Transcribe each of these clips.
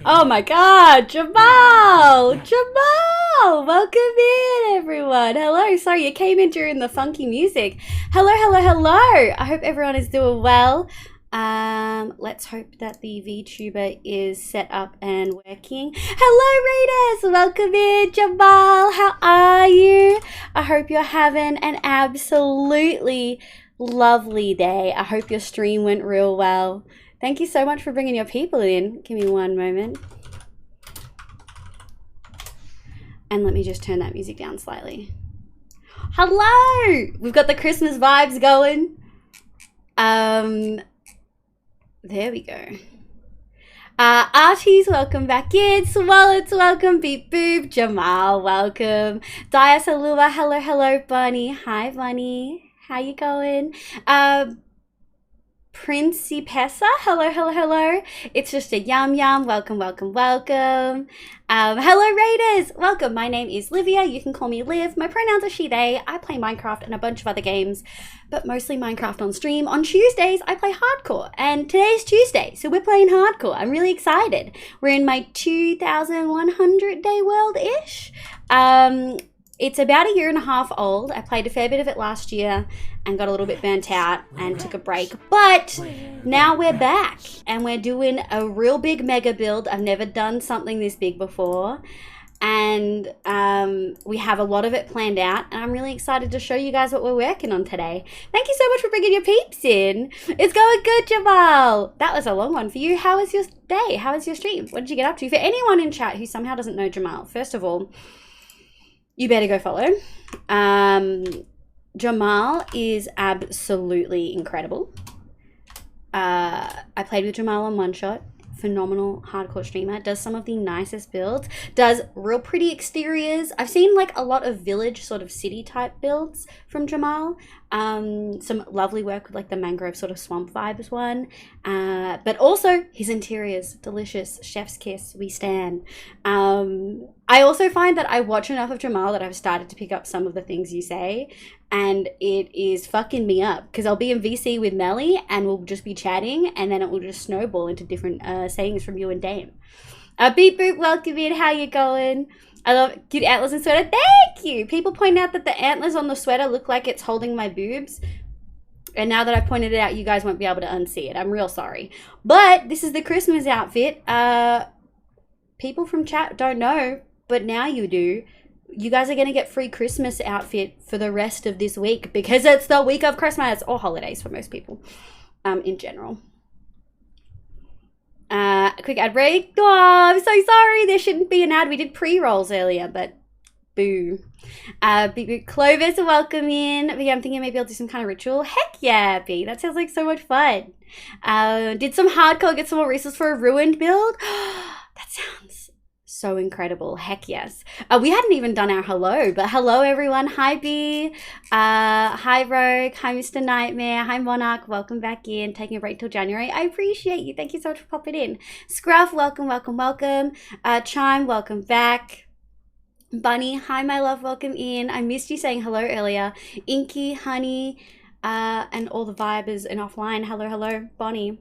Oh my god, Jamal! Jamal! Welcome in, everyone. Hello, sorry, you came in during the funky music. Hello, hello, hello. I hope everyone is doing well. Let's hope that the VTuber is set up and working. Hello, Raiders! Welcome in, Jamal. How are you? I hope you're having an absolutely lovely day. I hope your stream went real well. Thank you so much for bringing your people in. Give me one moment. And let me just turn that music down slightly. Hello! We've got the Christmas vibes going. There we go. Archie's welcome back in. Swallow's welcome. Beep Boop. Jamal, welcome. Diasalua, hello, hello, Bunny. Hi, Bunny. How you going? Princey Pessa, hello, hello, hello. It's just a yum yum. Welcome, welcome, welcome. Hello, Raiders. Welcome. My name is Livia. You can call me Liv. My pronouns are she, they. I play Minecraft and a bunch of other games, but mostly Minecraft on stream. On Tuesdays, I play hardcore, and today's Tuesday, so we're playing hardcore. I'm really excited. We're in my 2,100 day world-ish. It's about 1.5 years old. I played a fair bit of it last year and got a little bit burnt out and took a break. But now we're back and we're doing a real big mega build. I've never done something this big before. And we have a lot of it planned out. And I'm really excited to show you guys what we're working on today. Thank you so much for bringing your peeps in. It's going good, Jamal. That was a long one for you. How was your day? How was your stream? What did you get up to? For anyone in chat who somehow doesn't know Jamal, first of all, you better go follow. Jamal is absolutely incredible. I played with Jamal on One Shot. Phenomenal hardcore streamer. Does some of the nicest builds. Does real pretty exteriors. I've seen like a lot of village sort of city type builds from Jamal. Some lovely work with like the mangrove sort of swamp vibes one. But also his interiors, delicious. Chef's kiss, we stand. I also find that I watch enough of Jamal that I've started to pick up some of the things you say, and it is fucking me up because I'll be in VC with Melly and we'll just be chatting, and then it will just snowball into different sayings from you and Dame. Beep Boop, welcome in. How you going? I love cute antlers and sweater. Thank you. People point out that the antlers on the sweater look like it's holding my boobs. And now that I pointed it out, you guys won't be able to unsee it. I'm real sorry. But this is the Christmas outfit. People from chat don't know, but now you do. You guys are going to get free Christmas outfit for the rest of this week because it's the week of Christmas, or holidays for most people in general. Quick ad break. Oh, I'm so sorry. There shouldn't be an ad. We did pre-rolls earlier, but boo. Clovis, welcome in. But yeah, I'm thinking maybe I'll do some kind of ritual. Heck yeah, B. That sounds like so much fun. Did some hardcore, get some more resources for a ruined build. That sounds so incredible. Heck yes. We hadn't even done our hello, but hello everyone. Hi B. Hi Rogue. Hi Mr. Nightmare. Hi Monarch. Welcome back in. Taking a break till January. I appreciate you. Thank you so much for popping in. Scruff, welcome, welcome, welcome. Chime, welcome back. Bunny, hi my love, welcome in. I missed you saying hello earlier. Inky, Honey, and all the vibers and offline. Hello, hello, Bonnie.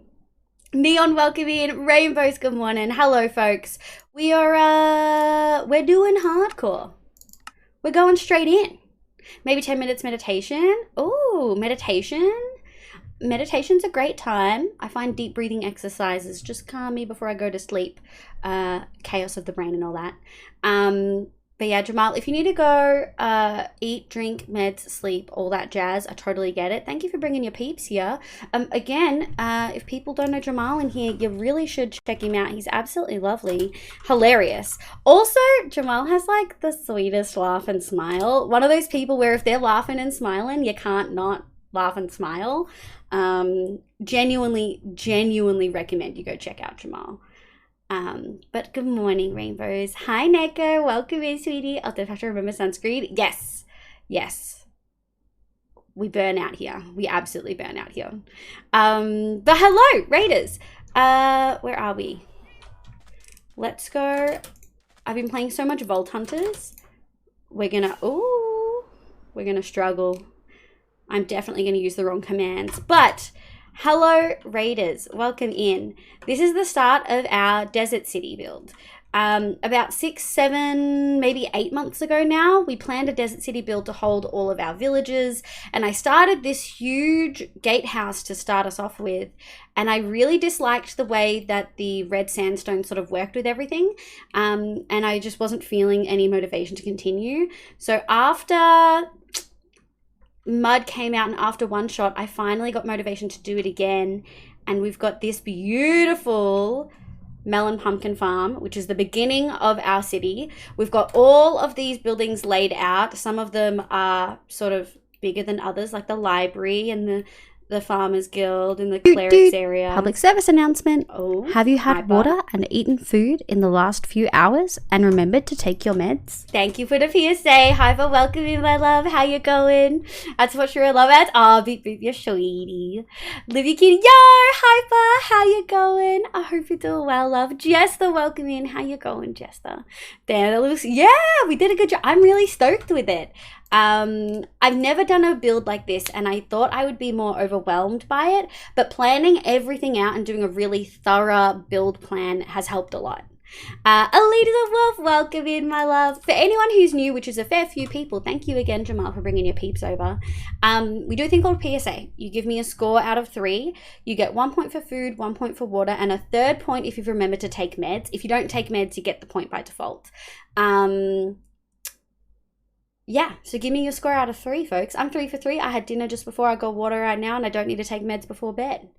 Neon, welcome in. Rainbows, good morning. Hello, folks. We're doing hardcore. We're going straight in. Maybe 10 minutes meditation. Oh, meditation. Meditation's a great time. I find deep breathing exercises just calm me before I go to sleep. Chaos of the brain and all that. But yeah, Jamal, if you need to go eat, drink, meds, sleep, all that jazz, I totally get it. Thank you for bringing your peeps here. Again, if people don't know Jamal in here, you really should check him out. He's absolutely lovely, hilarious. Also, Jamal has like the sweetest laugh and smile. One of those people where if they're laughing and smiling, you can't not laugh and smile. Genuinely recommend you go check out Jamal. But good morning, Rainbows. Hi, Neko. Welcome in, sweetie. Oh, do I have to remember sunscreen? Yes. Yes. We burn out here. We absolutely burn out here. But hello, Raiders. Where are we? Let's go. I've been playing so much Vault Hunters. We're gonna struggle. I'm definitely gonna use the wrong commands, but Hello, Raiders. Welcome in. This is the start of our Desert City build. About 6, 7, maybe 8 months ago now, we planned a Desert City build to hold all of our villages, and I started this huge gatehouse to start us off with, and I really disliked the way that the red sandstone sort of worked with everything, and I just wasn't feeling any motivation to continue. So after mud came out and after one shot, I finally got motivation to do it again, and we've got this beautiful melon pumpkin farm, which is the beginning of our city. We've got all of these buildings laid out. Some of them are sort of bigger than others, like the library and the Farmers Guild in the clerics area. Public service announcement. Oh, have you had Hyper. water and eaten food in the last few hours and remembered to take your meds? Thank you for the PSA. Hyper, welcome in, my love. How you going? That's what you're love at. Oh, beep beep, you're sweetie. Livy Kitty, yo, Hyper, how you going? I hope you're doing well, love. Jester, welcome in. How you going, Jester? Damn, that looks, yeah, we did a good job. I'm really stoked with it. I've never done a build like this, and I thought I would be more overwhelmed by it, but planning everything out and doing a really thorough build plan has helped a lot. Alita the Wolf, welcome in, my love. For anyone who's new, which is a fair few people, thank you again, Jamal, for bringing your peeps over. We do a thing called PSA. You give me a score out of 3. You get 1 point for food, 1 point for water, and a 3rd point if you've remembered to take meds. If you don't take meds, you get the point by default. Yeah, so give me your score out of 3, folks. I'm 3 for 3. I had dinner just before. I got water right now, and I don't need to take meds before bed.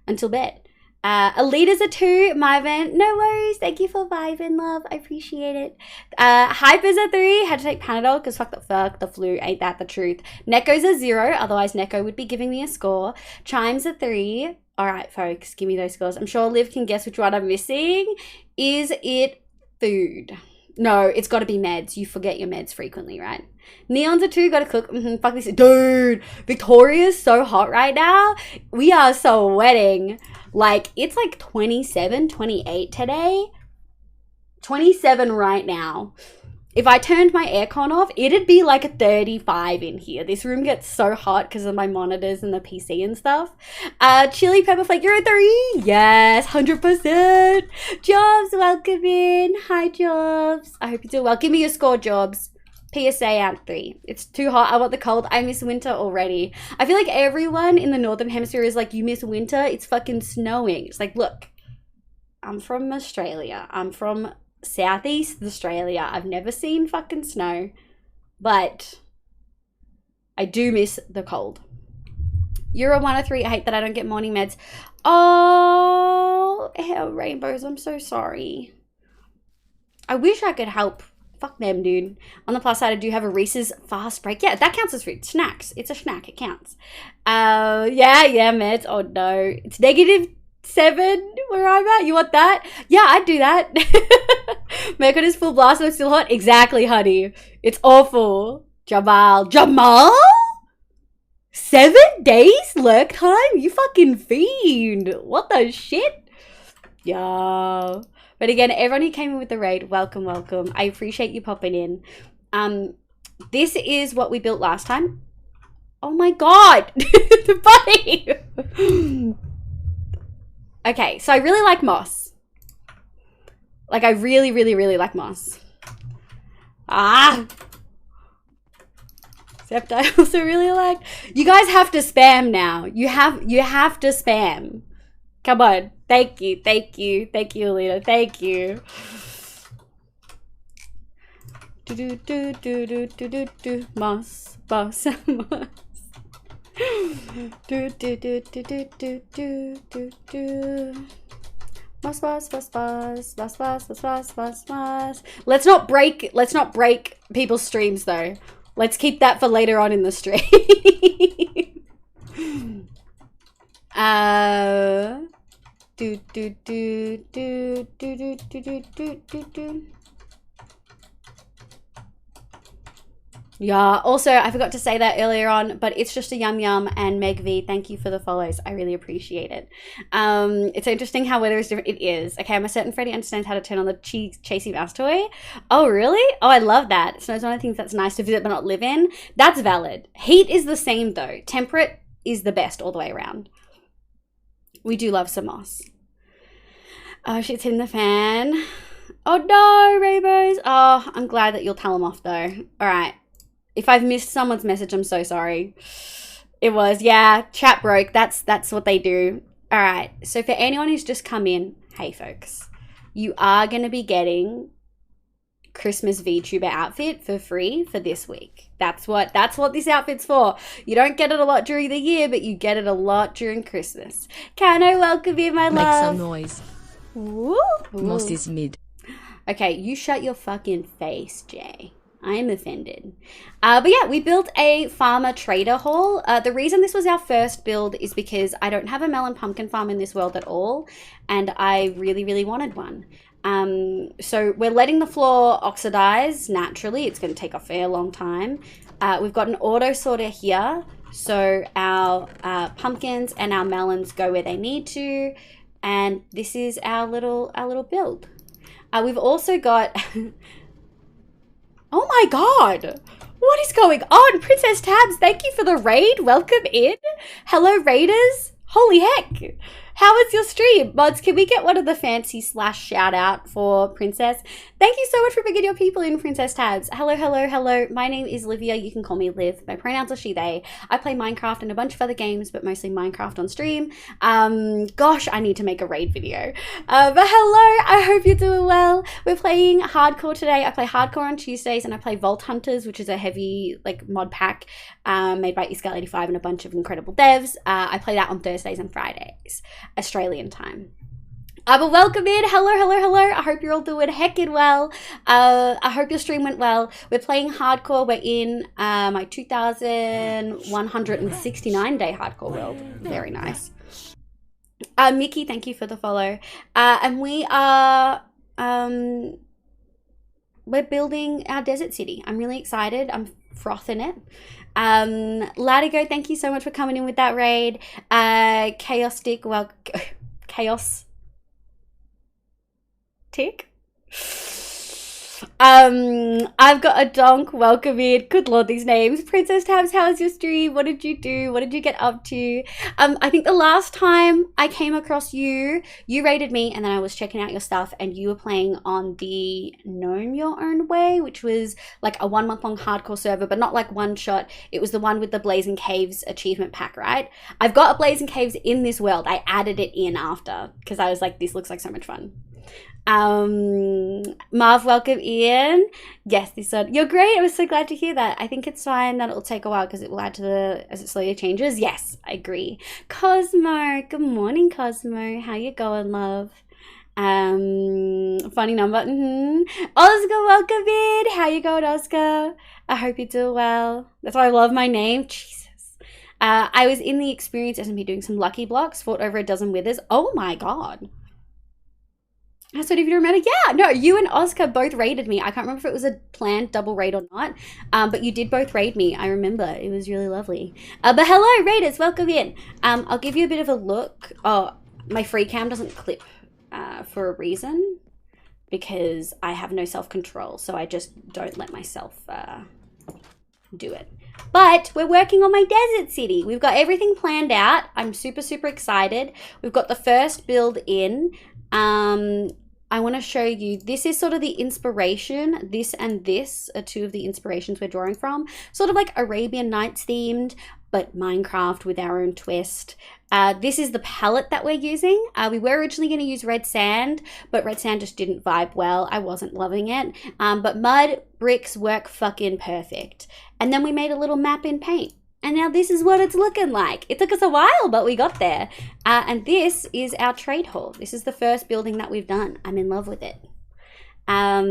Until bed. Alita's a 2. Myvan, no worries. Thank you for vibing, love. I appreciate it. Hyper's a 3. Had to take Panadol because fuck the flu. Ain't that the truth? Neko's a 0. Otherwise, Neko would be giving me a score. Chime's a 3. All right, folks, give me those scores. I'm sure Liv can guess which one I'm missing. Is it food? No, it's got to be meds. You forget your meds frequently, right? Neon's a 2, gotta cook. Fuck this. Dude, Victoria's so hot right now. We are sweating. Like, it's like 27, 28 today. 27 right now. If I turned my aircon off, it'd be like a 35 in here. This room gets so hot because of my monitors and the PC and stuff. Chili Pepper Flake, you're a 3. Yes, 100%. Jobs, welcome in. Hi, Jobs. I hope you do well. Give me your score, Jobs. PSA out 3. It's too hot. I want the cold. I miss winter already. I feel like everyone in the Northern Hemisphere is like, you miss winter? It's fucking snowing. It's like, look, I'm from Australia. I'm from Southeast Australia. I've never seen fucking snow, but I do miss the cold. You're a 1 or 3. I hate that I don't get morning meds. Oh, hell, rainbows. I'm so sorry. I wish I could help. Fuck them, dude. On the plus side, I do have a Reese's fast break. Yeah, that counts as food. Snacks. It's a snack. It counts. Yeah, meds. Oh, no. It's -7 where I'm at. You want that? Yeah, I'd do that. Mecca is full blast and it's still hot. Exactly, honey. It's awful. Jamal? 7 days lurk time? You fucking fiend. What the shit? Yeah. But again, everyone who came in with the raid, welcome, welcome. I appreciate you popping in. This is what we built last time. Oh my god. Buddy. Okay, so I really like moss. Like, I really, really, really like moss. Except I also really like... You guys have to spam now. You have to spam. Come on. Thank you, Alita. Thank you. Moss. Moss. Let's not break people's streams though. Let's keep that for later on in the stream. Yeah, also, I forgot to say that earlier on, but it's just a yum yum, and Meg V, thank you for the follows. I really appreciate it. It's interesting how weather is different. It is. Okay, I'm a certain Freddy understands how to turn on the Chasey Mouse toy. Oh, really? Oh, I love that. So it's one of the things that's nice to visit but not live in. That's valid. Heat is the same though. Temperate is the best all the way around. We do love some moss. Oh, shit's hitting the fan. Oh no, rainbows. Oh, I'm glad that you'll tell them off though. All right. If I've missed someone's message, I'm so sorry. It was, yeah, chat broke. That's what they do. All right. So for anyone who's just come in, hey folks, you are going to be getting Christmas VTuber outfit for free for this week. That's what this outfit's for. You don't get it a lot during the year, but you get it a lot during Christmas. Can I welcome you, my love? Make some noise. Woo. Moss is mid. Okay, you shut your fucking face, Jay. I'm offended. But yeah, we built a farmer trader hall. The reason this was our first build is because I don't have a melon pumpkin farm in this world at all, and I really, really wanted one. So we're letting the floor oxidize naturally. It's going to take a fair long time. We've got an auto sorter here, so our pumpkins and our melons go where they need to, and this is our little build. We've also got... Oh my god! What is going on? Princess Tabs, thank you for the raid. Welcome in. Hello, raiders. Holy heck. How was your stream? Mods, can we get one of the fancy / shout out for Princess? Thank you so much for bringing your people in, Princess Tabs. Hello, hello, hello. My name is Livia. You can call me Liv. My pronouns are she, they. I play Minecraft and a bunch of other games, but mostly Minecraft on stream. Gosh, I need to make a raid video. But hello, I hope you're doing well. We're playing hardcore today. I play hardcore on Tuesdays, and I play Vault Hunters, which is a heavy mod pack made by Escal85 and a bunch of incredible devs. I play that on Thursdays and Fridays, Australian time. But welcome in. Hello, hello, hello. I hope you're all doing heckin' well. I hope your stream went well. We're playing hardcore. We're in my 2169 day hardcore world. Very nice. Mickey, thank you for the follow. And we are we're building our desert city. I'm really excited. I'm frothing it. Latigo, thank you so much for coming in with that raid. Chaostic, well, chaos tick. I've got a donk. Welcome in. Good lord, these names. Princess Tabs, how was your stream? What did you do? What did you get up to? I think the last time I came across you raided me, and then I was checking out your stuff, and you were playing on the Gnome Your Own Way, which was like a 1 month long hardcore server, but not like one shot. It was the one with the Blazing Caves achievement pack, right? I've got a Blazing Caves in this world. I added it in after because I was like, this looks like so much fun. Marv, welcome in. Yes, this one. You're great. I was so glad to hear that. I think it's fine that it'll take a while because it will add to as it slowly changes. Yes, I agree. Cosmo, good morning, Cosmo. How you going, love? Funny number. Oscar, welcome in. How you going, Oscar? I hope you do well. That's why I love my name. Jesus. I was in the experience SMP doing some lucky blocks, fought over a dozen withers. Oh my god. That's what if you remember. Yeah, no, you and Oscar both raided me. I can't remember if it was a planned double raid or not, but you did both raid me. I remember. It was really lovely. But hello, raiders. Welcome in. I'll give you a bit of a look. Oh, my free cam doesn't clip for a reason because I have no self-control, so I just don't let myself do it. But we're working on my desert city. We've got everything planned out. I'm super, super excited. We've got the first build in. I want to show you, this is sort of the inspiration. This and this are two of the inspirations we're drawing from. Sort of like Arabian Nights themed, but Minecraft with our own twist. This is the palette that we're using. We were originally going to use red sand, but red sand just didn't vibe well. I wasn't loving it. But mud bricks work fucking perfect. And then we made a little map in paint. And now this is what it's looking like. It took us a while, but we got there. And this is our trade hall. This is the first building that we've done. I'm in love with it. I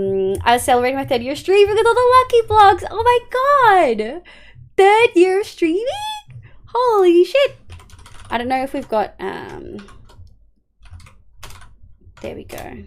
was celebrating my 3rd year stream because all the lucky blocks. Oh my god. 3rd year of streaming? Holy shit. I don't know if we've got, there we go.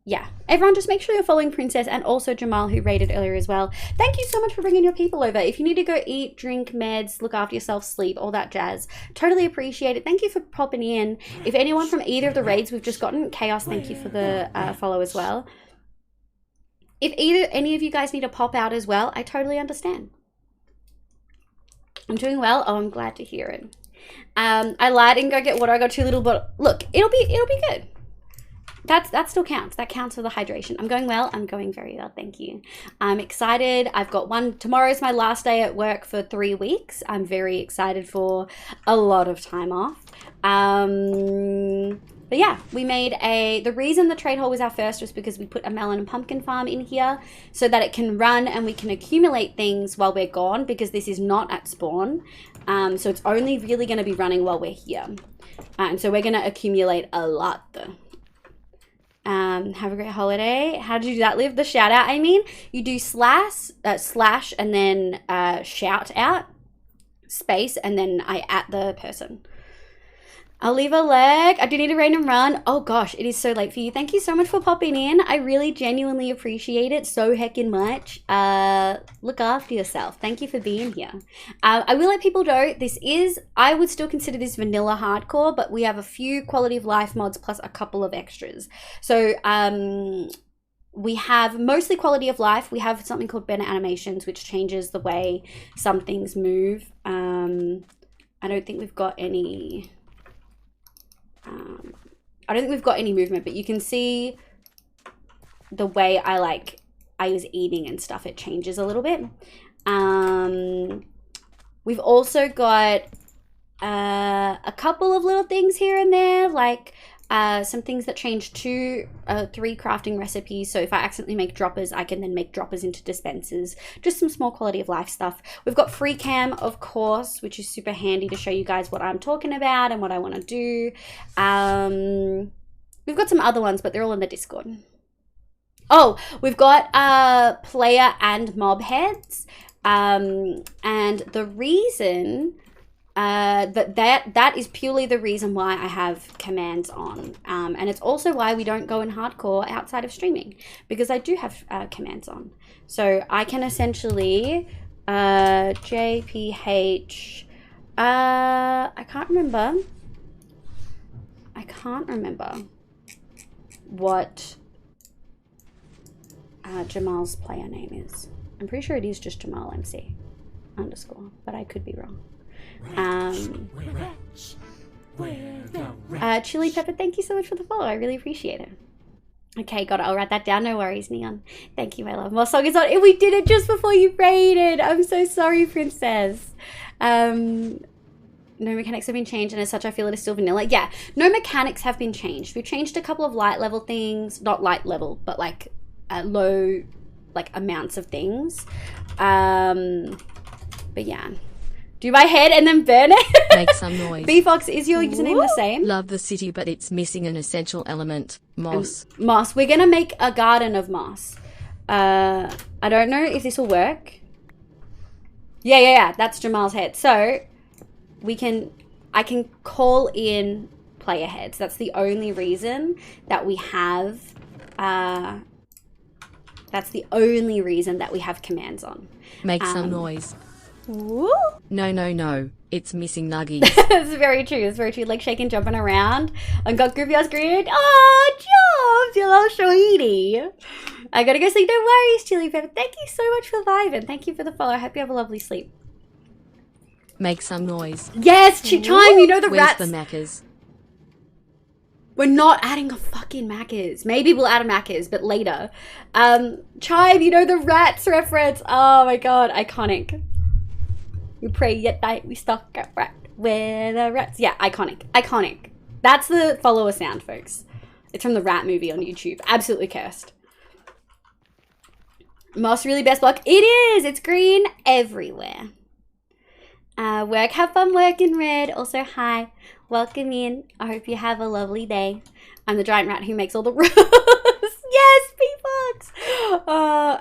Yeah, everyone just make sure you're following Princess and also Jamal, who raided earlier as well. Thank you so much for bringing your people over. If you need to go eat, drink, meds, look after yourself, sleep, all that jazz, totally appreciate it. Thank you for popping in. If anyone from either of the raids we've just gotten, Chaos, thank you for the follow as well. If any of you guys need to pop out as well, I totally understand. I'm doing well. Oh, I'm glad to hear it. I lied and go get water. I got too little, but look, it'll be good. That still counts. That counts for the hydration. I'm going well. I'm going very well. Thank you. I'm excited. I've got tomorrow's my last day at work for 3 weeks. I'm very excited for a lot of time off. But yeah, we made the reason the trade hall was our first was because we put a melon and pumpkin farm in here so that it can run and we can accumulate things while we're gone, because this is not at spawn. So it's only really going to be running while we're here. And so we're going to accumulate a lot. Have a great holiday. How did you do that, Liv? The shout out, I mean, you do slash and then shout out space and then I at the person. I'll leave a leg. I do need a random run. Oh gosh, it is so late for you. Thank you so much for popping in. I really genuinely appreciate it so heckin' much. Look after yourself. Thank you for being here. I will let people know I would still consider this vanilla hardcore, but we have a few quality of life mods plus a couple of extras. So we have mostly quality of life. We have something called better animations, which changes the way some things move. I don't think we've got any... I don't think we've got any movement, but you can see the way I was eating and stuff, it changes a little bit. We've also got a couple of little things here and there, like some things that change 3 crafting recipes. So if I accidentally make droppers, I can then make droppers into dispensers. Just some small quality of life stuff. We've got free cam, of course, which is super handy to show you guys what I'm talking about and what I want to do. We've got some other ones, but they're all in the Discord. Oh, we've got player and mob heads. And the reason... that is purely the reason why I have commands on, and it's also why we don't go in hardcore outside of streaming, because I do have commands on. So I can essentially JPH I can't remember what Jamal's player name is. I'm pretty sure it is just Jamal MC _ but I could be wrong. Chili Pepper, thank you so much for the follow. I really appreciate it. Okay, got it. I'll write that down. No worries, Neon. Thank you, my love. More song is on. We did it just before you raided. I'm so sorry, princess. No mechanics have been changed, and as such, I feel it is still vanilla. Yeah, no mechanics have been changed. We've changed a couple of light level things. Not light level, but like low, like amounts of things. But yeah. Do my head and then burn it? Make some noise. B-Fox, is your username the same? Love the city, but it's missing an essential element. Moss. Moss. We're going to make a garden of moss. I don't know if this will work. Yeah. That's Jamal's head. So, I can call in player heads. That's the only reason that we have... that's the only reason that we have commands on. Make some noise. Woo? No. It's missing nuggies. It's very true. It's very true. Like shaking, jumping around. And got groovy on screen. Oh, Jobs, you little sweetie. I gotta go sleep. No worries, Chili Pepper. Thank you so much for vibing. Thank you for the follow. I hope you have a lovely sleep. Make some noise. Yes, Chime. You know the Where's rats. the Maccas? We're not adding a fucking Macca's. Maybe we'll add a Macca's, but later. Chime, you know the rats reference. Oh my god, iconic. We pray at night, we stalk a rat where the rats. Yeah, iconic. That's the follower sound, folks. It's from the Rat movie on YouTube. Absolutely cursed. Moss really best block. It is. It's green everywhere. Work, have fun working, Red. Also, hi. Welcome in. I hope you have a lovely day. I'm the giant rat who makes all the rules. Yes, P-Fox.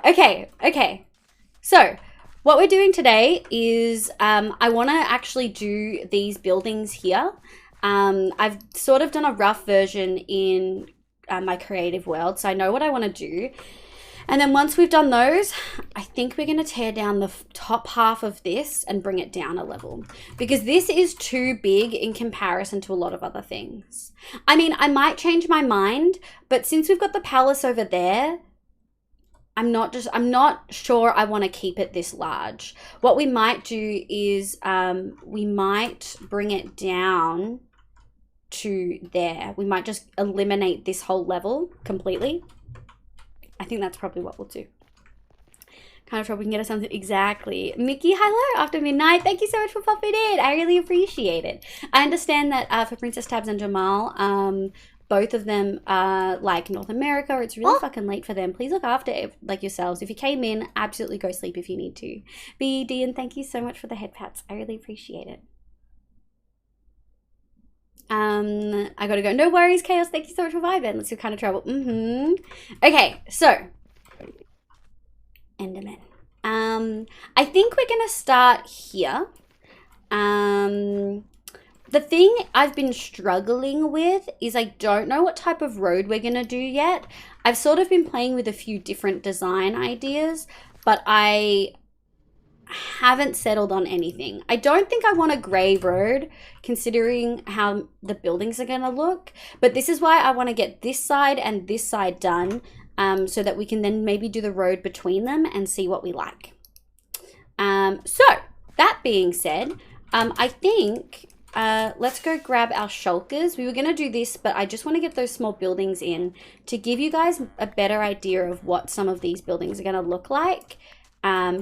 Okay. So, what we're doing today is I want to actually do these buildings here. I've sort of done a rough version in my creative world, so I know what I want to do. And then once we've done those, I think we're going to tear down the top half of this and bring it down a level. Because this is too big in comparison to a lot of other things. I mean, I might change my mind, but since we've got the palace over there, I'm not sure I want to keep it this large. What we might do is we might bring it down to there. We might just eliminate this whole level completely. I think that's probably what we'll do. Kind of trouble, we can get us something. Exactly. Mickey, hello after midnight. Thank you so much for popping in. I really appreciate it. I understand that for Princess Tabs and Jamal, both of them are like North America. It's really fucking late for them. Please look after like yourselves. If you came in, absolutely go sleep if you need to. BD, and thank you so much for the head pats. I really appreciate it. I gotta go. No worries, Chaos. Thank you so much for vibing. Let's do kind of trouble. Okay, so Enderman. I think we're gonna start here. The thing I've been struggling with is I don't know what type of road we're gonna do yet. I've sort of been playing with a few different design ideas, but I haven't settled on anything. I don't think I want a grey road considering how the buildings are gonna look, but this is why I want to get this side and this side done, so that we can then maybe do the road between them and see what we like. So that being said, I think let's go grab our shulkers. We were going to do this, but I just want to get those small buildings in to give you guys a better idea of what some of these buildings are going to look like,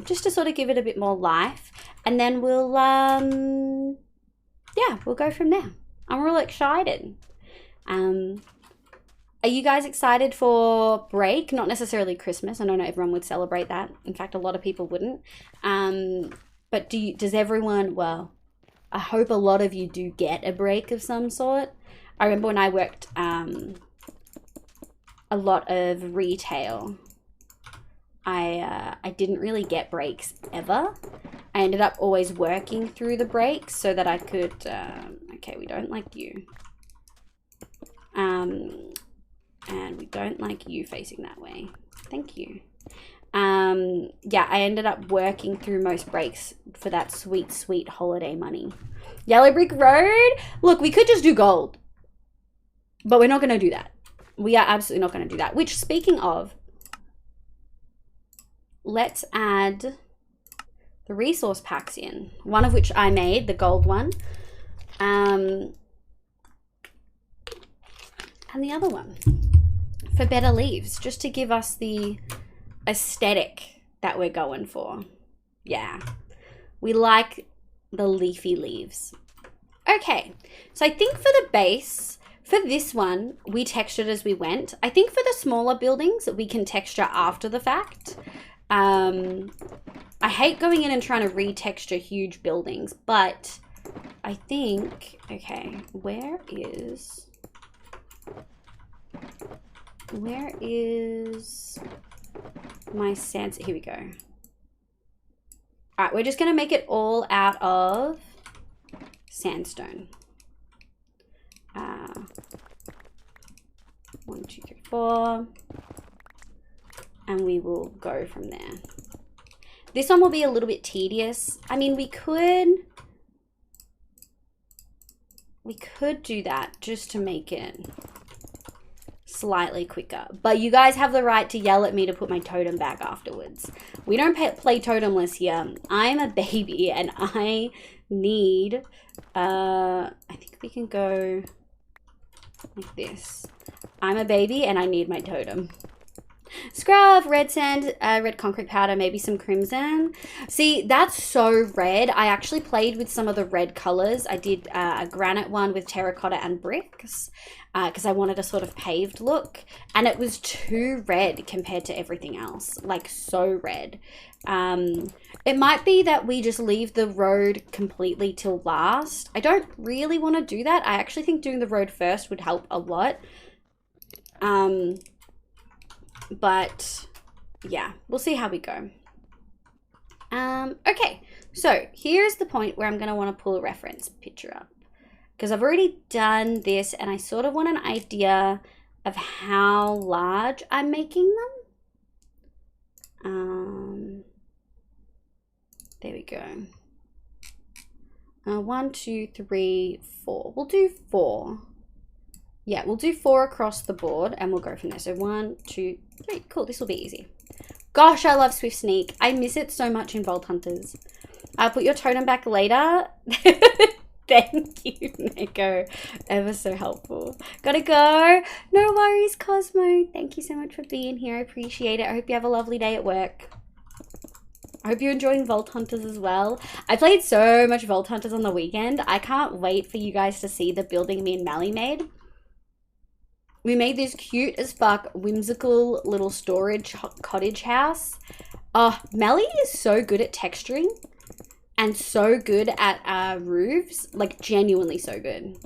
just to sort of give it a bit more life. And then we'll, yeah, we'll go from there. I'm really excited. Are you guys excited for break? Not necessarily Christmas. I know not everyone would celebrate that. In fact, a lot of people wouldn't. But does everyone, well, I hope a lot of you do get a break of some sort. I remember when I worked a lot of retail, I didn't really get breaks ever. I ended up always working through the breaks so that I could, okay, we don't like you. And we don't like you facing that way. Thank you. Yeah, I ended up working through most breaks for that sweet, sweet holiday money. Yellow brick road? Look, we could just do gold. But we're not going to do that. We are absolutely not going to do that. Which, speaking of, let's add the resource packs in. One of which I made, the gold one. And the other one for better leaves, just to give us the aesthetic that we're going for. Yeah, we like the leafy leaves. Okay, so I think for the base, for this one, we textured as we went. I think for the smaller buildings, we can texture after the fact. I hate going in and trying to retexture huge buildings, but I think, okay, where is my sand? Here we go. All right, we're just gonna make it all out of sandstone. 1, 2, 3, 4, and we will go from there. This one will be a little bit tedious. I mean, we could do that just to make it slightly quicker, but you guys have the right to yell at me to put my totem back afterwards. We don't play totemless here. I'm a baby and I need, I think we can go like this. I'm a baby and I need my totem. Scrub, red sand, red concrete powder, maybe some crimson. See, that's so red. I actually played with some of the red colors. I did a granite one with terracotta and bricks because I wanted a sort of paved look, and it was too red compared to everything else, like so red. It might be that we just leave the road completely till last. I don't really want to do that. I actually think doing the road first would help a lot. But yeah, we'll see how we go. Okay, so here's the point where I'm going to want to pull a reference picture up, because I've already done this and I sort of want an idea of how large I'm making them. There we go. 1, 2, 3, 4. We'll do 4. Yeah, we'll do 4 across the board and we'll go from there. So 1, 2, 3. Cool, this will be easy. Gosh, I love Swift Sneak. I miss it so much in Vault Hunters. I'll put your totem back later. Thank you, Neko. Ever so helpful. Gotta go. No worries, Cosmo. Thank you so much for being here. I appreciate it. I hope you have a lovely day at work. I hope you're enjoying Vault Hunters as well. I played so much Vault Hunters on the weekend. I can't wait for you guys to see the building me and Mally made. We made this cute as fuck, whimsical little storage cottage house. Oh, Mally is so good at texturing. And so good at roofs, like genuinely so good.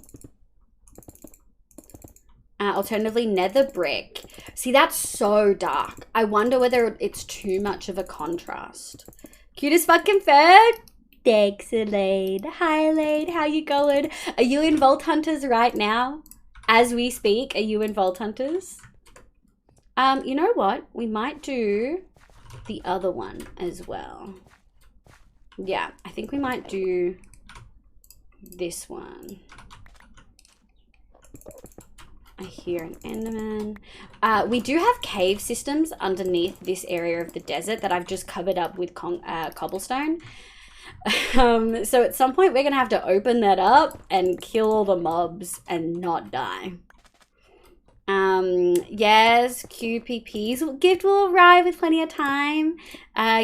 Alternatively, nether brick. See, that's so dark. I wonder whether it's too much of a contrast. Cute as fucking bird. Thanks, Elaine. Hi, Elaine. How you going? Are you in Vault Hunters right now? As we speak, are you in Vault Hunters? You know what? We might do the other one as well. Yeah, I think we might do this one. I hear an Enderman. We do have cave systems underneath this area of the desert that I've just covered up with cobblestone. So at some point we're going to have to open that up and kill all the mobs and not die. Yes, QPP's gift will arrive with plenty of time.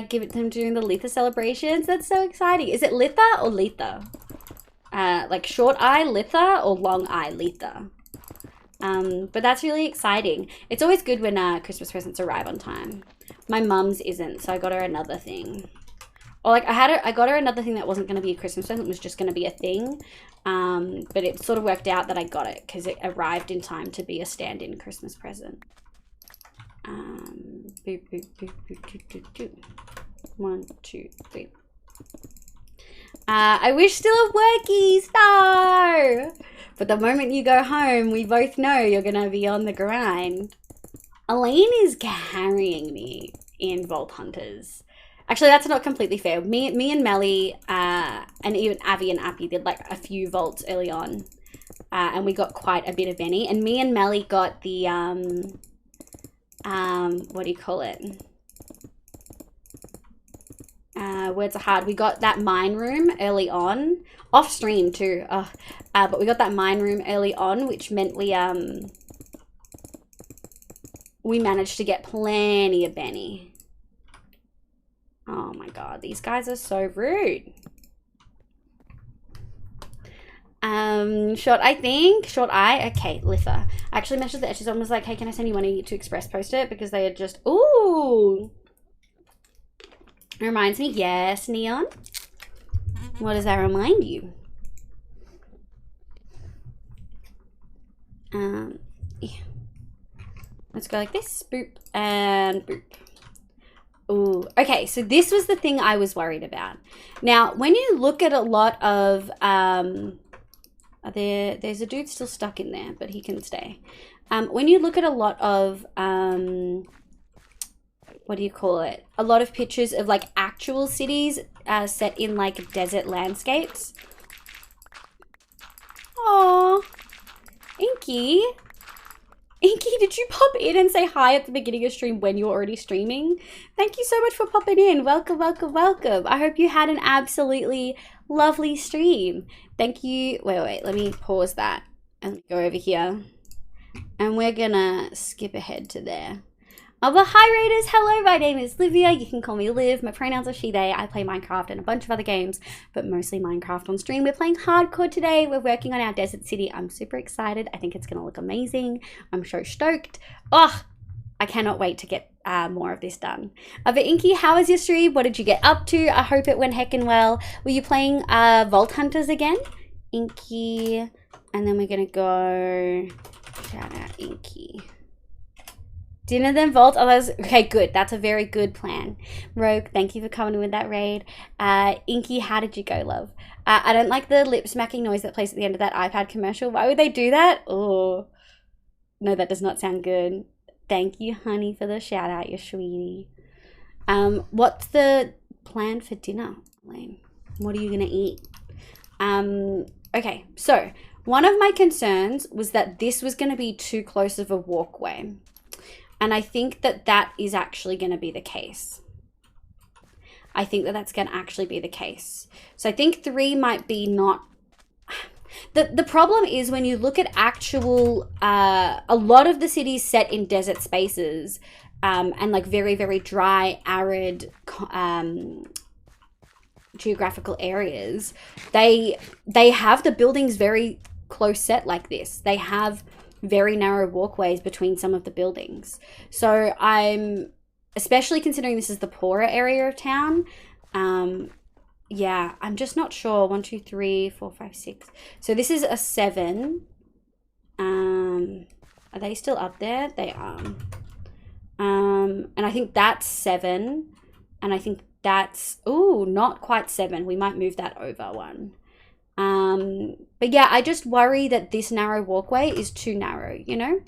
Give it to them during the Litha celebrations. That's so exciting. Is it Litha or Letha? Like short eye Litha or long eye Letha? But that's really exciting. It's always good when Christmas presents arrive on time. My mum's isn't, so I got her another thing. Or like I got her another thing that wasn't going to be a Christmas present. It was just going to be a thing. But it sort of worked out that I got it because it arrived in time to be a stand-in Christmas present. Boop, boop, boop, boop, boop, boop, boop. 1, 2, 3. I wish still at workies. No! But the moment you go home, we both know you're going to be on the grind. Elaine is carrying me in Vault Hunters. Actually, that's not completely fair. Me and Melly, and even Avi and Appy did like a few vaults early on. And we got quite a bit of Benny. And me and Melly got the, what do you call it? Words are hard. We got that mine room early on. Off stream too. But we got that mine room early on, which meant we managed to get plenty of Benny. Oh my god, these guys are so rude. Short, I think. Short eye. Okay, Litha. I actually messaged the Etches and was like, hey, can I send you money to express post it? Because they had just... Ooh! It reminds me. Yes, Neon. What does that remind you? Yeah. Let's go like this. Boop and boop. Ooh, okay, so this was the thing I was worried about. Now, when you look at a lot of, there's a dude still stuck in there, but he can stay. When you look at a lot of, what do you call it? A lot of pictures of like actual cities set in like desert landscapes. Aww, Inky. Inky, did you pop in and say hi at the beginning of stream when you're already streaming? Thank you so much for popping in. Welcome, welcome, welcome. I hope you had an absolutely lovely stream. Thank you. Wait, let me pause that and go over here. And we're gonna skip ahead to there. Oh, but hi Raiders, hello, my name is Livia, you can call me Liv, my pronouns are she, they, I play Minecraft and a bunch of other games, but mostly Minecraft on stream. We're playing hardcore today, we're working on our desert city, I'm super excited, I think it's going to look amazing, I'm so stoked. Oh, I cannot wait to get more of this done. But Inky, how was your stream? What did you get up to? I hope it went heckin' well. Were you playing Vault Hunters again? Inky, and then we're going to go, shout out Inky. Dinner then vault. Others. Okay, good. That's a very good plan. Rogue, thank you for coming in with that raid. Inky, how did you go, love? I don't like the lip smacking noise that plays at the end of that iPad commercial. Why would they do that? Oh, no, that does not sound good. Thank you, honey, for the shout out, you sweetie. What's the plan for dinner, Elaine? What are you gonna eat? Okay, so one of my concerns was that this was gonna be too close of a walkway. And I think that that is actually going to be the case. I think that that's going to actually be the case. So I think 3 might be not... The problem is when you look at actual... a lot of the cities set in desert spaces and like very, very dry, arid geographical areas, they have the buildings very close set like this. They have very narrow walkways between some of the buildings. So I'm... especially considering this is the poorer area of town, yeah, I'm just not sure. 1, 2, 3, 4, 5, 6. So this is a 7. Are they still up there? They are. And I think that's 7. And I think that's, ooh, not quite 7. We might move that over 1. But yeah, I just worry that this narrow walkway is too narrow, you know?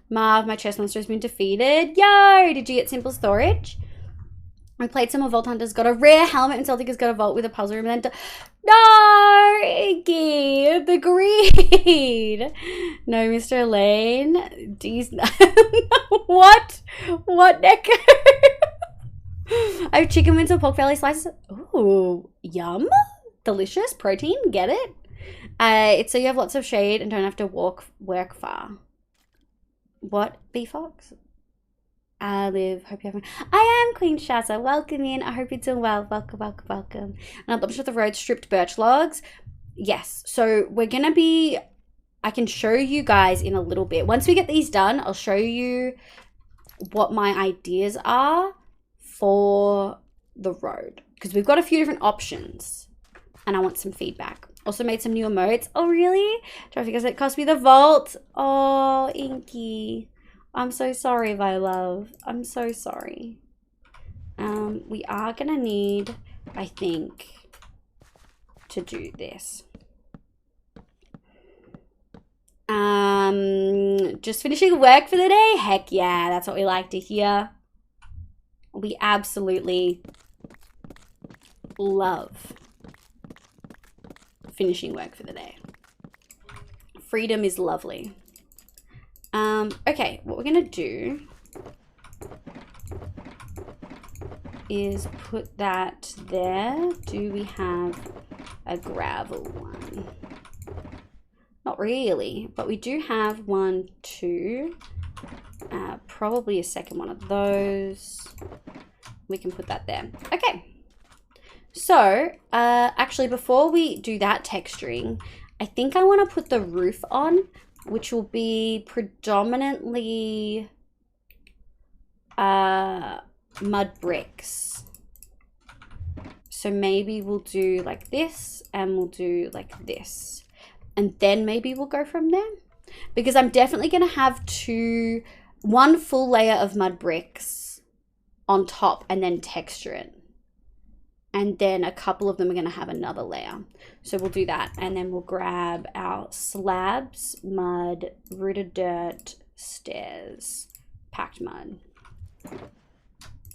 Marv, my chest monster has been defeated. Yo, did you get simple storage? I played some of Vault Hunters, got a rare helmet, and Celtic has got a vault with a puzzle room. And then no, Iggy, the greed. No, Mr. Lane. D's what? What, Neko? I have chicken wings or pork belly slices. Ooh, yum. Delicious. Protein. Get it? It's so you have lots of shade and don't have to work far. What, B-Fox? I live. Hope you're having... I am Queen Shazza. Welcome in. I hope you're doing well. Welcome, welcome, welcome. And at the bottom of the road, stripped birch logs. Yes. So we're going to be... I can show you guys in a little bit. Once we get these done, I'll show you what my ideas are for the road. Because we've got a few different options. And I want some feedback. Also made some new emotes. Oh, really? Traffic says it cost me the vault. Oh, Inky. I'm so sorry, my love. I'm so sorry. We are going to need, I think, to do this. Just finishing work for the day? Heck yeah, that's what we like to hear. We absolutely love finishing work for the day. Freedom is lovely. Okay, what we're gonna do is put that there. Do we have a gravel one? Not really, but we do have 1, 2, probably a second one of those. We can put that there. Okay. So, actually, before we do that texturing, I think I want to put the roof on, which will be predominantly mud bricks. So maybe we'll do like this, and we'll do like this. And then maybe we'll go from there. Because I'm definitely going to have 1 full layer of mud bricks on top and then texture it. And then a couple of them are going to have another layer. So we'll do that. And then we'll grab our slabs, mud, rooted dirt, stairs, packed mud.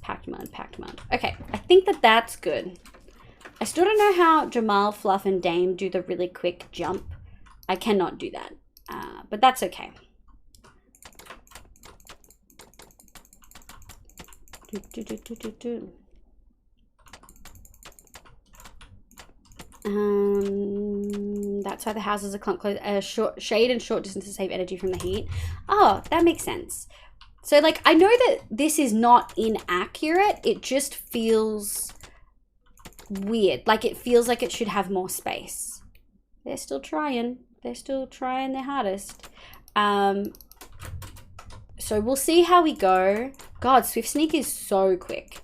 Packed mud, packed mud. Okay, I think that that's good. I still don't know how Jamal, Fluff, and Dame do the really quick jump. I cannot do that, but that's okay. That's why the houses are close. Short shade and short distance to save energy from the heat. Oh, that makes sense. So, like, I know that this is not inaccurate. It just feels weird. Like, it feels like it should have more space. They're still trying. They're still trying their hardest. So we'll see how we go. God, Swift Sneak is so quick.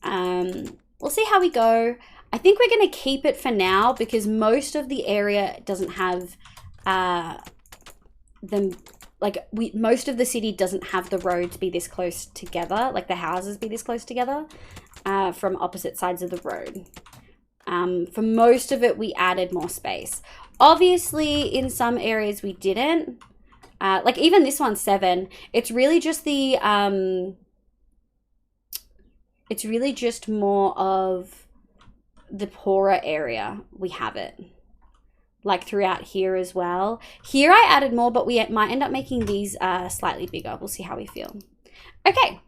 We'll see how we go. I think we're going to keep it for now because most of the area doesn't have most of the city doesn't have the roads be this close together, like the houses be this close together from opposite sides of the road. For most of it, we added more space. Obviously, in some areas we didn't. Like even this one's 7. It's really just the it's really just more of the poorer area we have it. like throughout here as well. Here I added more, but we might end up making these slightly bigger. We'll see how we feel. Okay.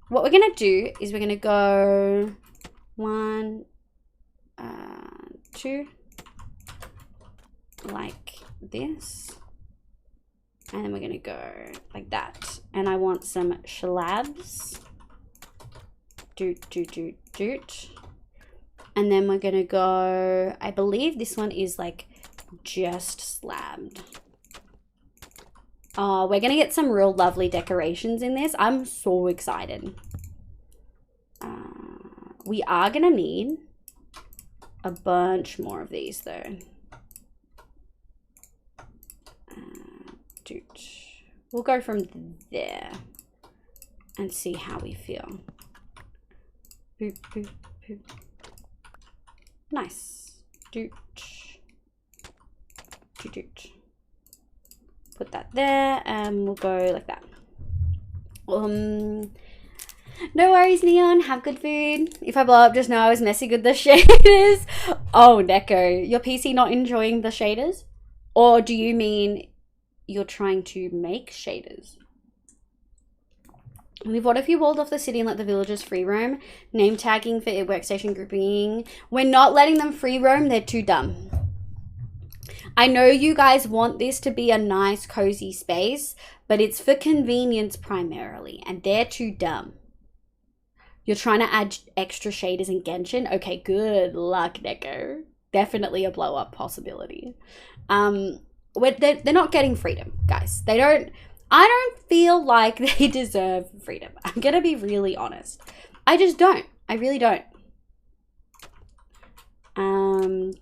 What we're going to do is we're going to go 1, 2, like this. And then we're going to go like that. And I want some shlabs. Doot, doot, doot, doot. And then we're going to go, I believe this one is like just slabbed. Oh, we're going to get some real lovely decorations in this. I'm so excited. We are going to need a bunch more of these though. We'll go from there and see how we feel. Boop, boop, boop. Nice. Doot. Doot, doot. Put that there and we'll go like that. No worries, Neon. Have good food. If I blow up, just know I was messing with the shaders. Oh, Neko. Your PC not enjoying the shaders? Or do you mean you're trying to make shaders? What if you walled off the city and let the villagers free roam? Name tagging for workstation grouping. We're not letting them free roam. They're too dumb. I know you guys want this to be a nice, cozy space, but it's for convenience primarily, and they're too dumb. You're trying to add extra shaders in Genshin? Okay, good luck, Neko. Definitely a blow-up possibility. They're not getting freedom, guys. I don't feel like they deserve freedom. I'm gonna be really honest. I just don't. I really don't. And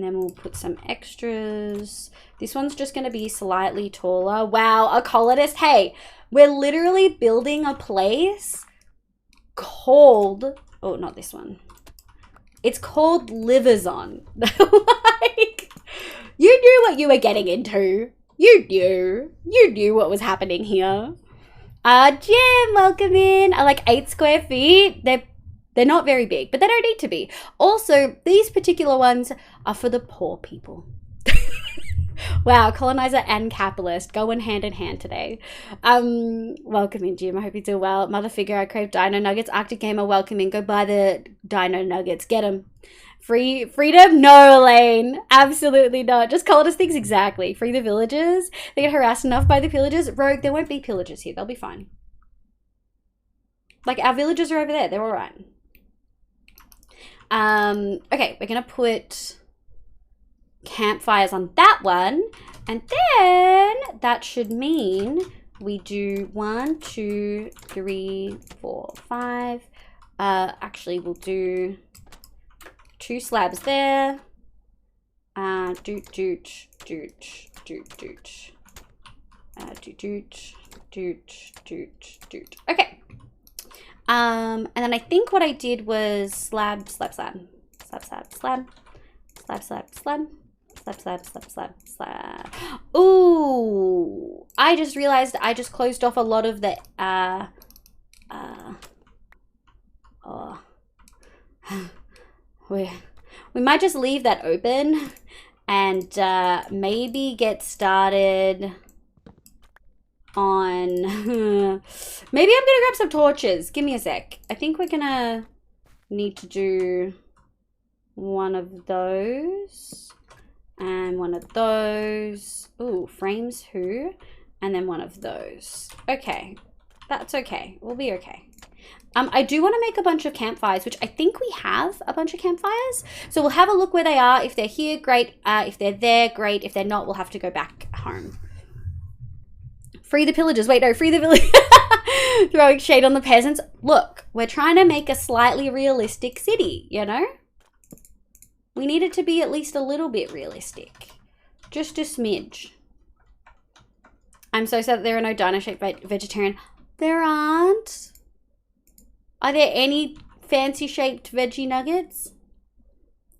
then we'll put some extras. This one's just gonna be slightly taller. Wow, a colonist. Hey, we're literally building a place called, oh, not this one. It's called Liverzon. Like, you knew what you were getting into. You knew what was happening here. Jim, welcome in. I like 8 square feet. They're not very big, but they don't need to be. Also, these particular ones are for the poor people. Wow, colonizer and capitalist going hand in hand today. Welcome in, Jim. I hope you do well. Mother figure, I crave dino nuggets. Arctic gamer, welcome in. Go buy the dino nuggets. Get them. Freedom? No, Elaine. Absolutely not. Just colonist things exactly. Free the villagers. They get harassed enough by the pillagers. Rogue, there won't be pillagers here. They'll be fine. Like, our villagers are over there. They're all right. Okay, we're gonna put campfires on that one, and then that should mean we do 1, 2, 3, 4, 5. Actually, we'll do 2 slabs there. Doot, doot, doot, doot, doot. Doot, doot, doot, doot, doot. Okay. And then I think what I did was slab, slab, slab, slab, slab, slab, slab, slab, slab, slab, slab, slab, slab, slab. Ooh, I just realized I just closed off a lot of the, we might just leave that open and maybe get started on maybe I'm gonna grab some torches. Give me a sec. I think we're gonna need to do one of those and one of those. Ooh, frames who? And then one of those. Okay, that's okay. We'll be okay. I do want to make a bunch of campfires, which I think we have a bunch of campfires. So we'll have a look where they are. If they're here, great. If they're there, great. If they're not, we'll have to go back home. Free the pillagers. Wait, no, free the village. Throwing shade on the peasants. Look, we're trying to make a slightly realistic city, you know? We need it to be at least a little bit realistic. Just a smidge. I'm so sad that there are no dino-shaped vegetarian. There aren't. Are there any fancy-shaped veggie nuggets?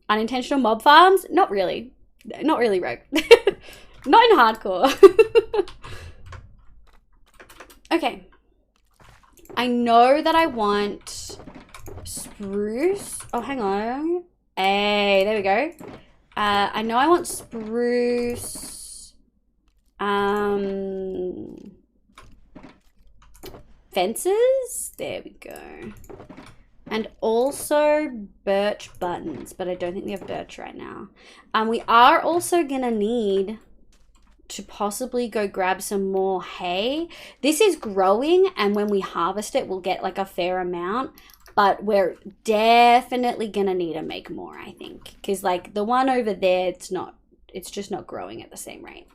Unintentional mob farms? Not really. Not really, Rogue. Not in hardcore. Okay. I know that I want spruce. Oh, hang on. Hey, there we go. I know I want spruce. Fences. There we go. And also birch buttons, but I don't think we have birch right now. We are also gonna need to possibly go grab some more hay. This is growing, and when we harvest it, we'll get like a fair amount, but we're definitely gonna need to make more, I think, because like the one over there, it's just not growing at the same rate.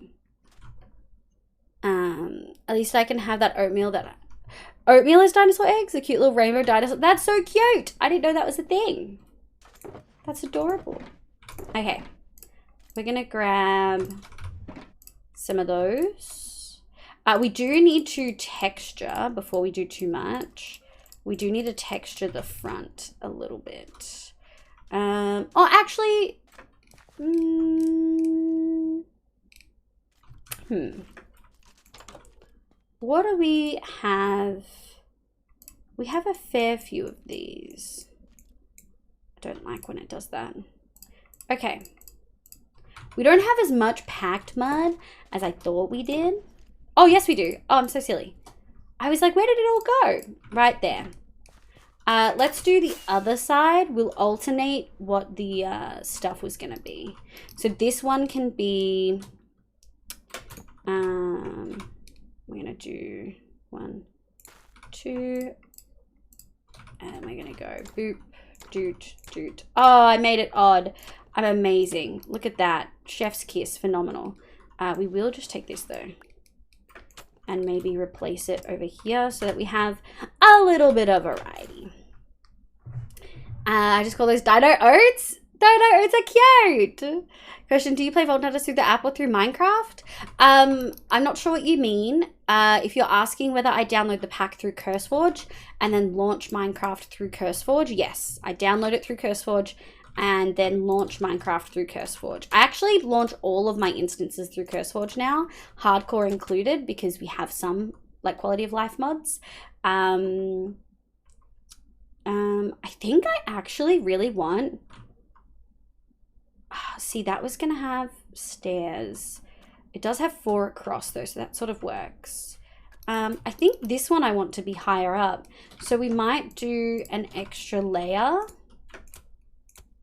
At least I can have that oatmeal Oatmeal is dinosaur eggs, a cute little rainbow dinosaur. That's so cute. I didn't know that was a thing. That's adorable. Okay. We're going to grab some of those. We do need to texture before we do too much. We do need to texture the front a little bit. Oh, actually... What do we have? We have a fair few of these. I don't like when it does that. Okay. We don't have as much packed mud as I thought we did. Oh, yes, we do. Oh, I'm so silly. I was like, where did it all go? Right there. Let's do the other side. We'll alternate what the stuff was going to be. So this one can be... we're going to do 1, 2, and we're going to go boop, doot, doot. Oh, I made it odd. I'm amazing. Look at that. Chef's kiss. Phenomenal. We will just take this, though, and maybe replace it over here so that we have a little bit of variety. I just call those Dino Oats. Dino Oats are cute. Question, do you play Vault Hunters through the app or through Minecraft? I'm not sure what you mean. If you're asking whether I download the pack through CurseForge and then launch Minecraft through CurseForge, yes. I download it through CurseForge and then launch Minecraft through CurseForge. I actually launch all of my instances through CurseForge now, hardcore included, because we have some like quality of life mods. I think I actually really want... See, that was going to have stairs. It does have 4 across, though, so that sort of works. I think this one I want to be higher up. So we might do an extra layer.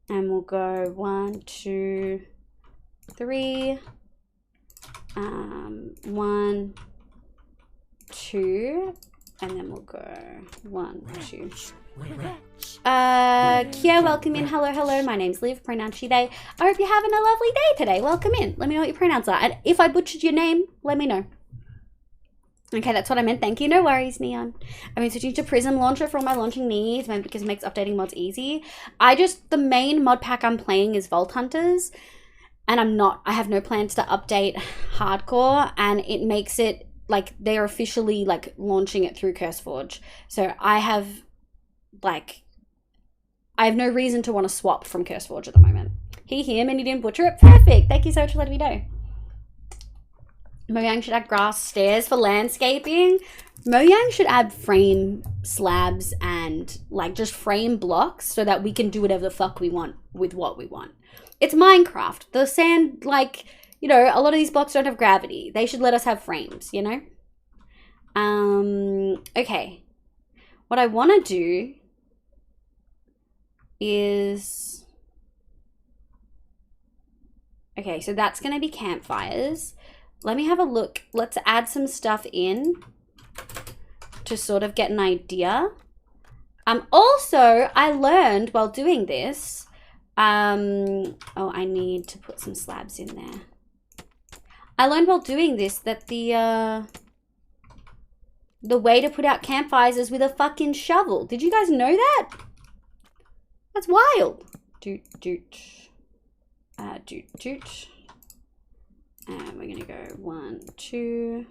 And we'll go 1, 2, 3. 1, 2. And then we'll go 1, 2. Kia, welcome in. Hello, hello. My name's Liv, pronoun she, they. I hope you're having a lovely day today. Welcome in. Let me know what your pronouns are. And if I butchered your name, let me know. Okay, that's what I meant. Thank you. No worries, Neon. I've been switching to Prism Launcher for all my launching needs, maybe because it makes updating mods easy. The main mod pack I'm playing is Vault Hunters, and I have no plans to update Hardcore, and it makes it like they're officially like launching it through CurseForge. So I have no reason to want to swap from CurseForge at the moment. Him, and you didn't butcher it. Perfect. Thank you so much for letting me know. Mojang should add grass stairs for landscaping. Mojang should add frame slabs and like just frame blocks so that we can do whatever the fuck we want with what we want. It's Minecraft. The sand, like, you know, a lot of these blocks don't have gravity. They should let us have frames, you know? Okay. What I want to do is... Okay, so that's going to be campfires. Let me have a look. Let's add some stuff in to sort of get an idea. Also, I learned while doing this... oh, I need to put some slabs in there. I learned while doing this that the way to put out campfires is with a fucking shovel. Did you guys know that? That's wild. Doot, doot. Doot, doot. And we're going to go 1, 2.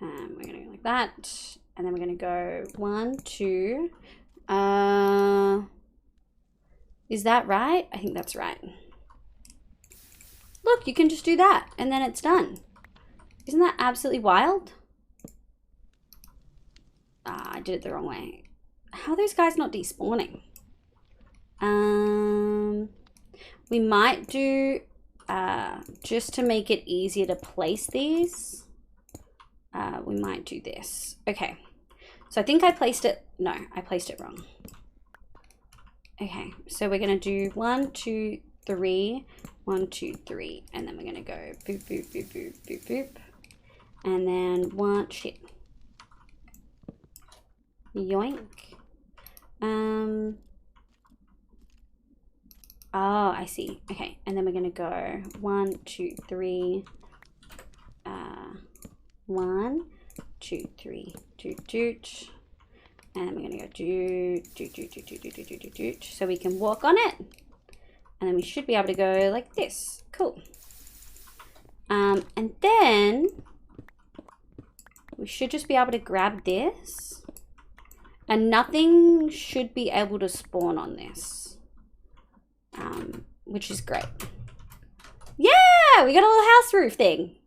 And we're going to go like that. And then we're going to go 1, 2. Is that right? I think that's right. Look, you can just do that. And then it's done. Isn't that absolutely wild? I did it the wrong way. How are those guys not despawning? We might do, just to make it easier to place these, we might do this. Okay, so I think I placed it, no, I placed it wrong. Okay, so we're gonna do 1, 2, 3, 1, 2, 3, and then we're gonna go boop, boop, boop, boop, boop, boop. And then one, shit. Yoink. Oh, I see. Okay, and then we're gonna go 1, 2, 3. 1, 2, 3, doot, doot. And then we're gonna go doot, doot, doot, doot, doot, doot, doot, doot, doot. So we can walk on it. And then we should be able to go like this. Cool. And then we should just be able to grab this. And nothing should be able to spawn on this. Which is great. Yeah, we got a little house roof thing.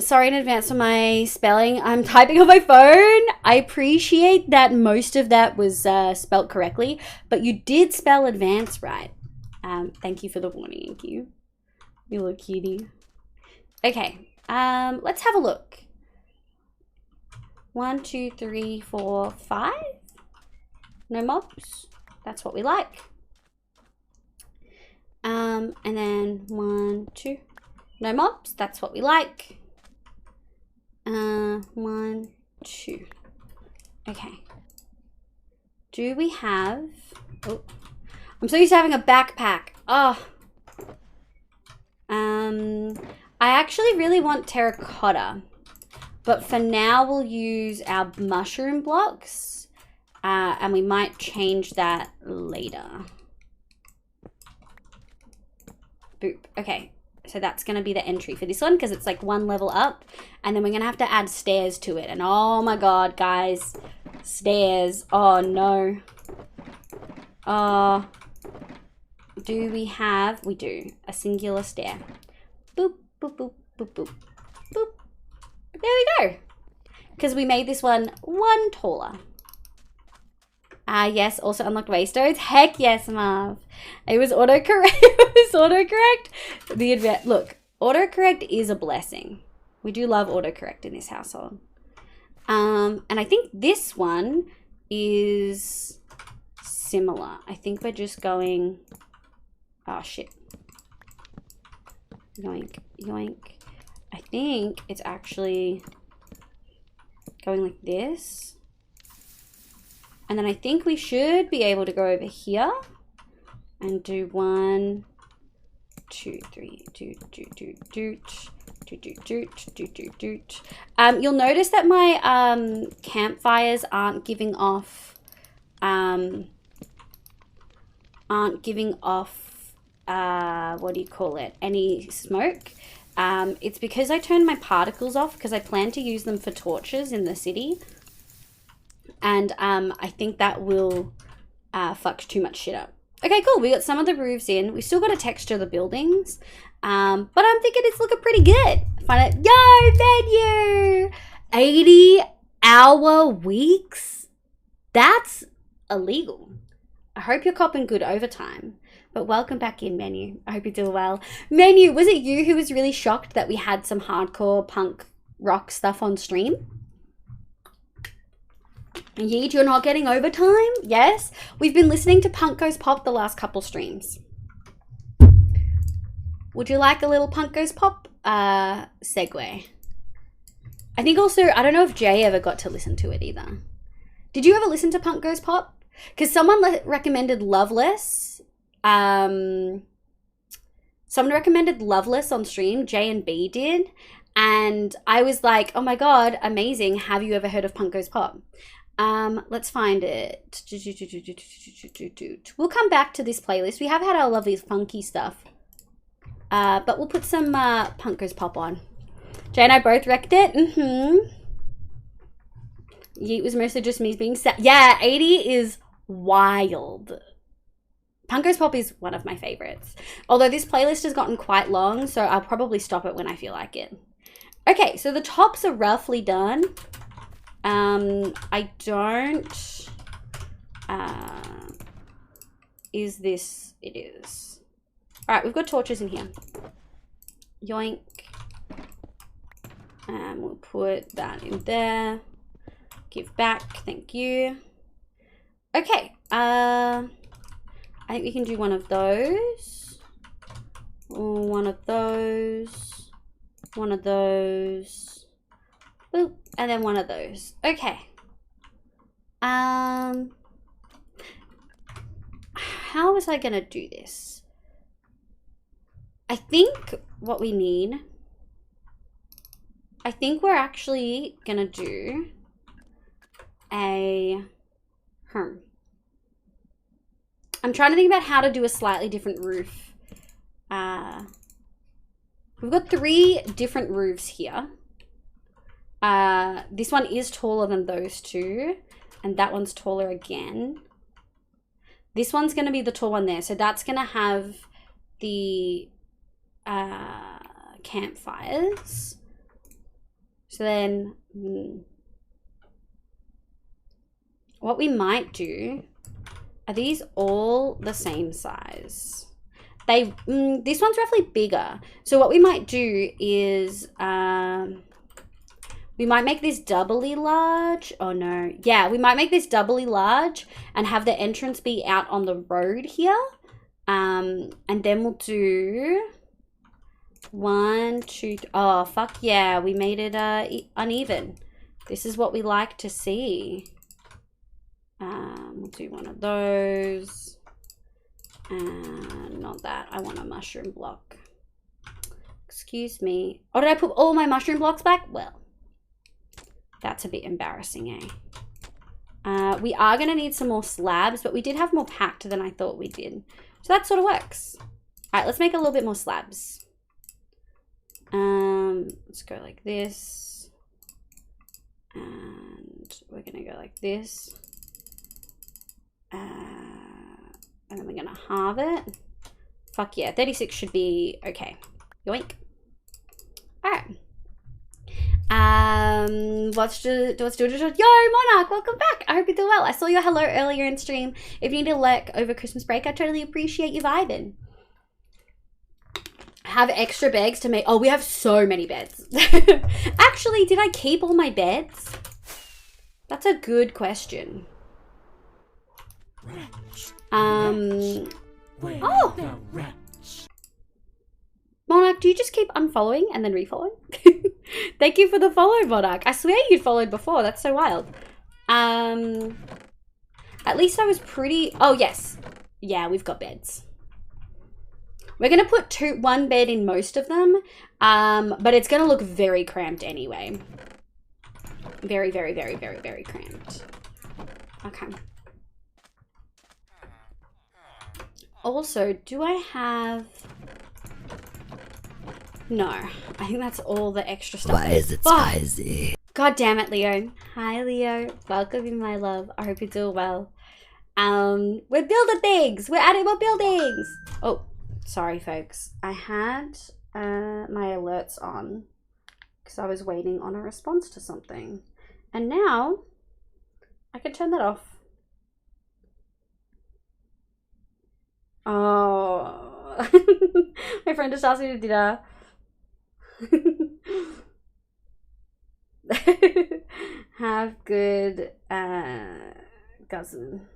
Sorry in advance for my spelling. I'm typing on my phone. I appreciate that most of that was spelt correctly, but you did spell advance right. Thank you for the warning, thank you. You little cutie. Okay, let's have a look. 1, 2, 3, 4, 5. No mobs. That's what we like. And then 1, 2. No mobs. That's what we like. 1, 2. Okay. Do we have... Oh. I'm so used to having a backpack. Oh. I actually really want terracotta. But for now, we'll use our mushroom blocks. And we might change that later. Boop. Okay. So that's going to be the entry for this one because it's like 1 level up. And then we're going to have to add stairs to it. And oh my god, guys. Stairs. Oh no. Do we have... We do. A singular stair. Boop, boop, boop, boop, boop, boop. There we go. Because we made this one 1 taller. Yes, also unlocked waystones. Heck yes, Marv. It was autocorrect. It was autocorrect. Look, autocorrect is a blessing. We do love autocorrect in this household. And I think this one is similar. I think we're just going... Oh, shit. Yoink, yoink. I think it's actually going like this. And then I think we should be able to go over here and do 1, 2, 3, doot, doot, doot, doot, doot, doot, doot, doot, doot, doot. You'll notice that my campfires aren't giving off what do you call it? Any smoke. It's because I turned my particles off because I plan to use them for torches in the city. And I think that will fuck too much shit up. Okay, cool. We got some of the roofs in. We still got to texture the buildings. But I'm thinking it's looking pretty good. Find it. Yo, menu! 80-hour weeks? That's illegal. I hope you're copping good overtime. But welcome back in, Menu. I hope you're doing well. Menu, was it you who was really shocked that we had some hardcore punk rock stuff on stream? Yeet, you're not getting overtime? Yes. We've been listening to Punk Goes Pop the last couple streams. Would you like a little Punk Goes Pop segue? I think also, I don't know if Jay ever got to listen to it either. Did you ever listen to Punk Goes Pop? Because someone recommended Loveless. Someone recommended Loveless on stream. J and B did. And I was like, oh my god, amazing. Have you ever heard of Punk Goes Pop? Let's find it. We'll come back to this playlist. We have had our lovely funky stuff. But we'll put some Punk Goes Pop on. Jay and I both wrecked it. Yeet was mostly just me being sad. Yeah, 80 is wild. Punk Goes Pop is one of my favorites. Although this playlist has gotten quite long, so I'll probably stop it when I feel like it. Okay, so the tops are roughly done. I don't, is this, it is. All right, we've got torches in here. Yoink. And we'll put that in there. Give back, thank you. Okay, I think we can do one of those. One of those. One of those. Boop, and then one of those. Okay. How was I gonna do this? I think what we need, I think we're actually gonna do a, I'm trying to think about how to do a slightly different roof. We've got 3 different roofs here. This one is taller than those 2, and that one's taller again. This one's gonna be the tall one there, so that's gonna have the campfires. So then, what we might do, are these all the same size? They, this one's roughly bigger. So what we might do is, we might make this doubly large. Oh no, yeah, we might make this doubly large and have the entrance be out on the road here. And then we'll do 1, 2, oh, fuck yeah, we made it uneven. This is what we like to see. We'll do one of those. And not that, I want a mushroom block. Excuse me. Oh, did I put all my mushroom blocks back? Well, that's a bit embarrassing, eh? We are gonna need some more slabs, but we did have more packed than I thought we did. So that sort of works. All right, let's make a little bit more slabs. Let's go like this. And we're gonna go like this. And then we're gonna halve it. Fuck yeah, 36 should be okay. Yoink. All right. Let's do it. Yo, Monarch, welcome back. I hope you're doing well. I saw your hello earlier in stream. If you need a lurk over Christmas break, I totally appreciate you vibing. Have extra beds to make. Oh, we have so many beds. Actually, did I keep all my beds? That's a good question. Oh, Monarch, do you just keep unfollowing and then refollowing? Thank you for the follow, Monarch. I swear you'd followed before. That's so wild. At least I was pretty... Oh, yes. Yeah, we've got beds. We're going to put 1 bed in most of them, but it's going to look very cramped anyway. Very, very, very, very, very cramped. Okay. Also, do I have... No, I think that's all the extra stuff. Why is it spicy? God damn it, Leo. Hi, Leo. Welcome in, my love. I hope you're doing well. We're building things. We're adding more buildings. Oh, sorry, folks. I had my alerts on because I was waiting on a response to something. And now I can turn that off. Oh, my friend just asked me to dinner. Have good cousin.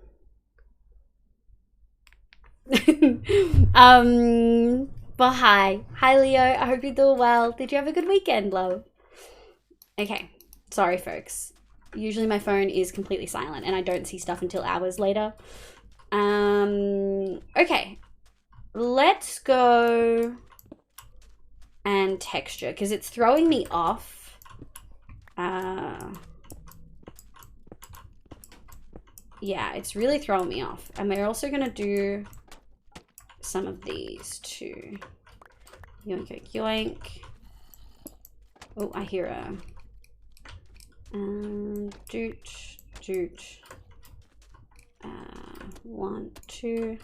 But hi Leo, I hope you're doing well. Did you have a good weekend, love? Okay, sorry folks, usually my phone is completely silent and I don't see stuff until hours later. Okay, let's go and texture because it's throwing me off. Yeah, it's really throwing me off. And we're also gonna do some of these too. Yoink, yoink, yoink. Oh, I hear a doot, doot. 1, 2.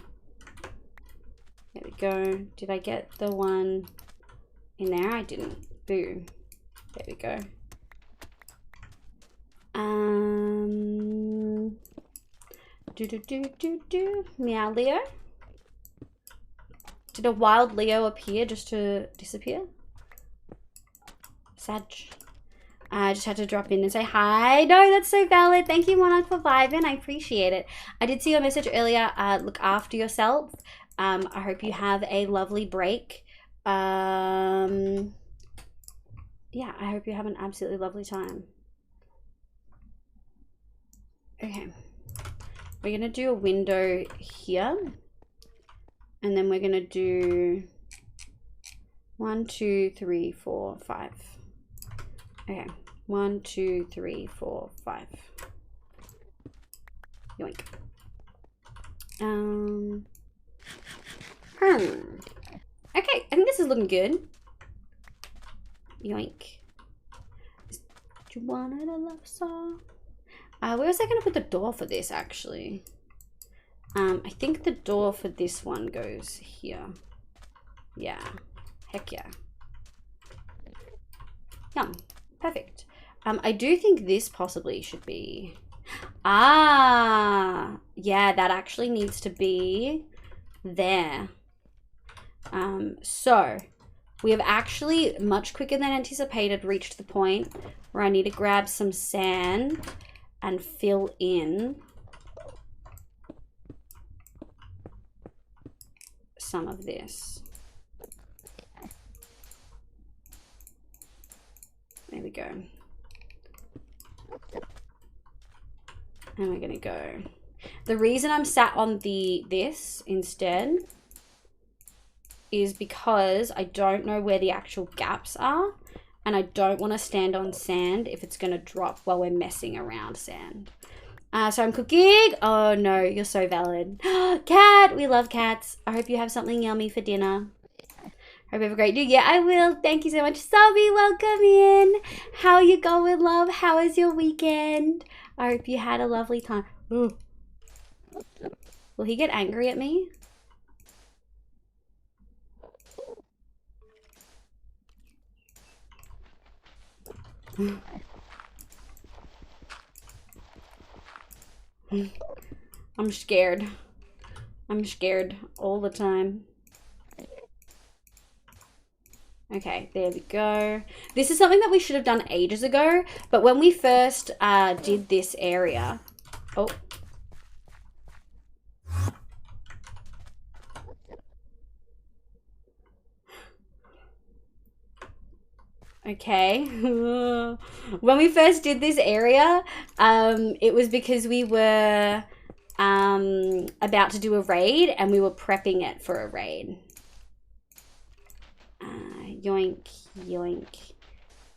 There we go. Did I get the one in there? I didn't. Boo. There we go. Meow Leo. Did a wild Leo appear just to disappear? Sag. I just had to drop in and say hi. No, that's so valid. Thank you, Monarch, for vibing. I appreciate it. I did see your message earlier. Look after yourself. I hope you have a lovely break. Yeah, I hope you have an absolutely lovely time. Okay. We're going to do a window here. And then we're going to do 1, 2, 3, 4, 5. Okay, 1, 2, 3, 4, 5. Yoink. Okay, I think this is looking good. Yoink. Do you want a love song? We're also gonna put the door for this actually. I think the door for this one goes here. Yeah, heck yeah. Yum. Perfect. I do think this possibly should be... yeah, that actually needs to be there. So, we have actually, much quicker than anticipated, reached the point where I need to grab some sand and fill in some of this. There we go. And we're gonna go. The reason I'm sat on this instead is because I don't know where the actual gaps are, and I don't want to stand on sand if it's gonna drop while we're messing around sand. So I'm cooking. Oh no, you're so valid. Cat, we love cats. I hope you have something yummy for dinner. Hope you have a great day. Yeah, I will. Thank you so much. Sabi, welcome in. How you going, love? How was your weekend? I hope you had a lovely time. Ooh. Will he get angry at me? I'm scared. I'm scared all the time. Okay, there we go. This is something that we should have done ages ago, but when we first did this area... Oh. Okay. When we first did this area, it was because we were about to do a raid and we were prepping it for a raid. Yoink, yoink,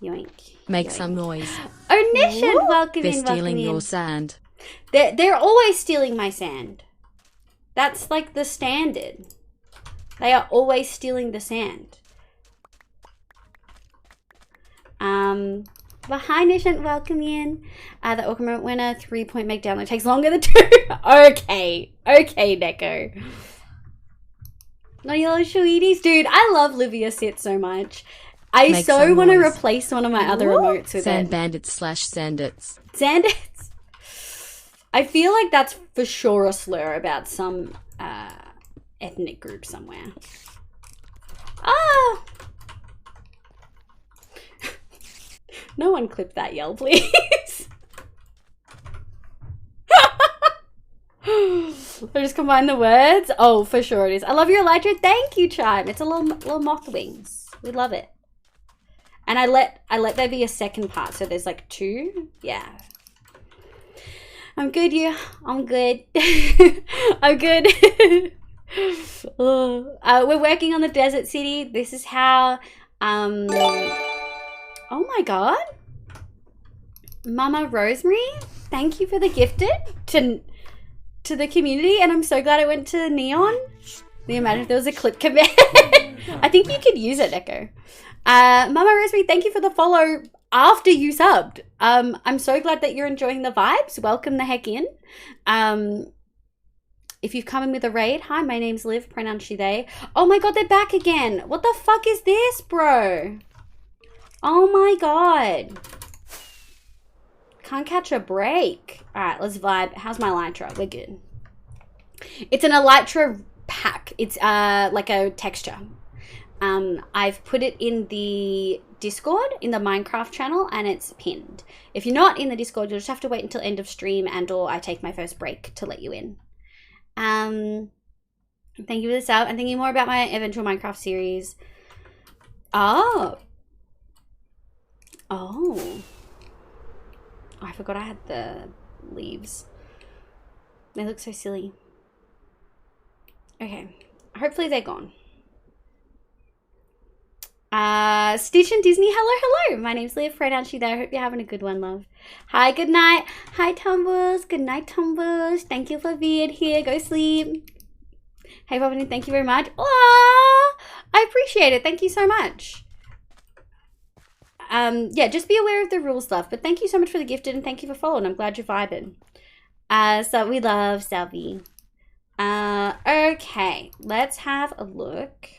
yoink. Make yoink. some noise. Onishan, welcome They're in, stealing welcome your in. sand. They're always stealing my sand. That's like the standard. They are always stealing the sand. But hi Nishant, welcome in. The Orca Moment winner, 3-point make download takes longer than 2. Okay, Neko. No yellow sweeties, dude. I love Livia Sit so much. I Make so some want to noise. replace one of my other remotes with Sand it. bandits / sandits. Sandits. I feel like that's for sure a slur about some ethnic group somewhere. Ah! No one clip that yell, please. I just combine the words. Oh, for sure it is. I love your elytra. Thank you, Chime. It's a little moth wings. We love it. And I let there be a second part, so there's like 2. Yeah. I'm good, you. I'm good. I'm good. We're working on the desert city. This is how. Oh my god. Mama Rosemary, thank you for the gifted to the community, and I'm so glad it went to Neon. Can you imagine if there was a clip command? I think you could use it, Echo. Mama Rosemary, thank you for the follow after you subbed. I'm so glad that you're enjoying the vibes. Welcome the heck in. If you've come in with a raid, hi, my name's Liv, pronoun she, they. Oh my god, they're back again. What the fuck is this, bro? Oh my god. Can't catch a break. All right, let's vibe. How's my Elytra? We're good. It's an Elytra pack. It's like a texture. I've put it in the Discord, in the Minecraft channel, and it's pinned. If you're not in the Discord, you'll just have to wait until end of stream and or I take my first break to let you in. Thank you for the sub. I'm thinking more about my eventual Minecraft series. Oh. I forgot I had the leaves. They look so silly. Okay. Hopefully they're gone. Stitch and Disney, hello. My name's Leah Fred, aren't you there? I hope you're having a good one, love. Hi, good night. Hi, Tumbles. Good night, Tumbles. Thank you for being here. Go sleep. Hey, Robin, thank you very much. Aww, I appreciate it. Thank you so much. Yeah, just be aware of the rules, love. But thank you so much for the gifted and thank you for following. I'm glad you're vibing. So we love Selby. Okay, let's have a look.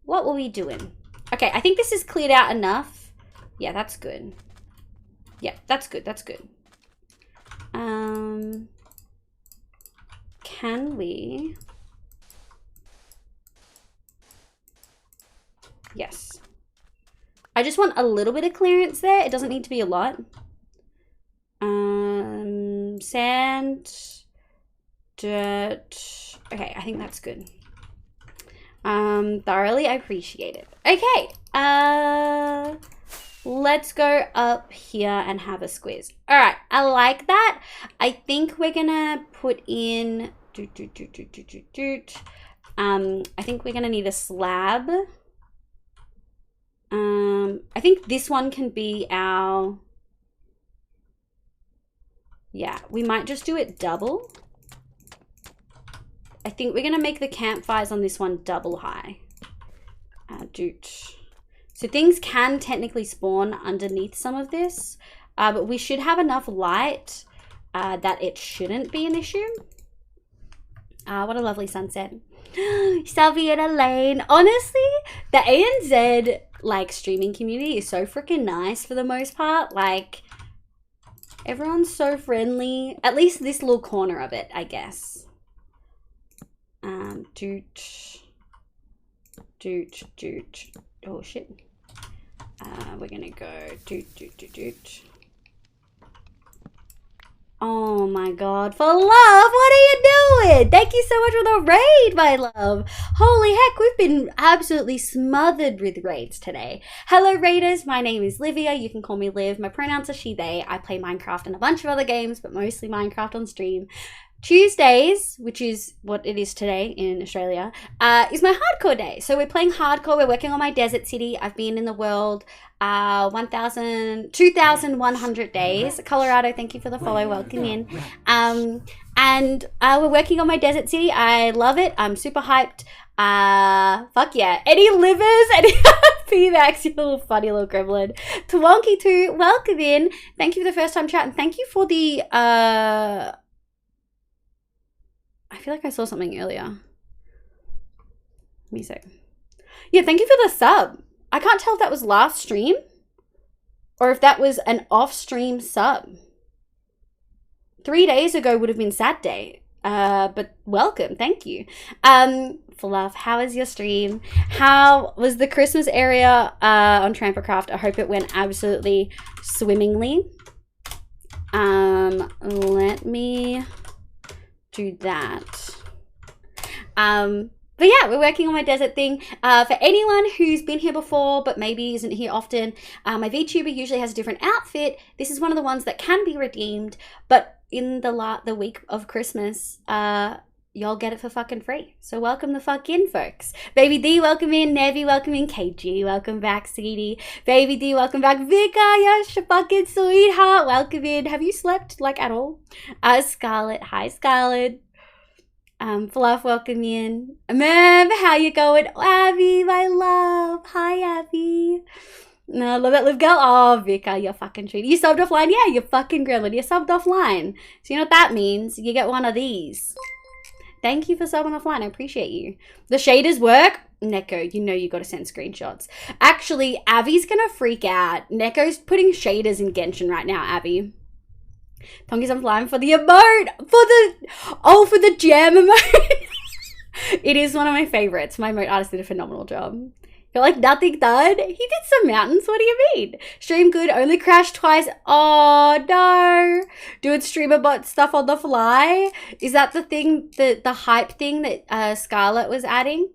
What were we doing? Okay, I think this is cleared out enough. Yeah, that's good. Yeah, that's good. That's good. Can we? Yes. I just want a little bit of clearance there. It doesn't need to be a lot. Sand, dirt. Okay, I think that's good. Thoroughly, I appreciate it. Okay, let's go up here and have a squeeze. All right, I like that. I think we're gonna put in. I think we're gonna need a slab. I think this one can be our. Yeah, we might just do it double. I think we're gonna make the campfires on this one double high. So things can technically spawn underneath some of this, but we should have enough light that it shouldn't be an issue. What a lovely sunset. Selby and Elaine. Honestly, the ANZ like streaming community is so freaking nice for the most part. Like, everyone's so friendly. At least this little corner of it, I guess. Oh shit. We're gonna go Oh my god, for love, what are you doing? Thank you so much for the raid, my love. Holy heck, we've been absolutely smothered with raids today. Hello raiders, my name is Livia. You can call me Liv. My pronouns are she, they. I play Minecraft and a bunch of other games, but mostly Minecraft on stream. Tuesdays, which is what it is today in Australia, is my hardcore day. So we're playing hardcore. We're working on my desert city. I've been in the world 2,100 days. Colorado, thank you for the follow. Welcome in. And we're working on my desert city. I love it. I'm super hyped. Fuck yeah. Any livers? Any P-Max, you little funny little gremlin. Twonky2, welcome in. Thank you for the first time chat. And thank you for the... I feel like I saw something earlier. Let me see. Yeah, thank you for the sub. I can't tell if that was last stream or if that was an off-stream sub. 3 days ago would have been Saturday. But welcome. Thank you. For love, how was your stream? How was the Christmas area on Trampercraft? I hope it went absolutely swimmingly. Let me... do that. But yeah, we're working on my desert thing. For anyone who's been here before but maybe isn't here often, my VTuber usually has a different outfit. This is one of the ones that can be redeemed, but in the week of Christmas, y'all get it for fucking free. So welcome the fuck in, folks. Baby D, welcome in. Nevi, welcome in. KG, welcome back. CD, Baby D, welcome back. Vika, yes, fucking sweetheart, welcome in. Have you slept like at all? Scarlett, hi Scarlett. Fluff, welcome in. Mem, how you going? Abby, my love. Hi, Abby. No, love that live girl. Oh, Vika, you're fucking treaty. You subbed offline? Yeah, you're fucking gremlin. You subbed offline. So you know what that means? You get one of these. Thank you for subbing offline. I appreciate you. The shaders work. Neko, you know you got to send screenshots. Actually, Avi's going to freak out. Neko's putting shaders in Genshin right now, Avi. Tonki's offline for the emote. For the jam emote. It is one of my favorites. My emote artist did a phenomenal job. You're like, nothing done? He did some mountains. What do you mean? Stream good, only crashed twice. Oh, no. Doing streamer bot stuff on the fly. Is that the thing, the hype thing that Scarlett was adding?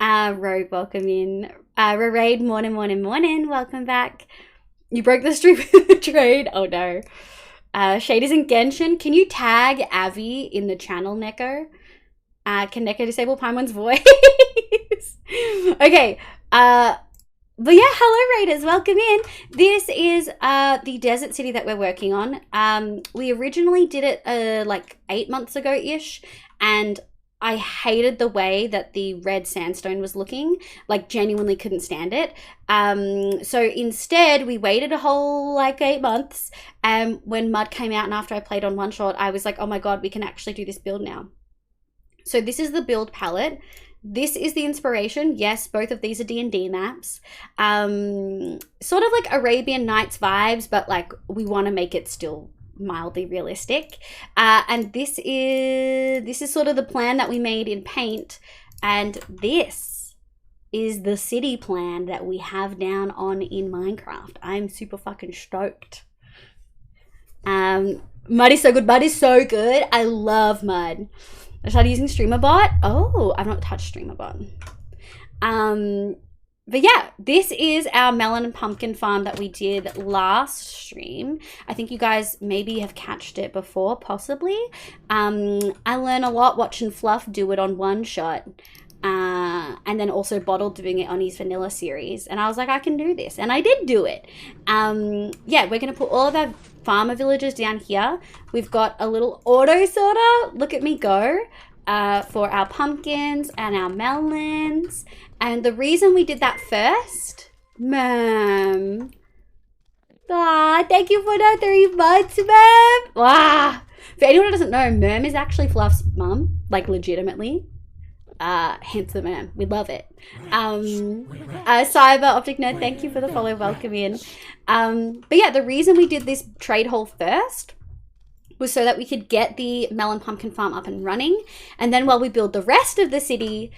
Rogue, welcome in. Raid, morning. Welcome back. You broke the stream with the trade. Oh, no. Shaders in Genshin. Can you tag Avi in the channel, Neko? Can Neko disable Paimon's voice? Okay, but yeah, hello Raiders, welcome in. This is the desert city that we're working on. We originally did it like 8 months ago-ish, and I hated the way that the red sandstone was looking, like genuinely couldn't stand it. So instead we waited a whole like 8 months, and when Mud came out and after I played on one shot, I was like, oh my god, we can actually do this build now. So this is the build palette. This is the inspiration. Yes, both of these are D&D maps. Sort of like Arabian Nights vibes, but like we want to make it still mildly realistic. And this is sort of the plan that we made in Paint. And this is the city plan that we have down on in Minecraft. I'm super fucking stoked. Mud is so good. Mud is so good. I love Mud. I started using StreamerBot. Oh, I've not touched StreamerBot. But yeah, this is our melon and pumpkin farm that we did last stream. I think you guys maybe have catched it before, possibly. I learn a lot watching Fluff do it on one shot. And then also Bottle doing it on his vanilla series. And I was like, I can do this. And I did do it. Yeah, we're going to put all of our farmer villages down here. We've got a little auto sorter. Look at me go. For our pumpkins and our melons. And the reason we did that first, Mom. Thank you for the 3 months, Mom. Wow. For anyone who doesn't know, Mom is actually Fluff's mum, like legitimately. Hence the man. We love it. Cyber Optic Nerd, thank you for the follow. Welcome in. But yeah, the reason we did this trade hall first was so that we could get the melon pumpkin farm up and running. And then while we build the rest of the city,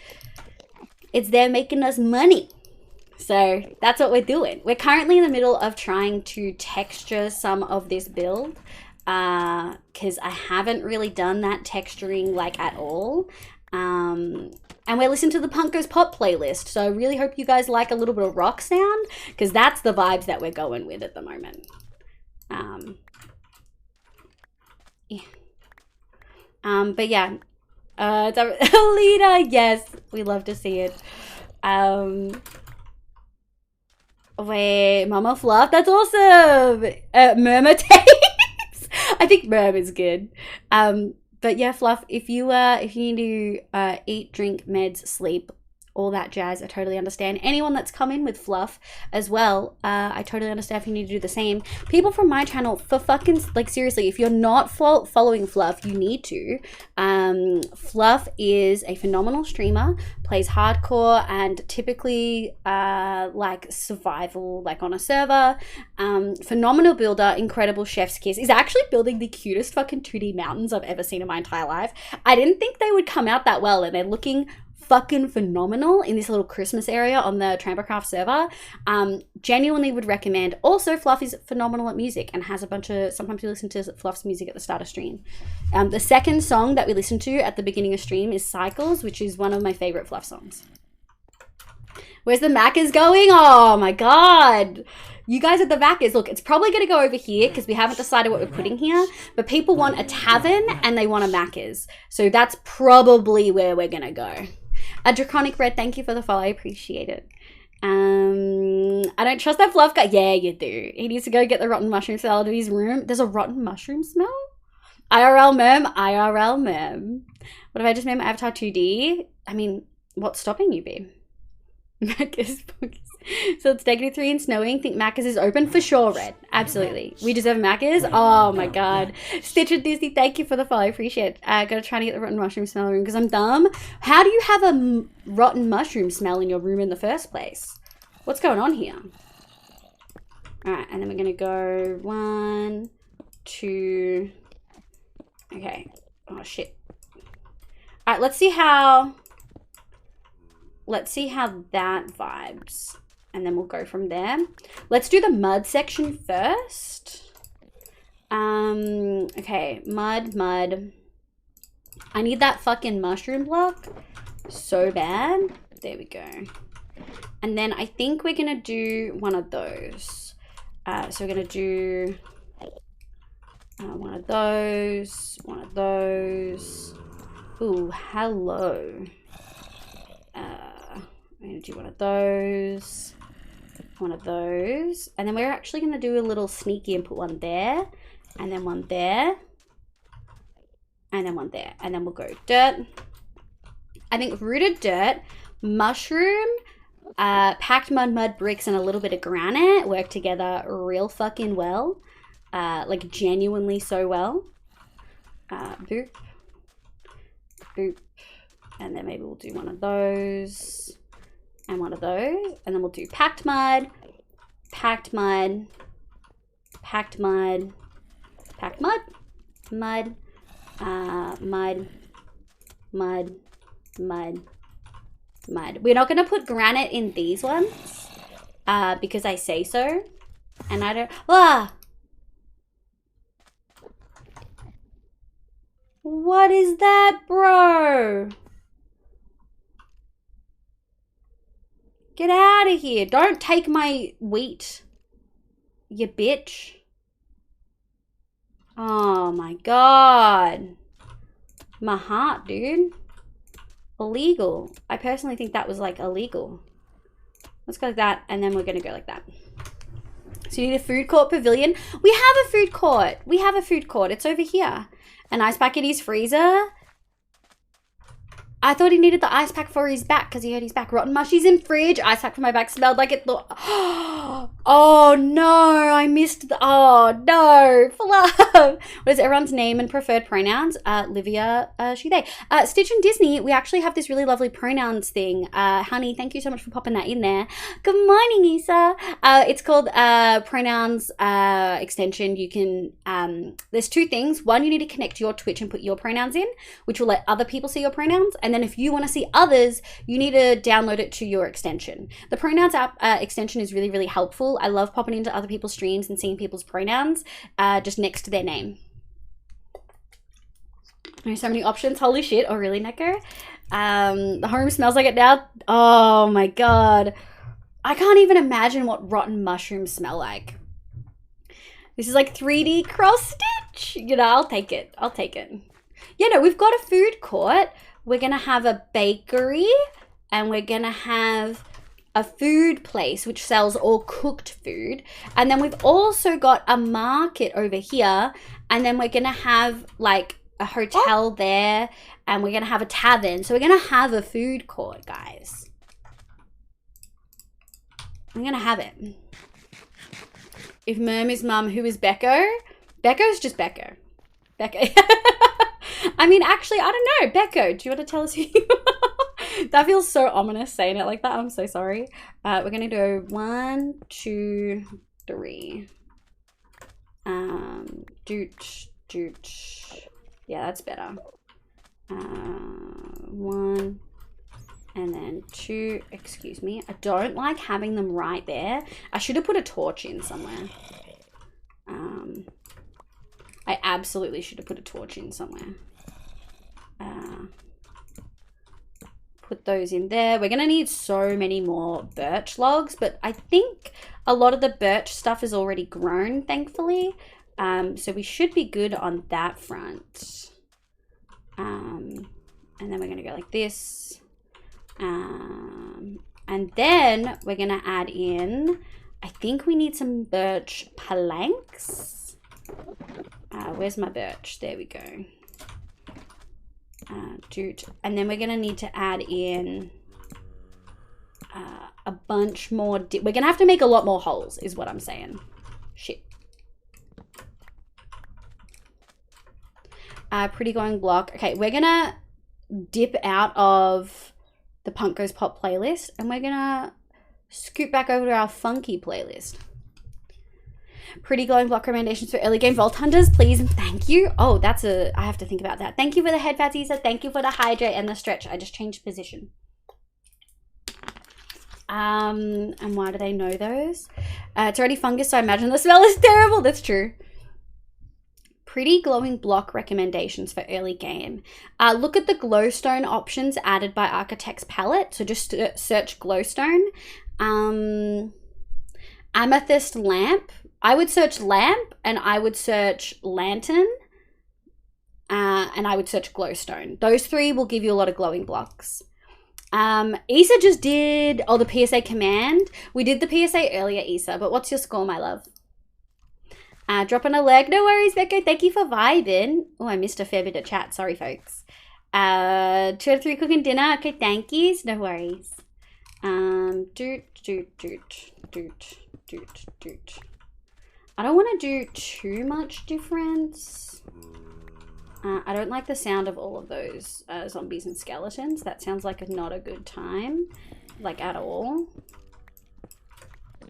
it's there making us money. So that's what we're doing. We're currently in the middle of trying to texture some of this build because I haven't really done that texturing like at all. And we're listening to the Punk Goes Pop playlist. So I really hope you guys like a little bit of rock sound because that's the vibes that we're going with at the moment. Yeah. But yeah, Alita, yes, we love to see it. Wait, Mama Fluff, that's awesome. Murmur tapes. I think Murmur is good. But yeah, Fluff, if you need to eat, drink, meds, sleep, all that jazz, I totally understand. Anyone that's come in with Fluff as well, I totally understand if you need to do the same. People from my channel, for fucking, like seriously, if you're not following Fluff, you need to. Fluff is a phenomenal streamer, plays hardcore and typically like survival, like on a server. Phenomenal builder, incredible chef's kiss. Is actually building the cutest fucking 2D mountains I've ever seen in my entire life. I didn't think they would come out that well, and they're looking fucking phenomenal in this little Christmas area on the Trampercraft server. Genuinely would recommend. Also, Fluff is phenomenal at music and has a bunch of, sometimes we listen to Fluff's music at the start of stream. The second song that we listen to at the beginning of stream is Cycles, which is one of my favorite Fluff songs. Where's the Macca's going? Oh my god. You guys at the Macca's. Look, it's probably going to go over here because we haven't decided what we're putting here. But people want a tavern and they want a Macca's. So that's probably where we're going to go. A Draconic Red, thank you for the follow. I appreciate it. I don't trust that Fluff guy. Yeah, you do. He needs to go get the rotten mushroom smell out of his room. There's a rotten mushroom smell? IRL mem. IRL mem. What if I just made my avatar 2D? I mean, what's stopping you, babe? Macca's. So it's -3 and snowing. Think Macca's is open for sure, Red. Absolutely. We deserve Macca's. Oh my god. Stitch and Disney, thank you for the follow. I appreciate it. Gotta try to get the rotten mushroom smell in the room because I'm dumb. How do you have a rotten mushroom smell in your room in the first place? What's going on here? Alright, and then we're gonna go 1, 2. Okay. Oh shit. Alright, let's see how that vibes. And then we'll go from there. Let's do the mud section first. Okay, mud. I need that fucking mushroom block so bad. There we go. And then I think we're gonna do one of those. So we're gonna do one of those. Ooh, hello. I'm gonna do one of those. And then we're actually going to do a little sneaky and put one there, and then one there, and then one there, and then we'll go dirt. I think rooted dirt, mushroom, packed mud bricks, and a little bit of granite work together real fucking well, like genuinely so well. Boop, boop, and then maybe we'll do one of those. And one of those, and then we'll do packed mud, mud, mud. We're not gonna put granite in these ones, because I say so, and I don't. What is that, bro? Get out of here. Don't take my wheat, you bitch. Oh my god. My heart, dude. Illegal. I personally think that was like illegal. Let's go like that, and then we're gonna go like that. So you need a food court pavilion. We have a food court. It's over here. An ice pack in his freezer. I thought he needed the ice pack for his back because he hurt his back. Rotten mushies in fridge. Ice pack for my back smelled like it. Oh no, I missed the. Oh no, fluff. What is everyone's name and preferred pronouns? Livia, she, they. Stitch and Disney, we actually have this really lovely pronouns thing. Honey, thank you so much for popping that in there. Good morning, Isa. It's called pronouns extension. You can, there's two things. One, you need to connect your Twitch and put your pronouns in, which will let other people see your pronouns. And then if you want to see others, you need to download it to your extension. The pronouns app extension is really, really helpful. I love popping into other people's streams and seeing people's pronouns just next to their name. There's so many options. Holy shit. Oh, really, Neko? The home smells like it now. Oh my god. I can't even imagine what rotten mushrooms smell like. This is like 3D cross stitch. You know, I'll take it. Yeah, no, we've got a food court. We're going to have a bakery, and we're going to have a food place which sells all cooked food. And then we've also got a market over here, and then we're going to have like a hotel there, and we're going to have a tavern. So we're going to have a food court, guys. I'm going to have it. If Merm is mum, who is Becco? Becco's just Becco. Becco. I mean, actually, I don't know. Becco, do you want to tell us who you are? That feels so ominous saying it like that. I'm so sorry. We're going to do 1, 2, 3. Doot. Yeah, that's better. 1 and then 2. Excuse me. I don't like having them right there. I should have put a torch in somewhere. I absolutely should have put a torch in somewhere. Put those in there. We're going to need so many more birch logs, but I think a lot of the birch stuff is already grown, thankfully. So we should be good on that front. And then we're going to go like this. And then we're going to add in, I think we need some birch planks. Where's my birch? There we go. And then we're going to need to add in a bunch more. We're going to have to make a lot more holes is what I'm saying. Shit. Pretty Glowing Block. Okay, we're gonna dip out of the Punk Goes Pop playlist and we're gonna scoot back over to our funky playlist. Pretty Glowing Block recommendations for early game Vault Hunters, please and thank you. Oh, I have to think about that. Thank you for the head pats, Isa. Thank you for the hydrate and the stretch. I just changed position. And why do they know those? It's already fungus, so I imagine the smell is terrible. That's true. Pretty Glowing Block recommendations for early game. Look at the glowstone options added by Architect's Palette. So just search glowstone. Amethyst lamp. I would search lamp and I would search lantern. And I would search glowstone. Those three will give you a lot of glowing blocks. Isa just did, the PSA command. We did the PSA earlier, Isa, but what's your score, my love? Dropping a leg. No worries, Becco. Thank you for vibing. Oh, I missed a fair bit of chat. Sorry, folks. 2 out of 3 cooking dinner. Okay, thank yous. No worries. Doot. I don't want to do too much difference. I don't like the sound of all of those zombies and skeletons. That sounds like not a good time. Like, at all.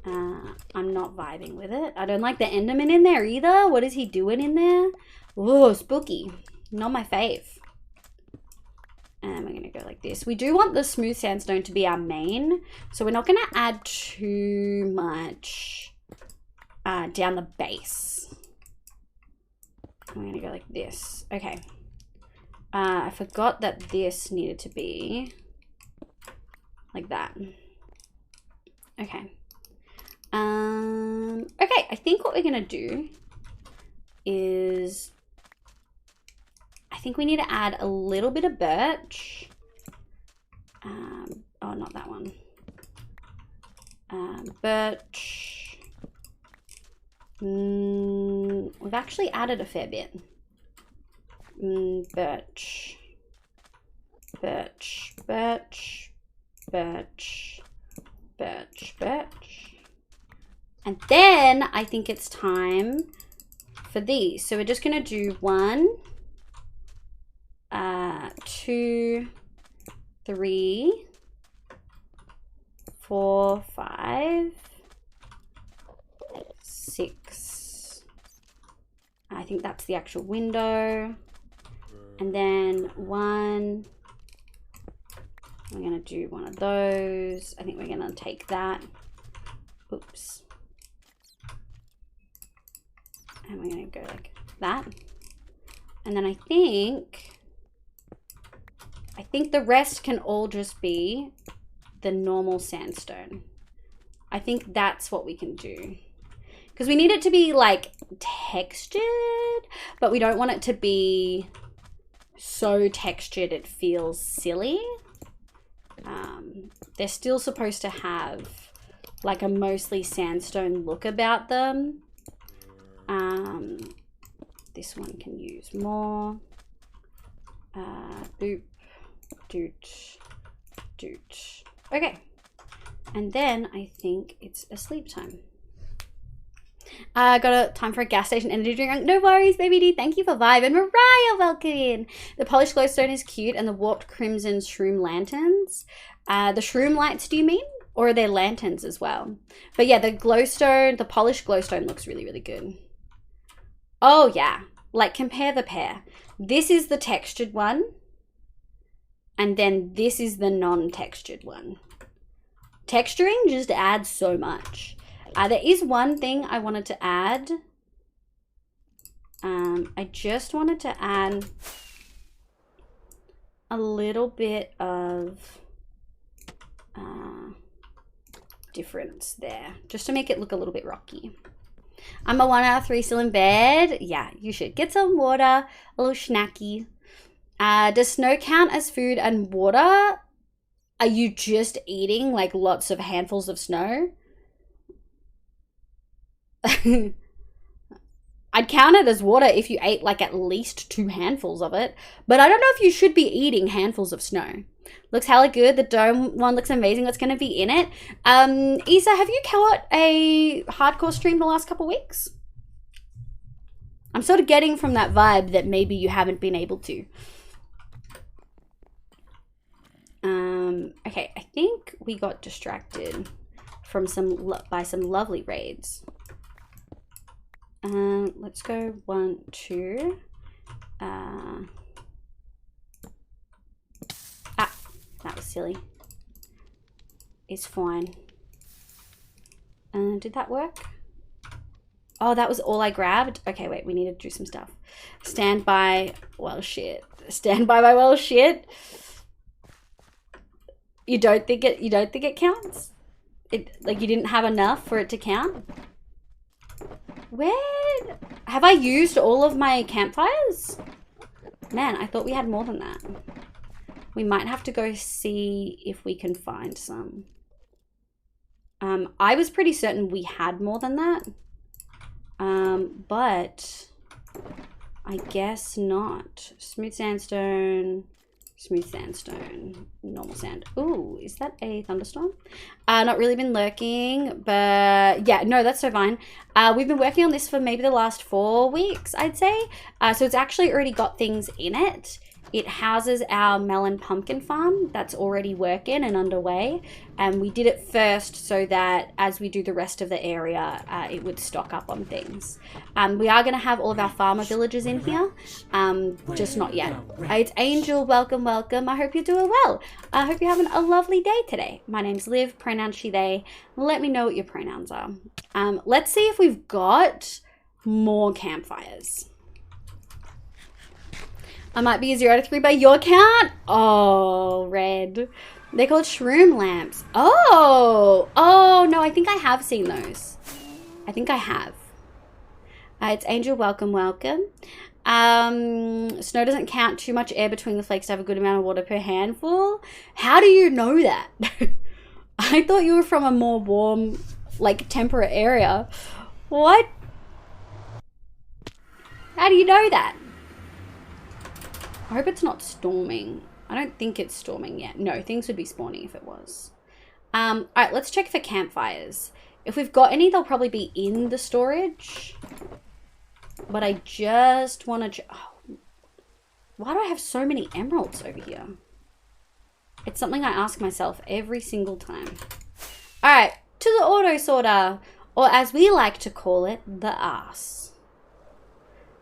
I'm not vibing with it. I don't like the Enderman in there either. What is he doing in there? Oh, spooky. Not my fave. And we're going to go like this. We do want the smooth sandstone to be our main. So we're not going to add too much down the base. I'm going to go like this. Okay. I forgot that this needed to be like that. Okay. Okay, I think what we're gonna do is I think we need to add a little bit of birch. Oh, not that one. Birch. We've actually added a fair bit. Birch. Birch. Birch. Birch. Birch. Birch. And then I think it's time for these. So we're just going to do 1, 2, 3, 4, 5, 6. I think that's the actual window. And then 1. We're going to do one of those. I think we're going to take that. Oops. And we're going to go like that. And then I think the rest can all just be the normal sandstone. I think that's what we can do. Because we need it to be like textured, but we don't want it to be so textured it feels silly. They're still supposed to have like a mostly sandstone look about them. This one can use more. Boop, doot, doot. Okay. And then I think it's a sleep time. Got a time for a gas station energy drink. No worries, baby D. Thank you for vibing. Mariah, welcome in. The polished glowstone is cute, and the warped crimson shroom lanterns. The shroom lights, do you mean? Or are there lanterns as well? But yeah, the glowstone, the polished glowstone looks really, really good. Oh yeah, like compare the pair. This is the textured one. And then this is the non-textured one. Texturing just adds so much. There is one thing I wanted to add. I just wanted to add a little bit of difference there, just to make it look a little bit rocky. I'm a 1 out of 3 still in bed. Yeah, you should get some water, a little snacky. Does snow count as food and water? Are you just eating like lots of handfuls of snow? I'd count it as water if you ate like at least 2 handfuls of it, but I don't know if you should be eating handfuls of snow. Looks hella good. The dome one looks amazing. What's going to be in it? Isa, have you caught a hardcore stream the last couple weeks? I'm sort of getting from that vibe that maybe you haven't been able to. Okay, I think we got distracted from by some lovely raids. Let's go 1, 2. That was silly. It's fine. Did that work? Oh, that was all I grabbed? Okay, wait, we need to do some stuff. Stand by, well, shit. Stand by my well, shit. You don't think it counts? Like you didn't have enough for it to count? Where? Have I used all of my campfires? Man, I thought we had more than that. We might have to go see if we can find some. I was pretty certain we had more than that. But I guess not. Smooth sandstone, normal sand. Ooh, is that a thunderstorm? Not really been lurking, but yeah, no, that's so fine. We've been working on this for maybe the last 4 weeks, I'd say. So it's actually already got things in it. It houses our melon pumpkin farm that's already working and underway. And we did it first so that as we do the rest of the area, it would stock up on things. We are going to have all of our farmer villagers in here, just not yet. It's Angel, welcome, welcome. I hope you're doing well. I hope you're having a lovely day today. My name's Liv, pronouns she, they. Let me know what your pronouns are. Let's see if we've got more campfires. I might be a 0 out of 3 by your count. Oh, red. They're called shroom lamps. Oh, no, I think I have seen those. I think I have. It's Angel, welcome, welcome. Snow doesn't count. Too much air between the flakes to have a good amount of water per handful. How do you know that? I thought you were from a more warm, like, temperate area. What? How do you know that? I hope it's not storming. I don't think it's storming yet. No, things would be spawning if it was. All right, let's check for campfires. If we've got any, they'll probably be in the storage. But I just want to... Oh, why do I have so many emeralds over here? It's something I ask myself every single time. All right, to the auto sorter, or as we like to call it, the ass.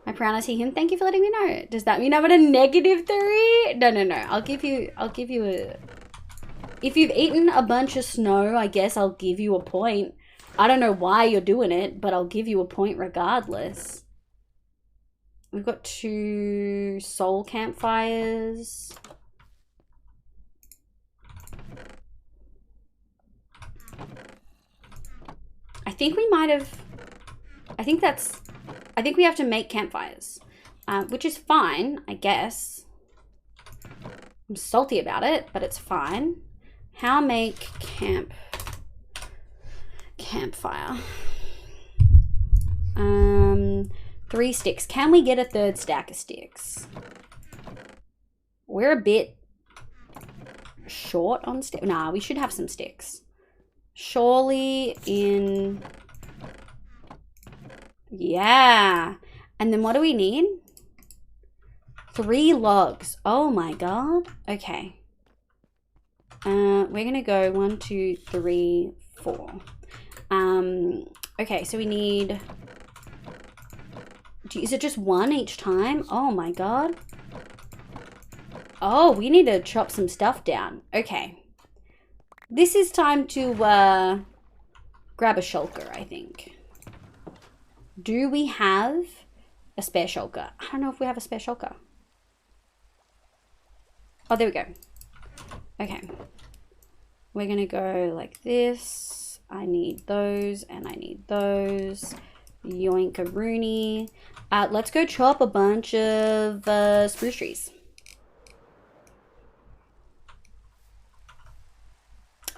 My piranhas hear him. Thank you for letting me know. Does that mean I'm at a -3? No. I'll give you a... If you've eaten a bunch of snow, I guess I'll give you a point. I don't know why you're doing it, but I'll give you a point regardless. We've got 2 soul campfires. I think we might have... I think we have to make campfires, which is fine, I guess. I'm salty about it, but it's fine. How make campfire? 3 sticks. Can we get a 3rd stack of sticks? We're a bit short on sticks. Nah, we should have some sticks. Surely in... Yeah. And then what do we need? 3 logs. Oh my god. Okay. We're gonna go 1, 2, 3, 4. Okay, so we need... Is it just 1 each time? Oh my god. Oh, we need to chop some stuff down. Okay. This is time to grab a shulker, I think. Do we have a spare shulker? I don't know if we have a spare shulker. Oh, there we go. Okay. We're going to go like this. I need those and I need those. Yoink-a-rooney. Let's go chop a bunch of spruce trees.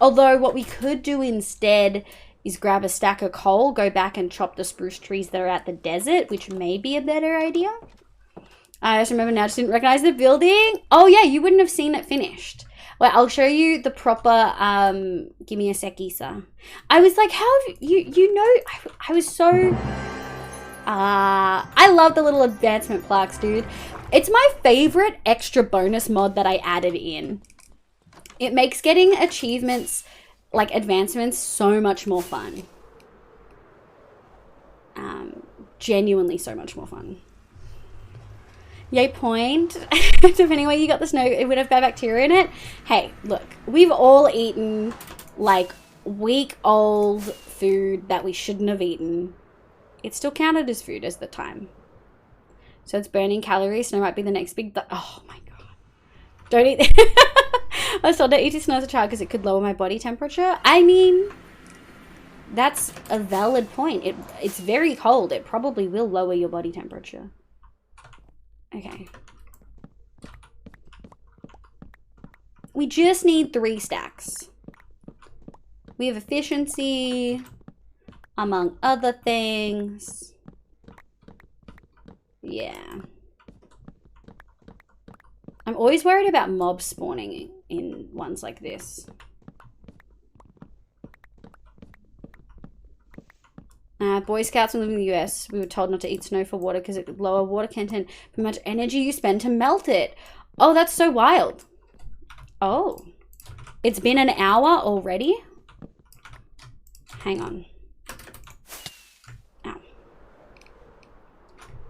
Although what we could do instead is grab a stack of coal, go back and chop the spruce trees that are at the desert, which may be a better idea. I just remember now, just didn't recognize the building. Oh yeah, you wouldn't have seen it finished. Well, I'll show you the proper, give me a sec, Issa. I was like, how have you know, I was so, I love the little advancement plaques, dude. It's my favorite extra bonus mod that I added in. It makes getting achievements, like advancements, so much more fun. Genuinely so much more fun. Yay point. Depending where you got the snow, it would have bad bacteria in it. Hey, look, we've all eaten like week-old food that we shouldn't have eaten. It still counted as food as the time. So it's burning calories. Snow might be the next big... Oh my god. Don't eat... I was told to eat snow as a child because it could lower my body temperature. I mean, that's a valid point. It's very cold. It probably will lower your body temperature. Okay. We just need 3 stacks. We have efficiency, among other things. Yeah. I'm always worried about mobs spawning in ones like this. Boy Scouts living in the US, we were told not to eat snow for water because it could lower water content for much energy you spend to melt it. Oh, that's so wild. Oh. It's been an hour already? Hang on. Ow.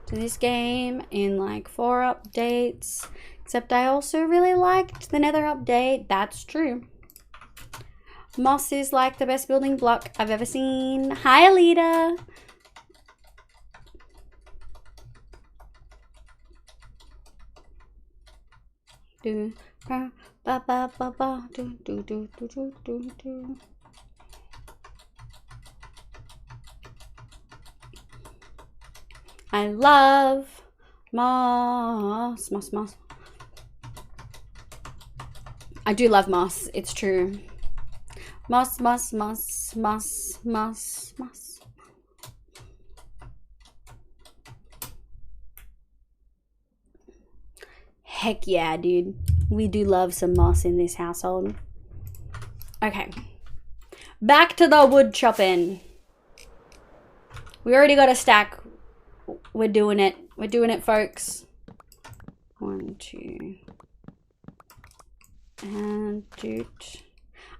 To this game in like 4 updates. Except I also really liked the Nether update. That's true. Moss is like the best building block I've ever seen. Hi, Alita. Do ba ba ba ba do do do do do do do. I love moss, moss, moss. I do love moss. It's true. Moss, moss, moss, moss, moss, moss. Heck yeah, dude. We do love some moss in this household. Okay. Back to the wood chopping. We already got a stack. We're doing it. We're doing it, folks. 1, 2. And doot.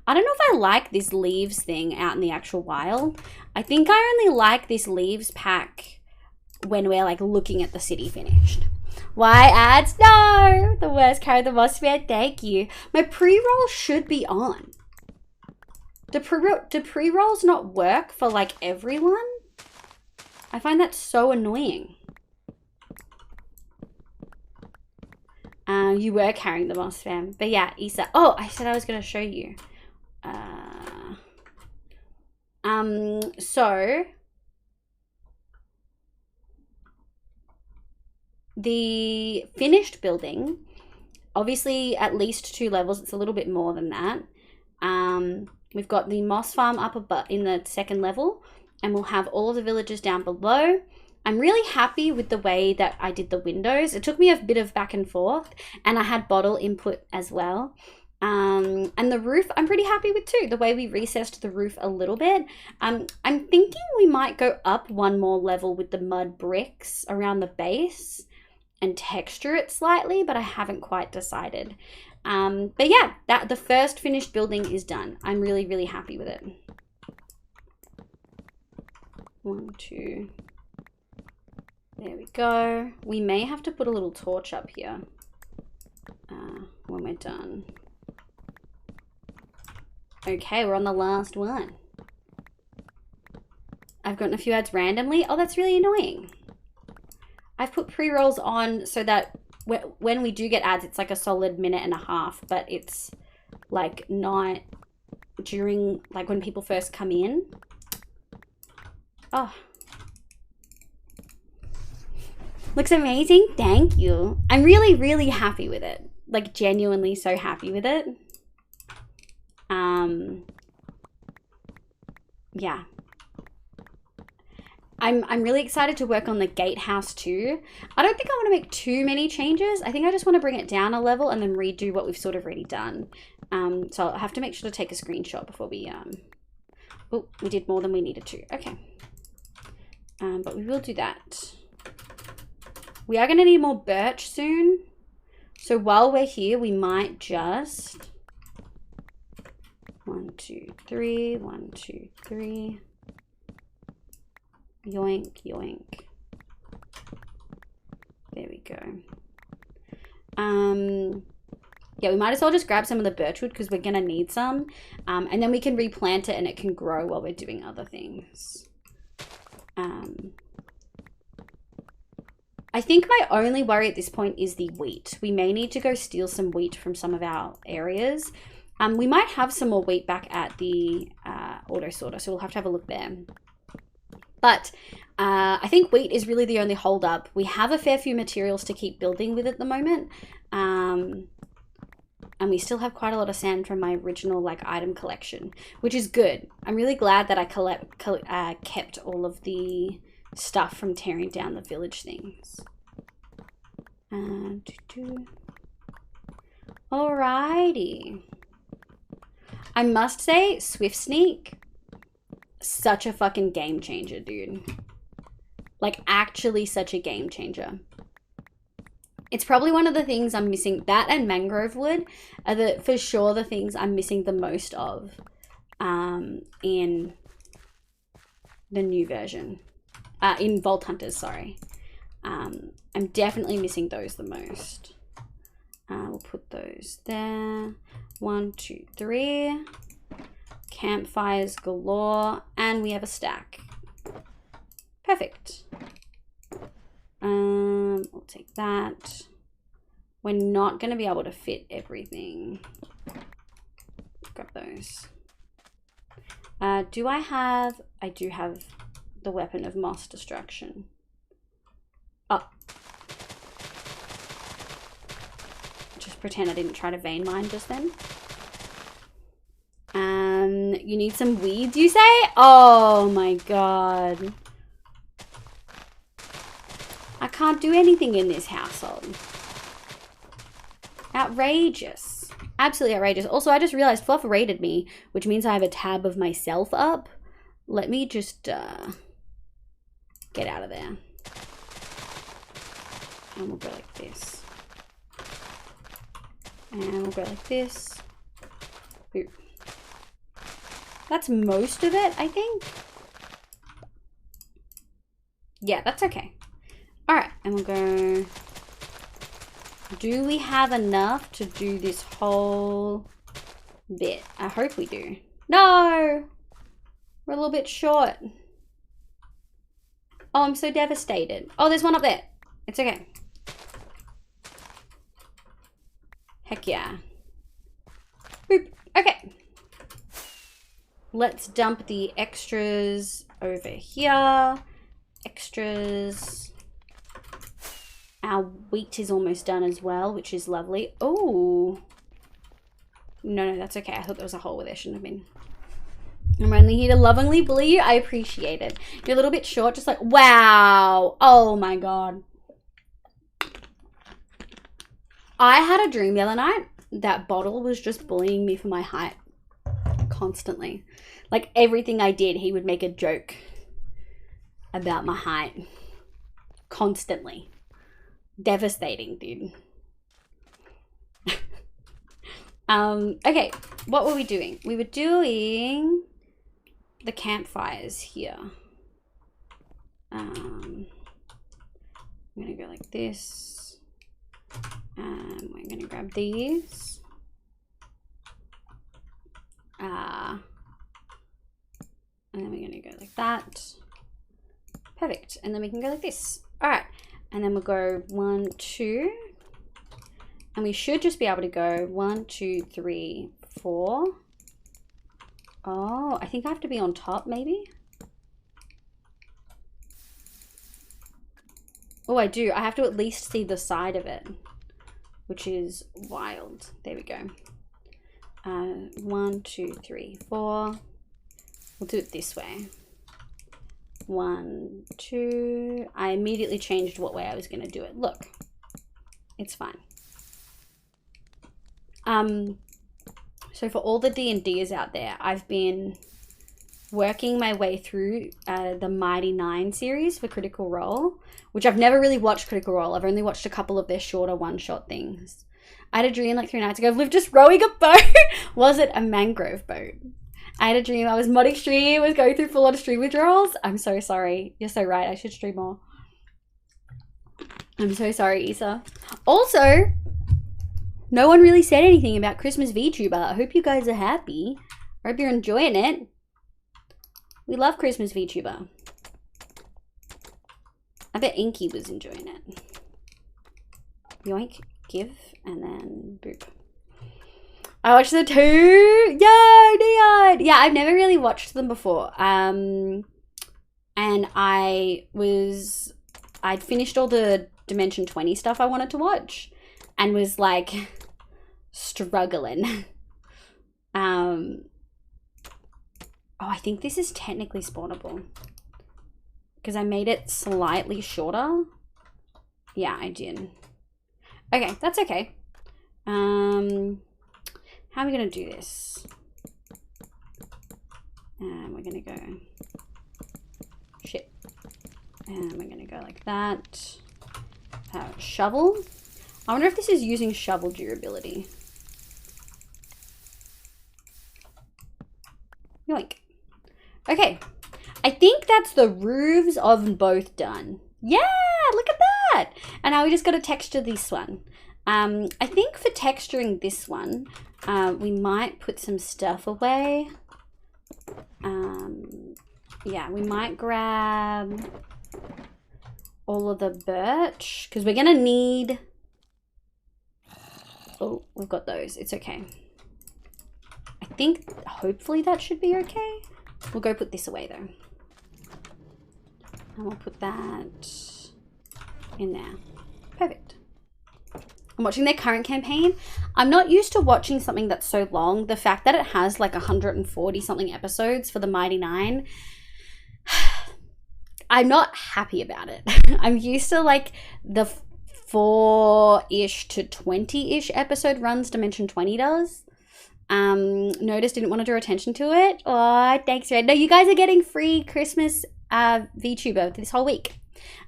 I don't know if I like this leaves thing out in the actual wild. I think I only like this leaves pack when we're like looking at the city finished. Why ads? No! The worst carry the most fan. Thank you. My pre-roll should be on. Do pre-rolls not work for like everyone? I find that so annoying. You were carrying the moss fam. But yeah, Issa. Oh, I said I was going to show you. So the finished building, obviously at least 2 levels. It's a little bit more than that. We've got the moss farm up above in the 2nd level, and we'll have all of the villagers down below. I'm really happy with the way that I did the windows. It took me a bit of back and forth, and I had bottle input as well. And the roof, I'm pretty happy with too. The way we recessed the roof a little bit. I'm thinking we might go up 1 more level with the mud bricks around the base and texture it slightly, but I haven't quite decided. But yeah, the first finished building is done. I'm really, really happy with it. 1, 2. There we go. We may have to put a little torch up here when we're done. Okay, we're on the last one. I've gotten a few ads randomly. Oh, that's really annoying. I've put pre-rolls on so that when we do get ads, it's like a solid 1.5 minutes, but it's like not during, like when people first come in. Oh. Looks amazing. Thank you. I'm really, really happy with it. Like genuinely so happy with it. Yeah. I'm really excited to work on the gatehouse too. I don't think I want to make too many changes. I think I just want to bring it down a level and then redo what we've sort of already done. So I'll have to make sure to take a screenshot before we, oh, we did more than we needed to. Okay. But we will do that. We are going to need more birch soon. So while we're here, we might just 1, 2, 3, 1, 2, 3. Yoink, yoink. There we go. Yeah, we might as well just grab some of the birchwood because we're gonna need some. And then we can replant it and it can grow while we're doing other things. I think my only worry at this point is the wheat. We may need to go steal some wheat from some of our areas. We might have some more wheat back at the auto sorter, so we'll have to have a look there. But I think wheat is really the only hold up. We have a fair few materials to keep building with at the moment. And we still have quite a lot of sand from my original like item collection, which is good. I'm really glad that I kept all of the stuff from tearing down the village things. Alrighty. I must say, Swift Sneak, such a fucking game changer, dude. Like, actually such a game changer. It's probably one of the things I'm missing. That and mangrove wood are for sure the things I'm missing the most of in the new version. In Vault Hunters, sorry. I'm definitely missing those the most. We'll put those there. 1, 2, 3. Campfires galore. And we have a stack. Perfect. We'll take that. We're not going to be able to fit everything. Grab those. Do I have... I do have the weapon of moss destruction. Oh. Just pretend I didn't try to vein mine just then. You need some weeds, you say? Oh my god. I can't do anything in this household. Outrageous. Absolutely outrageous. Also, I just realized Fluff raided me, which means I have a tab of myself up. Let me just get out of there. And we'll go like this. And we'll go like this. Boop. That's most of it, I think. Yeah, that's okay. Alright, and we'll go... Do we have enough to do this whole bit? I hope we do. No! We're a little bit short. Oh, I'm so devastated. Oh, there's one up there. It's okay. Heck yeah. Boop. Okay. Let's dump the extras over here. Extras. Our wheat is almost done as well, which is lovely. Oh. No, that's okay. I thought there was a hole where there shouldn't have been. I'm only here to lovingly bully you. I appreciate it. You're a little bit short, just like, wow. Oh my god. I had a dream the other night that Bottle was just bullying me for my height constantly. Like everything I did, he would make a joke about my height constantly. Devastating, dude. Okay, what were we doing? We were doing the campfires here. I'm gonna go like this. We're gonna grab these. And then we're gonna go like that. Perfect. And then we can go like this. All right. And then we'll go 1, 2. And we should just be able to go 1, 2, 3, 4. Oh, I think I have to be on top maybe. Oh, I do. I have to at least see the side of it, which is wild. There we go. 1, 2, 3, 4. We'll do it this way. 1, 2. I immediately changed what way I was going to do it. Look, it's fine. So for all the D&Ders out there, I've been working my way through the Mighty Nine series for Critical Role, which I've never really watched Critical Role. I've only watched a couple of their shorter one-shot things. I had a dream like 3 nights ago of Liv just rowing a boat. Was it a mangrove boat? I had a dream I was modding stream, was going through full on stream withdrawals. I'm so sorry. You're so right. I should stream more. I'm so sorry, Issa. Also, no one really said anything about Christmas VTuber. I hope you guys are happy. I hope you're enjoying it. We love Christmas VTuber. I bet Inky was enjoying it. Yoink, give, and then boop. I watched the 2. Yo, Neon! Yeah, I've never really watched them before. And I'd finished all the Dimension 20 stuff I wanted to watch and was like struggling. Oh, I think this is technically spawnable because I made it slightly shorter. Yeah, I did. Okay, that's okay. How are we gonna do this? And we're gonna go shit. And we're gonna go like that. Shovel. I wonder if this is using shovel durability. Yoink. Okay. I think that's the roofs of both done. Yeah, look at that. And now we just got to texture this one. I think for texturing this one, we might put some stuff away. Yeah, we might grab all of the birch because we're gonna need. Oh, we've got those. It's okay. I think hopefully that should be okay. We'll go put this away though. And we'll put that in there. Perfect. I'm watching their current campaign. I'm not used to watching something that's so long. The fact that it has like 140 something episodes for the Mighty Nine, I'm not happy about it. I'm used to like the 4-ish to 20-ish episode runs Dimension 20 does. Notice didn't want to draw attention to it. Oh, thanks, Red. No, you guys are getting free Christmas VTuber this whole week.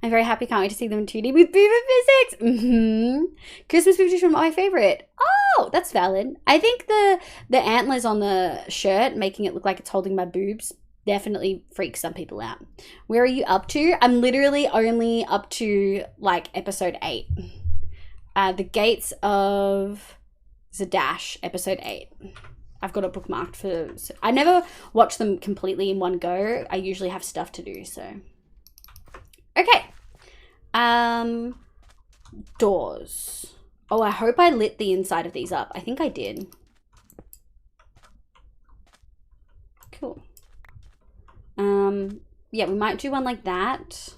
I'm very happy. Can't wait to see them in 2D with Boomer Physics. Christmas VTubers are my favorite. Oh, that's valid. I think the antlers on the shirt, making it look like it's holding my boobs, definitely freaks some people out. Where are you up to? I'm literally only up to like episode 8. The Gates of Zadash, episode 8. I've got it bookmarked for. I never watch them completely in one go. I usually have stuff to do, so. Okay. Doors. Oh, I hope I lit the inside of these up. I think I did. Cool. Yeah, we might do one like that.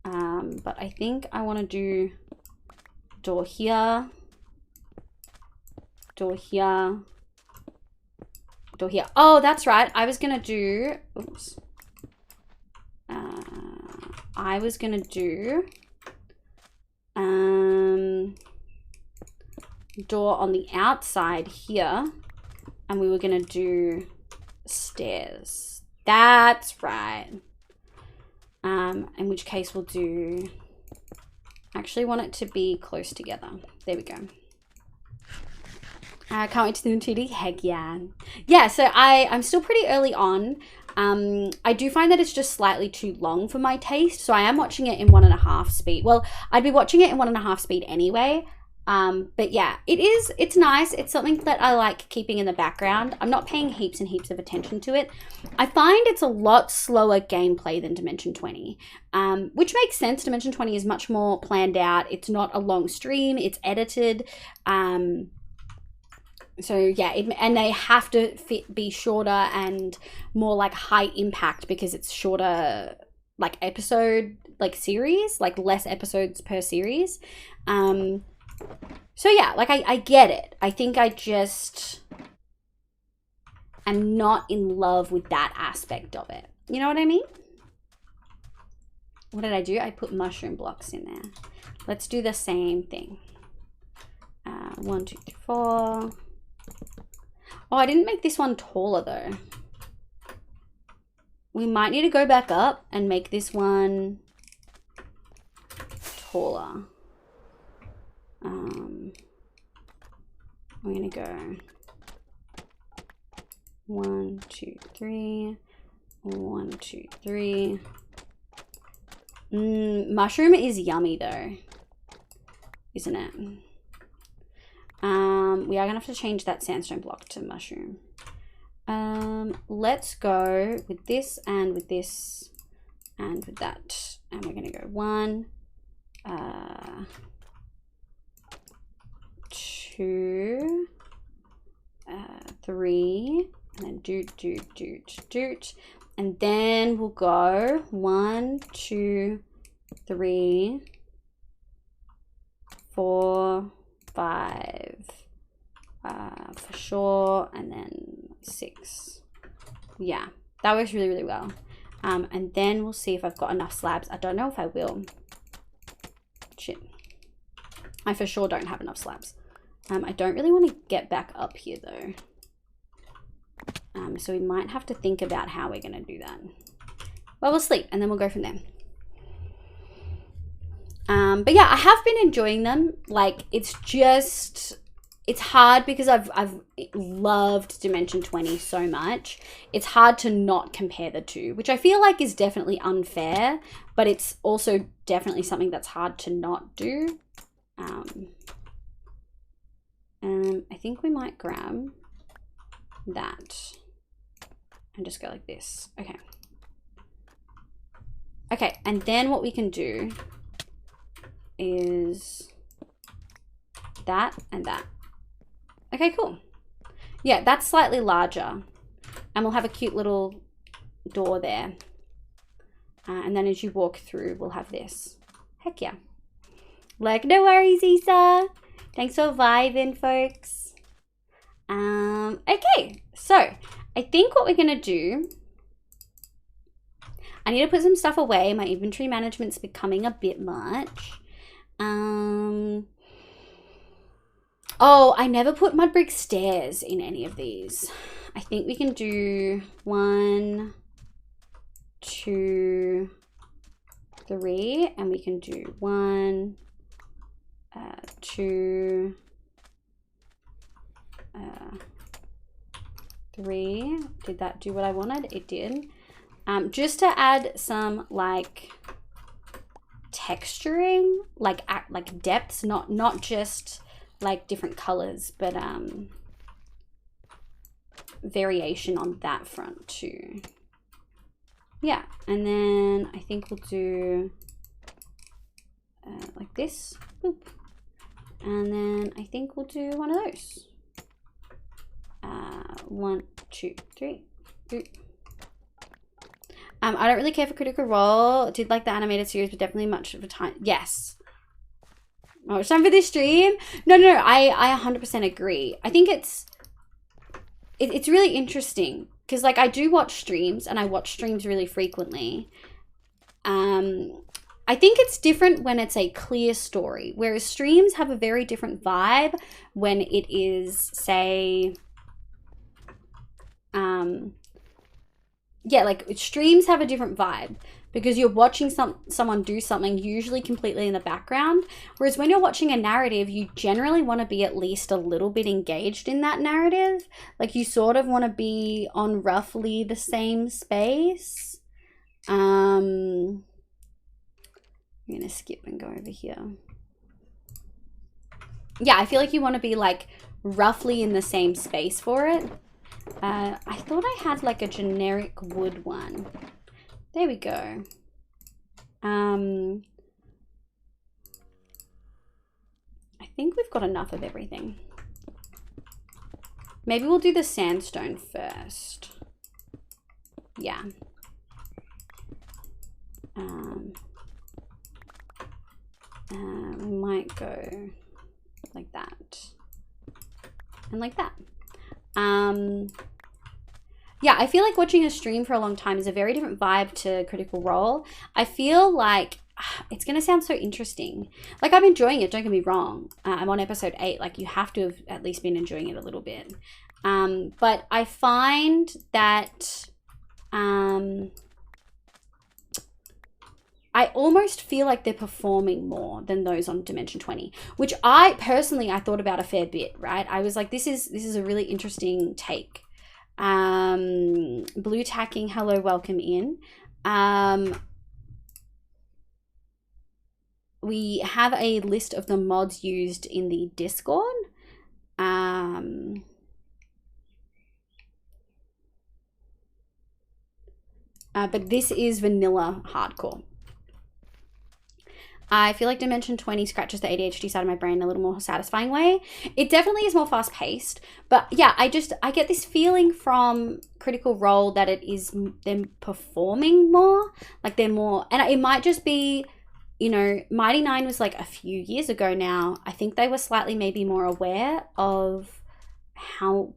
But I think I want to do door here. Door here. Door here. Oh, that's right. I was going to do... Oops. I was going to do... door on the outside here. And we were going to do stairs. That's right. In which case we'll do... I actually want it to be close together. There we go. I can't wait to do 2D. Heck yeah. Yeah, so I'm still pretty early on. I do find that it's just slightly too long for my taste. So I am watching it in 1.5 speed. Well, I'd be watching it in 1.5 speed anyway. But yeah, it's nice. It's something that I like keeping in the background. I'm not paying heaps and heaps of attention to it. I find it's a lot slower gameplay than Dimension 20, which makes sense. Dimension 20 is much more planned out. It's not a long stream. It's edited. So yeah, and they have to be shorter and more like high impact because it's shorter, like episode, like series, like less episodes per series. So yeah, like I get it. I think I just am not in love with that aspect of it. You know what I mean? What did I do? I put mushroom blocks in there. Let's do the same thing. 1, 2, 3, 4. Oh, I didn't make this one taller though. we might need to go back up and make this one taller. We're gonna go 1, 2, 3, 1, 2, 3. Mushroom is yummy though, isn't it? We are gonna have to change that sandstone block to mushroom. Let's go with this and with this and with that, and we're gonna go 1, 2, 3, and then doot, and then we'll go 1, 2, 3, 4, 5, for sure, and then 6. Yeah, that works really, really well. And then we'll see if I've got enough slabs. I don't know if I will. Shit. I for sure don't have enough slabs. I don't really want to get back up here though. So we might have to think about how we're going to do that. Well, we'll sleep and then we'll go from there. But yeah, I have been enjoying them. Like, it's hard because I've loved Dimension 20 so much. It's hard to not compare the two, which I feel like is definitely unfair, but it's also definitely something that's hard to not do. I think we might grab that and just go like this. Okay. Okay, and then what we can do is that and that. Okay, cool. Yeah, that's slightly larger. And we'll have a cute little door there. And then as you walk through, we'll have this. Heck yeah. Like, no worries, Issa. Thanks for vibing, folks. Okay, so I think what we're going to do, I need to put some stuff away. My inventory management's becoming a bit much. Oh, I never put mud brick stairs in any of these. I think we can do 1, 2, 3, and we can do 1, 2, 3. Did that do what I wanted? It did. Just to add some like texturing, like depths, not just like different colors, but variation on that front too. Yeah, and then I think we'll do like this. Boop. And then I think we'll do one of those. 1, 2, 3. Boop. I don't really care for Critical Role. Did like the animated series, but definitely much of a time. Yes. Oh, it's time for this stream. No, I 100% agree. I think it's really interesting because like I do watch streams and I watch streams really frequently. I think it's different when it's a clear story, whereas streams have a very different vibe when it is, say, yeah, like streams have a different vibe because you're watching someone do something usually completely in the background, whereas when you're watching a narrative, you generally want to be at least a little bit engaged in that narrative. Like you sort of want to be on roughly the same space. I'm gonna skip and go over here. Yeah, I feel like you want to be like roughly in the same space for it. I thought I had like a generic wood one. There we go. I think we've got enough of everything. Maybe we'll do the sandstone first. Yeah. We might go like that and like that. Yeah, I feel like watching a stream for a long time is a very different vibe to Critical Role. I feel like it's gonna sound so interesting. Like I'm enjoying it, don't get me wrong. I'm on episode 8, like you have to have at least been enjoying it a little bit. But I find that I almost feel like they're performing more than those on Dimension 20, which I thought about a fair bit, right? I was like, this is a really interesting take. Blue tacking, hello, welcome in. We have a list of the mods used in the Discord. But this is vanilla hardcore. I feel like Dimension 20 scratches the ADHD side of my brain in a little more satisfying way. It definitely is more fast paced, but yeah, I get this feeling from Critical Role that it is them performing more, like they're more, and it might just be, you know, Mighty Nine was like a few years ago now. I think they were slightly maybe more aware of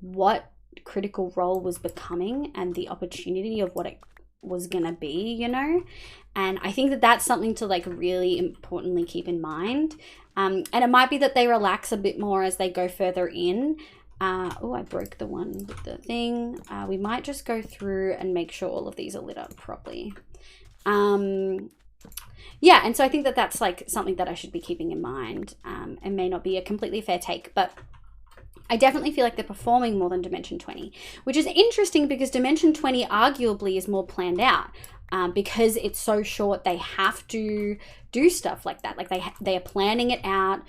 what Critical Role was becoming and the opportunity of what it was gonna be, you know. And I think that that's something to like really importantly keep in mind. And it might be that they relax a bit more as they go further in. Oh, I broke the one with the thing. We might just go through and make sure all of these are lit up properly. Yeah, and so I think that that's like something that I should be keeping in mind. It may not be a completely fair take, but I definitely feel like they're performing more than Dimension 20, which is interesting because Dimension 20 arguably is more planned out. Because it's so short, they have to do stuff like that. Like they are planning it out,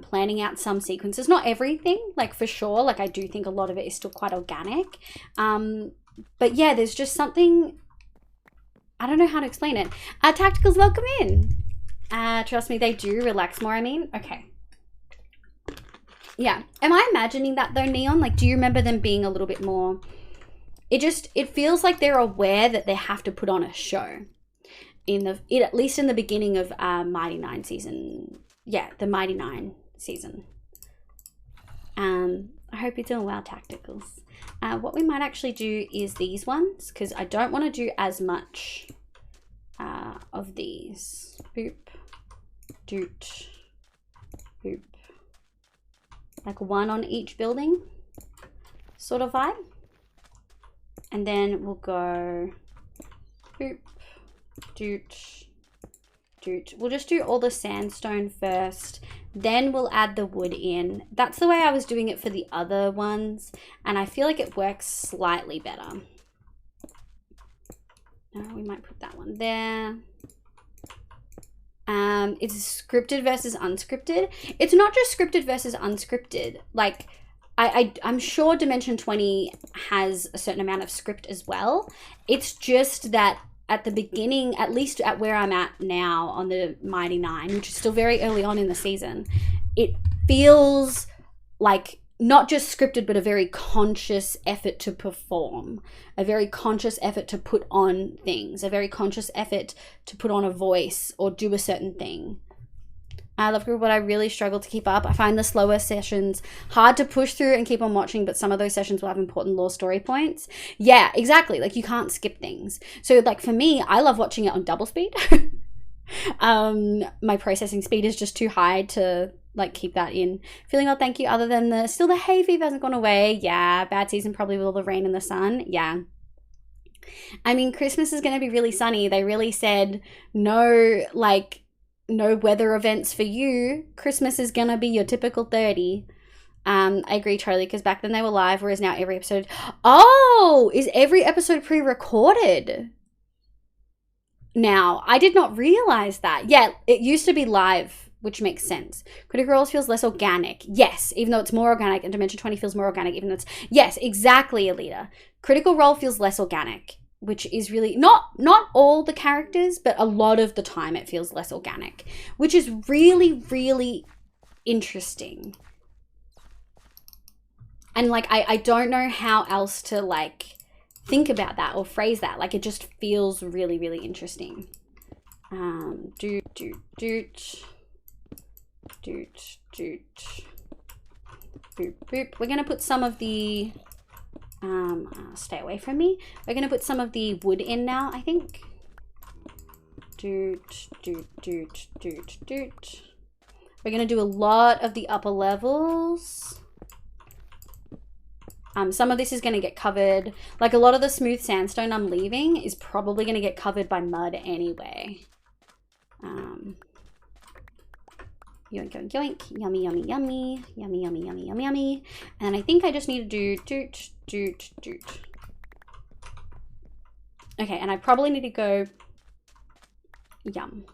planning out some sequences. Not everything, like for sure. Like I do think a lot of it is still quite organic. But yeah, there's just something, I don't know how to explain it. Tacticals, welcome in. Trust me, they do relax more, I mean. Okay. Yeah. Am I imagining that though, Neon? Like, do you remember them being a little bit more... It feels like they're aware that they have to put on a show at least in the beginning of Mighty Nine season. Yeah, the Mighty Nine season. I hope you're doing well, Tacticals. What we might actually do is these ones, because I don't want to do as much of these. Boop, doot, boop. Like one on each building sort of vibe. And then we'll go boop, doot, doot. We'll just do all the sandstone first, then we'll add the wood in. That's the way I was doing it for the other ones, and I feel like it works slightly better. We might put that one there. It's scripted versus unscripted. It's not just scripted versus unscripted. Like, I'm sure Dimension 20 has a certain amount of script as well. It's just that at the beginning, at least at where I'm at now on the Mighty Nine, which is still very early on in the season, it feels like not just scripted, but a very conscious effort to perform, a very conscious effort to put on things, a very conscious effort to put on a voice or do a certain thing. I love Group, but I really struggle to keep up. I find the slower sessions hard to push through and keep on watching, but some of those sessions will have important lore story points. Yeah, exactly. Like, you can't skip things. So, like, for me, I love watching it on double speed. My processing speed is just too high to, like, keep that in. Feeling well, thank you. Other than the hay fever hasn't gone away. Yeah, bad season probably with all the rain and the sun. Yeah. I mean, Christmas is going to be really sunny. They really said no weather events for you. Christmas is gonna be your typical 30. I agree, Charlie, because back then they were live, whereas now every episode... Oh! Is every episode pre-recorded? Now, I did not realize that. Yeah, it used to be live, which makes sense. Critical Role feels less organic. Yes, even though it's more organic, and Dimension 20 feels more organic, even though it's... Yes, exactly, Alita. Critical Role feels less organic, which is really not all the characters, but a lot of the time it feels less organic, which is really, really interesting. And like, I don't know how else to like think about that or phrase that. Like, it just feels really, really interesting. Doot, doot, doot, doot, doot, boop, boop. We're gonna put some of the stay away from me. We're gonna put some of the wood in now, I think. Doot, doot, doot, doot, doot. We're gonna do a lot of the upper levels. Some of this is gonna get covered, like a lot of the smooth sandstone I'm leaving is probably gonna get covered by mud anyway. Yoink, yoink, yoink. Yummy, yummy, yummy. Yummy, yummy, yummy, yummy, yummy. And I think I just need to do doot, doot, doot. Okay, and I probably need to go yum.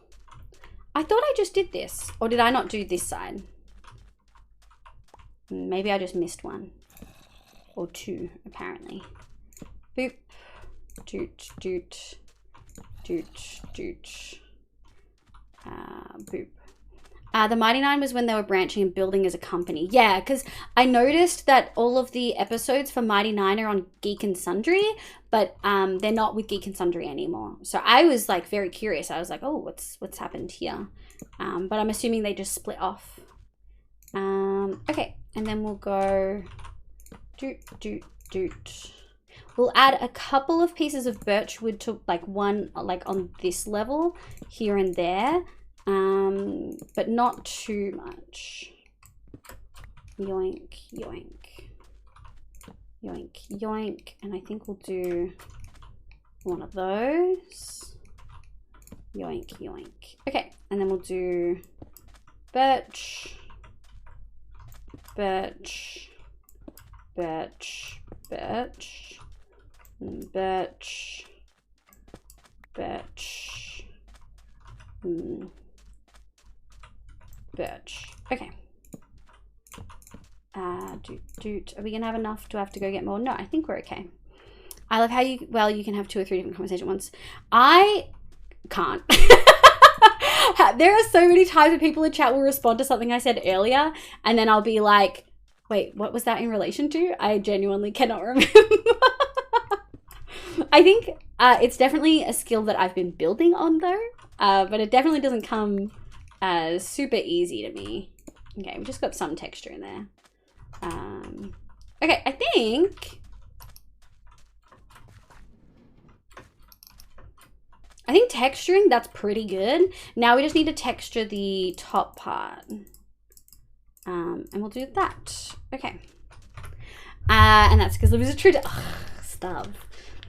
I thought I just did this. Or did I not do this side? Maybe I just missed one. Or two, apparently. Boop. Doot, doot. Doot, doot. Boop. The Mighty Nine was when they were branching and building as a company. Yeah, because I noticed that all of the episodes for Mighty Nine are on Geek and Sundry, but they're not with Geek and Sundry anymore. So I was like very curious. I was like, oh, what's happened here? But I'm assuming they just split off. Okay, and then we'll go doot, doot, doot. We'll add a couple of pieces of birch wood to like one like on this level here and there. But not too much. Yoink, yoink. Yoink, yoink. And I think we'll do one of those. Yoink, yoink. Okay, and then we'll do birch, birch, birch, birch, birch, birch, birch. Okay. Doot, doot. Are we gonna have enough? Do I have to go get more? No, I think we're okay. I love how you can have 2 or 3 different conversations at once. I can't. There are so many times when people in chat will respond to something I said earlier, and then I'll be like, wait, what was that in relation to? I genuinely cannot remember. I think it's definitely a skill that I've been building on though, but it definitely doesn't come super easy to me. Okay, we just got some texture in there. Okay, I think texturing, that's pretty good. Now we just need to texture the top part. And we'll do that. Okay. And that's because Liv is a true stub.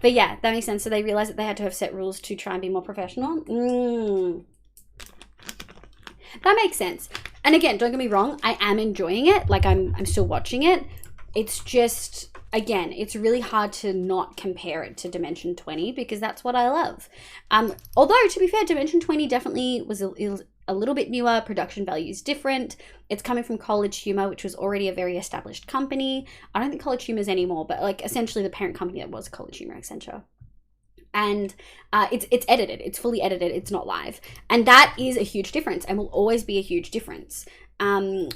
But yeah, that makes sense. So they realized that they had to have set rules to try and be more professional. That makes sense. And again, don't get me wrong, I am enjoying it. Like I'm still watching it. It's just, again, it's really hard to not compare it to Dimension 20 because that's what I love. Although, to be fair, Dimension 20 definitely was a little bit newer. Production value is different. It's coming from College Humor, which was already a very established company. I don't think College Humor is anymore, but like essentially the parent company that was College Humor, Accenture. And it's edited. It's fully edited. It's not live. And that is a huge difference and will always be a huge difference.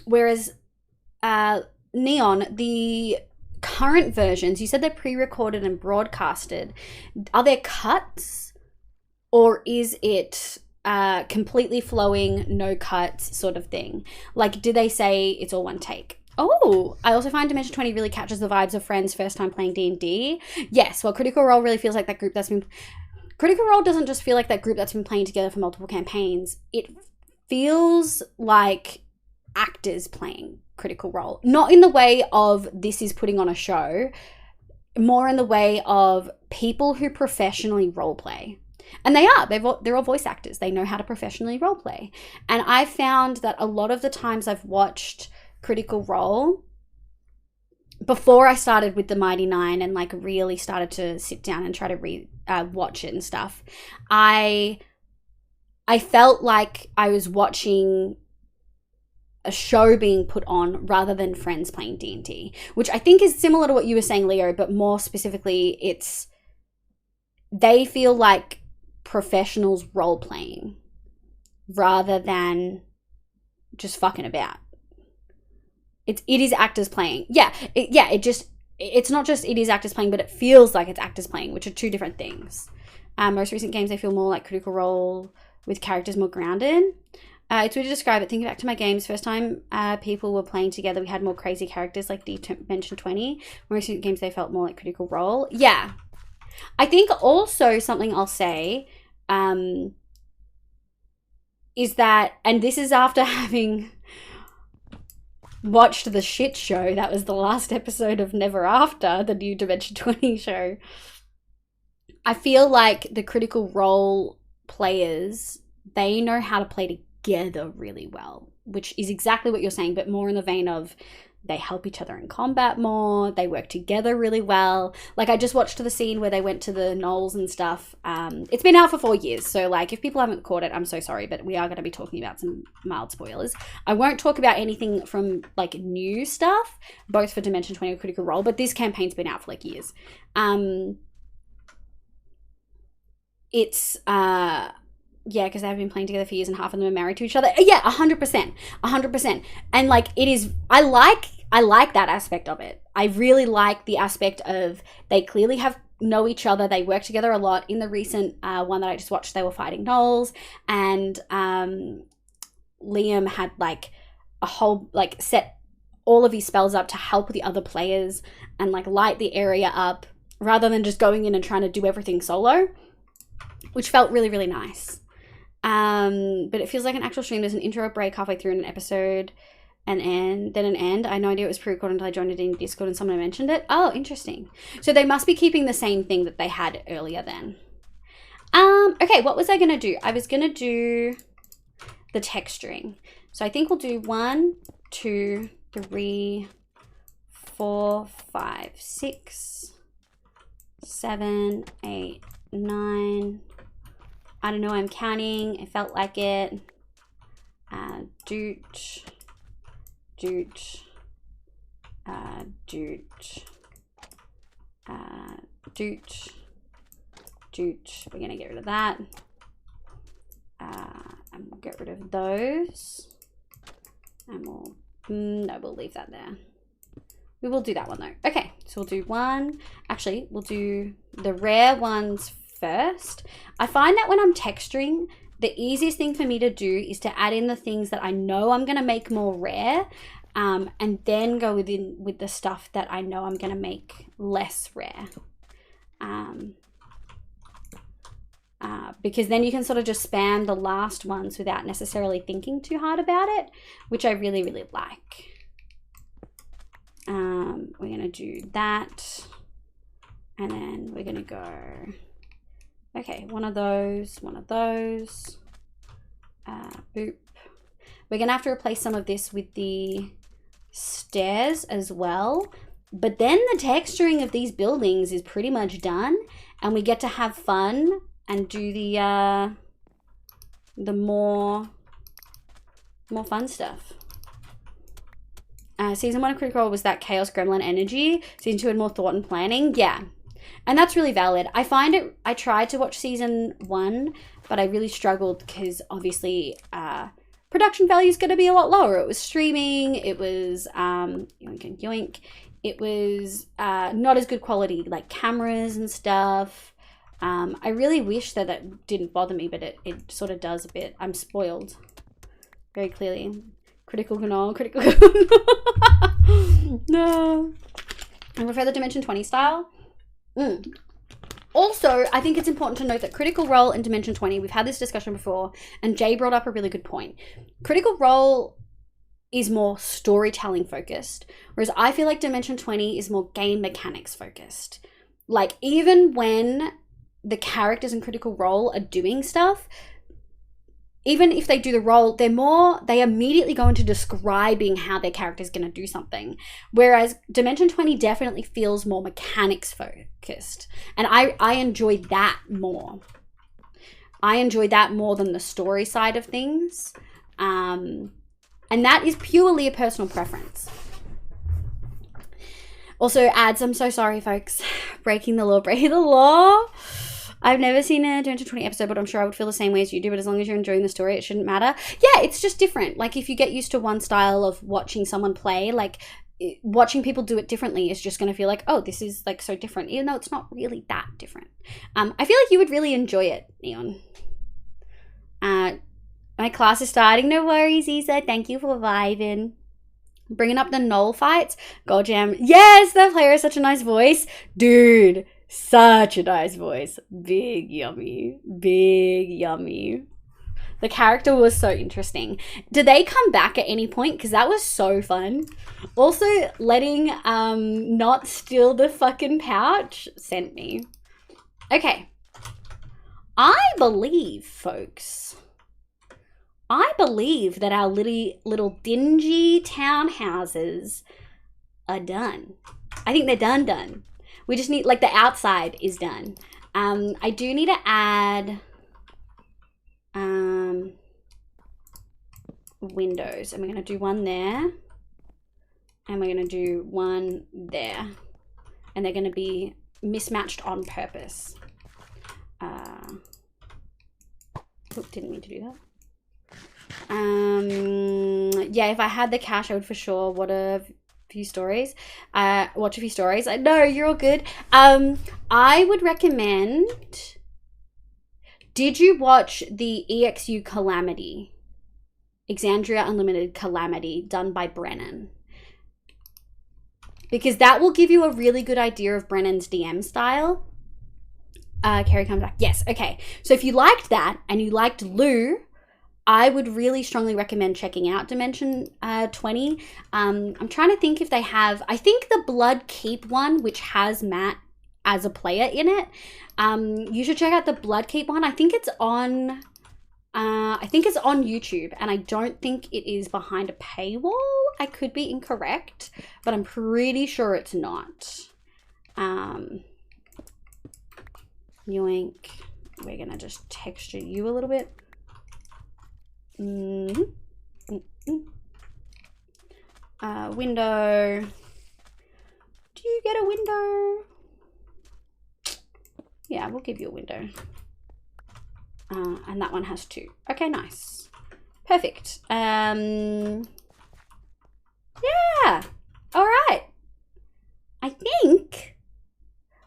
Whereas Neon, the current versions, you said they're pre-recorded and broadcasted. Are there cuts or is it completely flowing, no cuts sort of thing? Like, do they say it's all one take? Oh, I also find Dimension 20 really captures the vibes of friends first time playing D&D. Yes, well, Critical Role really feels like that group that's been... Critical Role doesn't just feel like that group that's been playing together for multiple campaigns. It feels like actors playing Critical Role. Not in the way of this is putting on a show, more in the way of people who professionally roleplay. And they are. They're all voice actors. They know how to professionally roleplay. And I found that a lot of the times I've watched Critical Role, before I started with the Mighty Nine and like really started to sit down and try to watch it and stuff, I felt like I was watching a show being put on rather than friends playing D&D, which I think is similar to what you were saying, Leo, but more specifically, they feel like professionals role playing rather than just fucking about. It is actors playing. Yeah, it's not just it is actors playing, but it feels like it's actors playing, which are two different things. Most recent games, they feel more like Critical Role with characters more grounded. It's weird to describe it. Thinking back to my games, first time people were playing together, we had more crazy characters like Dimension 20. Most recent games, they felt more like Critical Role. Yeah. I think also something I'll say is that, and this is after having watched the shit show that was the last episode of Never After, the new Dimension 20 show, I feel like the Critical Role players they know how to play together really well, which is exactly what you're saying, but more in the vein of they help each other in combat more. They work together really well. Like, I just watched the scene where they went to the knolls and stuff. It's been out for 4 years. So, like, if people haven't caught it, I'm so sorry. But we are going to be talking about some mild spoilers. I won't talk about anything from, like, new stuff, both for Dimension 20 or Critical Role. But this campaign's been out for, like, years. Yeah, because they've been playing together for years and half of them are married to each other. Yeah, 100%. 100%. And, like, it is... I like that aspect of it. I really like the aspect of they clearly know each other. They work together a lot. In the recent one that I just watched, they were fighting gnolls. And Liam had, like, a whole... Like, set all of his spells up to help the other players and, like, light the area up rather than just going in and trying to do everything solo, which felt really, really nice. But it feels like an actual stream. There's an intro, a break halfway through an episode, then an end. I had no idea it was pre-recorded until I joined it in Discord and someone mentioned it. Oh, interesting. So they must be keeping the same thing that they had earlier then. Okay, what was I gonna do? I was gonna do the texturing. So I think we'll do 1, 2, 3, 4, 5, 6, 7, 8, 9. I don't know, I'm counting. It felt like it. Doot. Doot. Doot. Doot. Doot. We're going to get rid of that. And we'll get rid of those. And we'll leave that there. We will do that one though. Okay, so we'll do 1. Actually, we'll do the rare ones first. I find that when I'm texturing, the easiest thing for me to do is to add in the things that I know I'm going to make more rare, and then go with the stuff that I know I'm going to make less rare. Because then you can sort of just spam the last ones without necessarily thinking too hard about it, which I really, really like. We're going to do that, and then we're going to go... Okay, one of those, boop. We're gonna have to replace some of this with the stairs as well, but then the texturing of these buildings is pretty much done, and we get to have fun and do the more fun stuff. Season 1 of Critical Role was that Chaos Gremlin energy. Season 2 had more thought and planning. Yeah. And that's really valid. I find it, I tried to watch season 1, but I really struggled because obviously production value is going to be a lot lower. It was streaming, it was yoink and yoink. It was not as good quality, like cameras and stuff. I really wish that that didn't bother me, but it sort of does a bit. I'm spoiled, very clearly. Critical Canal, critical. No. I prefer the Dimension 20 style. Also, I think it's important to note that Critical Role and Dimension 20, we've had this discussion before, and Jay brought up a really good point. Critical Role is more storytelling focused, whereas I feel like Dimension 20 is more game mechanics focused. Like, even when the characters in Critical Role are doing stuff, even if they do the role, they immediately go into describing how their character is going to do something. Whereas Dimension 20 definitely feels more mechanics focused. And I enjoy that more. I enjoy that more than the story side of things. And that is purely a personal preference. Also, ads, I'm so sorry, folks. Breaking the law. I've never seen a Dimension 20 episode, but I'm sure I would feel the same way as you do. But as long as you're enjoying the story, it shouldn't matter. Yeah, it's just different. Like, if you get used to one style of watching someone play, like, watching people do it differently is just going to feel like, oh, this is, like, so different. Even though it's not really that different. I feel like you would really enjoy it, Neon. My class is starting. No worries, Isa. Thank you for vibing. Bringing up the Knoll fights. Goddamn. Yes, that player has such a nice voice. Dude. Such a nice voice. Big yummy. The character was so interesting. Did they come back at any point? Because that was so fun. Also, letting not steal the fucking pouch sent me. Okay. I believe, folks, I believe that our little dingy townhouses are done. I think they're done. We just need, like, the outside is done. I do need to add windows, and we're going to do one there, and we're going to do one there, and they're going to be mismatched on purpose. Didn't mean to do that. Yeah, if I had the cash, I would for sure watch a few stories. I know, you're all good. I would recommend, did you watch the EXU Calamity? Exandria Unlimited Calamity, done by Brennan? Because that will give you a really good idea of Brennan's DM style. Carrie comes back. Yes, okay. So if you liked that and you liked Lou, I would really strongly recommend checking out Dimension 20. I'm trying to think if they have, I think the Blood Keep one, which has Matt as a player in it. You should check out the Blood Keep one. I think it's on YouTube, and I don't think it is behind a paywall. I could be incorrect, but I'm pretty sure it's not. Yoink. We're gonna just texture you a little bit. Window. Do you get a window? Yeah, we'll give you a window. And that one has 2. Okay, nice. Perfect. Yeah. All right. I think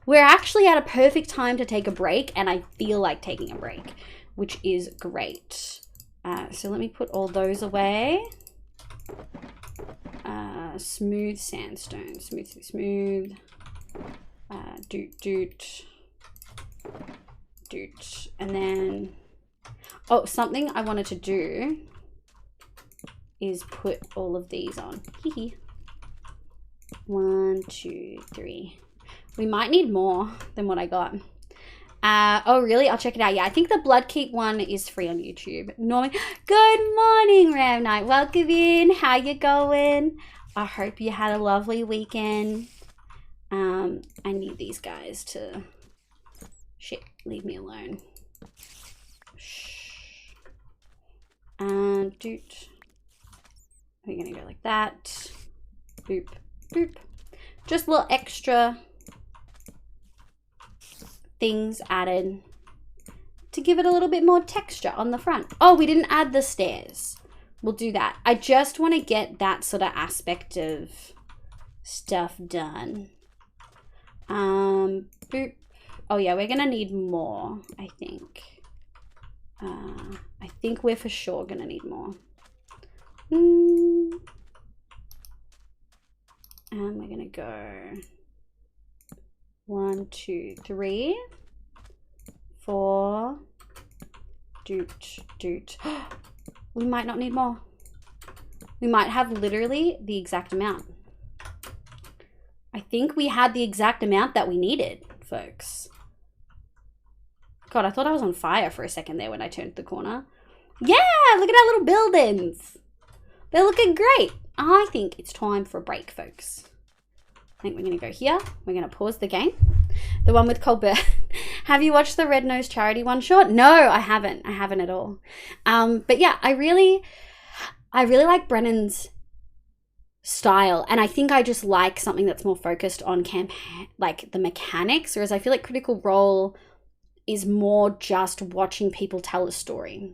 we're actually at a perfect time to take a break, and I feel like taking a break, which is great. So let me put all those away. Smooth sandstone. Smooth. Doot. And then, oh, something I wanted to do is put all of these on. 1, 2, 3. We might need more than what I got. Oh, really? I'll check it out. Yeah, I think the Bloodkeep one is free on YouTube. Norman, good morning, Ram Knight. Welcome in. How you going? I hope you had a lovely weekend. I need these guys to... Shit, leave me alone. Shh. And doot. We're gonna go like that. Boop, boop. Just a little extra things added to give it a little bit more texture on the front. Oh, we didn't add the stairs. We'll do that. I just want to get that sort of aspect of stuff done. Boop. Oh yeah, we're gonna need more, I think. I think we're for sure gonna need more. And we're gonna go 1, 2, 3, 4. Doot. We might not need more. We might have literally the exact amount. I think we had the exact amount that we needed, folks. God, I thought I was on fire for a second there when I turned the corner. Yeah, look at our little buildings. They're looking great. I think it's time for a break, folks. I think we're going to go here. We're going to pause the game. The one with Colbert. Have you watched the Red Nose Charity one shot? No, I haven't. I haven't at all. But yeah, I really like Brennan's style, and I think I just like something that's more focused on like the mechanics, whereas I feel like Critical Role is more just watching people tell a story.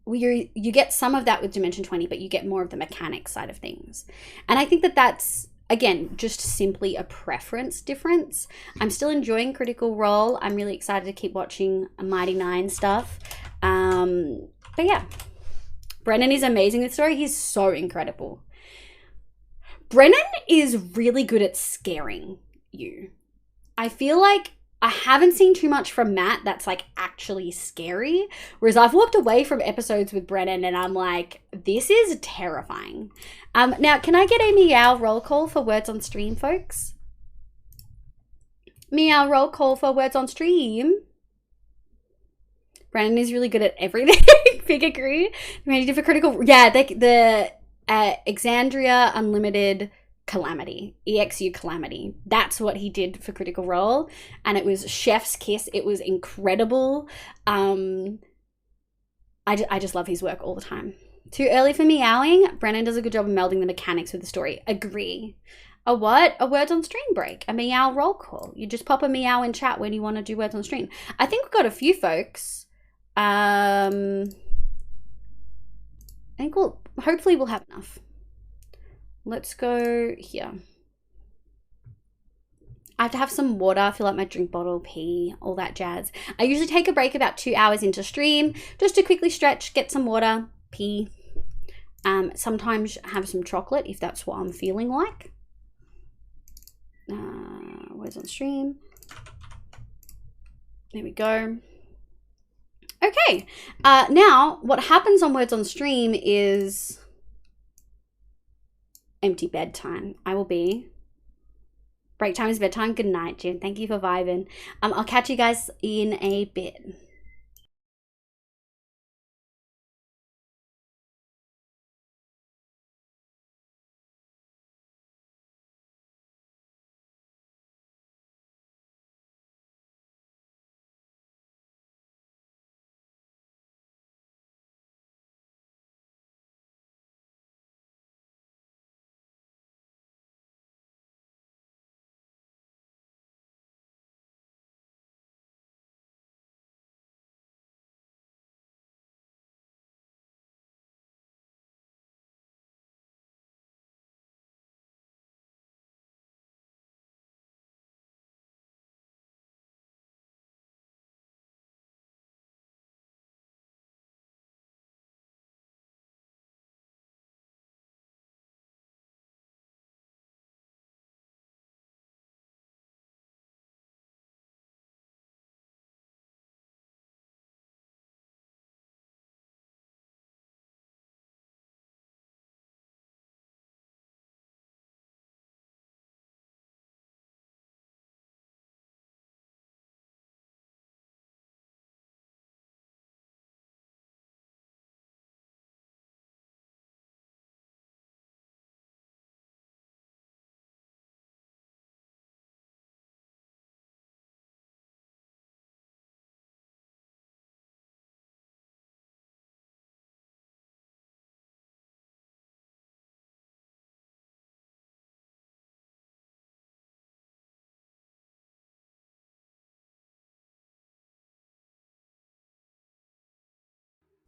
You get some of that with Dimension 20, but you get more of the mechanics side of things. And I think that that's, again, just simply a preference difference. I'm still enjoying Critical Role. I'm really excited to keep watching Mighty Nine stuff. But yeah, Brennan is amazing with story. He's so incredible. Brennan is really good at scaring you. I feel like I haven't seen too much from Matt that's like actually scary. Whereas I've walked away from episodes with Brennan and I'm like, this is terrifying. Now, can I get a meow roll call for words on stream, folks? Meow roll call for words on stream. Brennan is really good at everything. Big agree. He did for Critical. Yeah, the Exandria Unlimited Calamity, EXU Calamity. That's what he did for Critical Role, and it was chef's kiss. It was incredible. I just love his work all the time. Too early for meowing. Brennan does a good job of melding the mechanics with the story. Agree. A what? A words on stream break. A meow roll call. You just pop a meow in chat when you want to do words on stream. I think we've got a few folks. I think hopefully we'll have enough. Let's go here. I have to have some water, fill up my drink bottle, pee, all that jazz. I usually take a break about 2 hours into stream just to quickly stretch, get some water, pee. Sometimes have some chocolate if that's what I'm feeling like. Words on stream. There we go. Okay, now what happens on Words on Stream is empty bedtime. I will be. Break time is bedtime. Good night, Jim. Thank you for vibing. I'll catch you guys in a bit.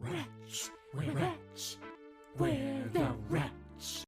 Rats, we're rats, we're the rats.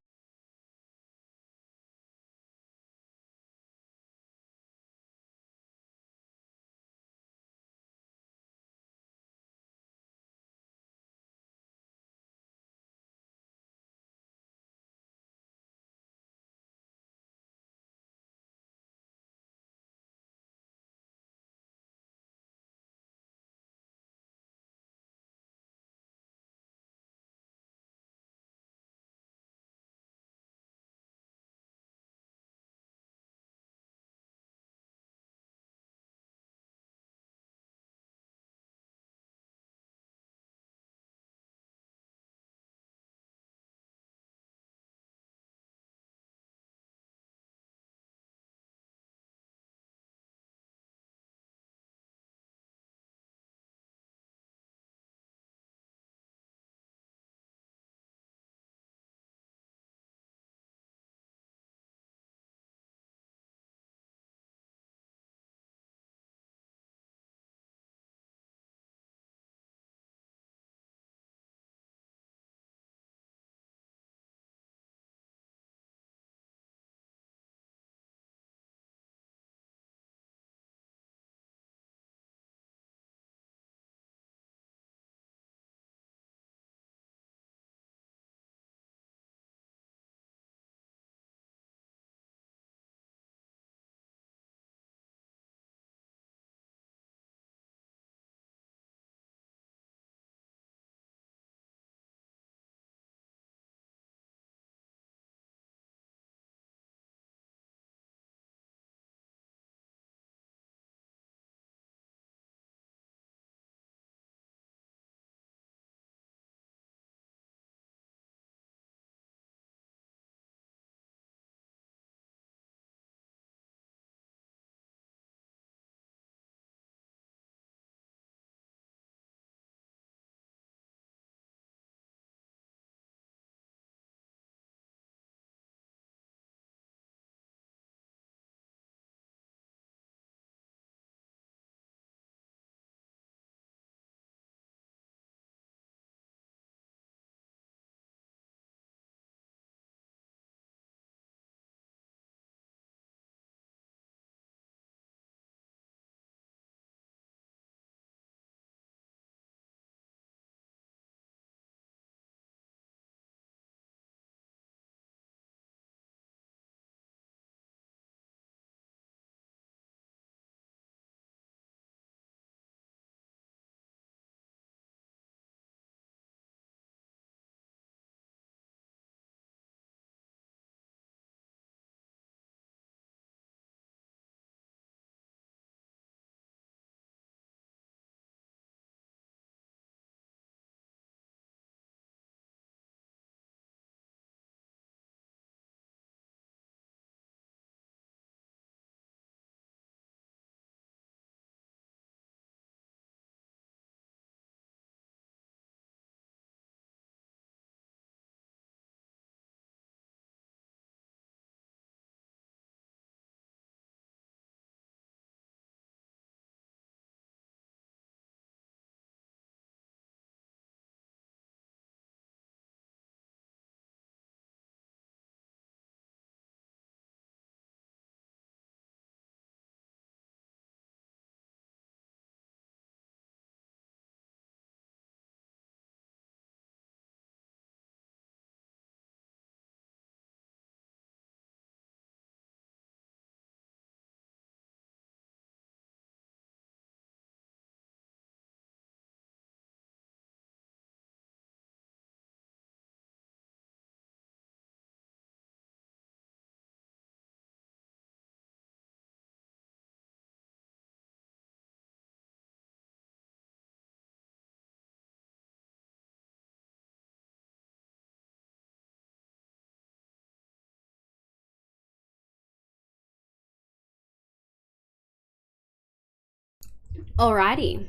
Alrighty.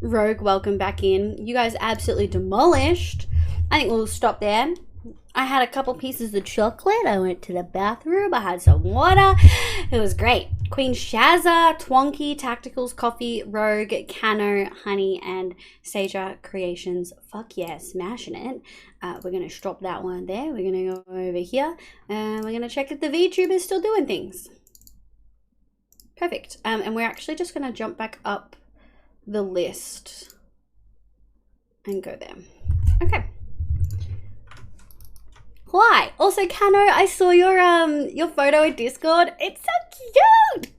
Rogue, welcome back in. You guys absolutely demolished. I think we'll stop there. I had a couple pieces of chocolate. I went to the bathroom. I had some water. It was great. Queen Shazza, Twonky, Tacticals, Coffee, Rogue, Cano, Honey, and Seja Creations. Fuck yeah, smashing it. We're going to stop that one there. We're going to go over here. And we're going to check if the VTuber is still doing things. Perfect. And we're actually just going to jump back up the list and go there. Okay. Why? Also, Cano, I saw your photo in Discord. It's so cute.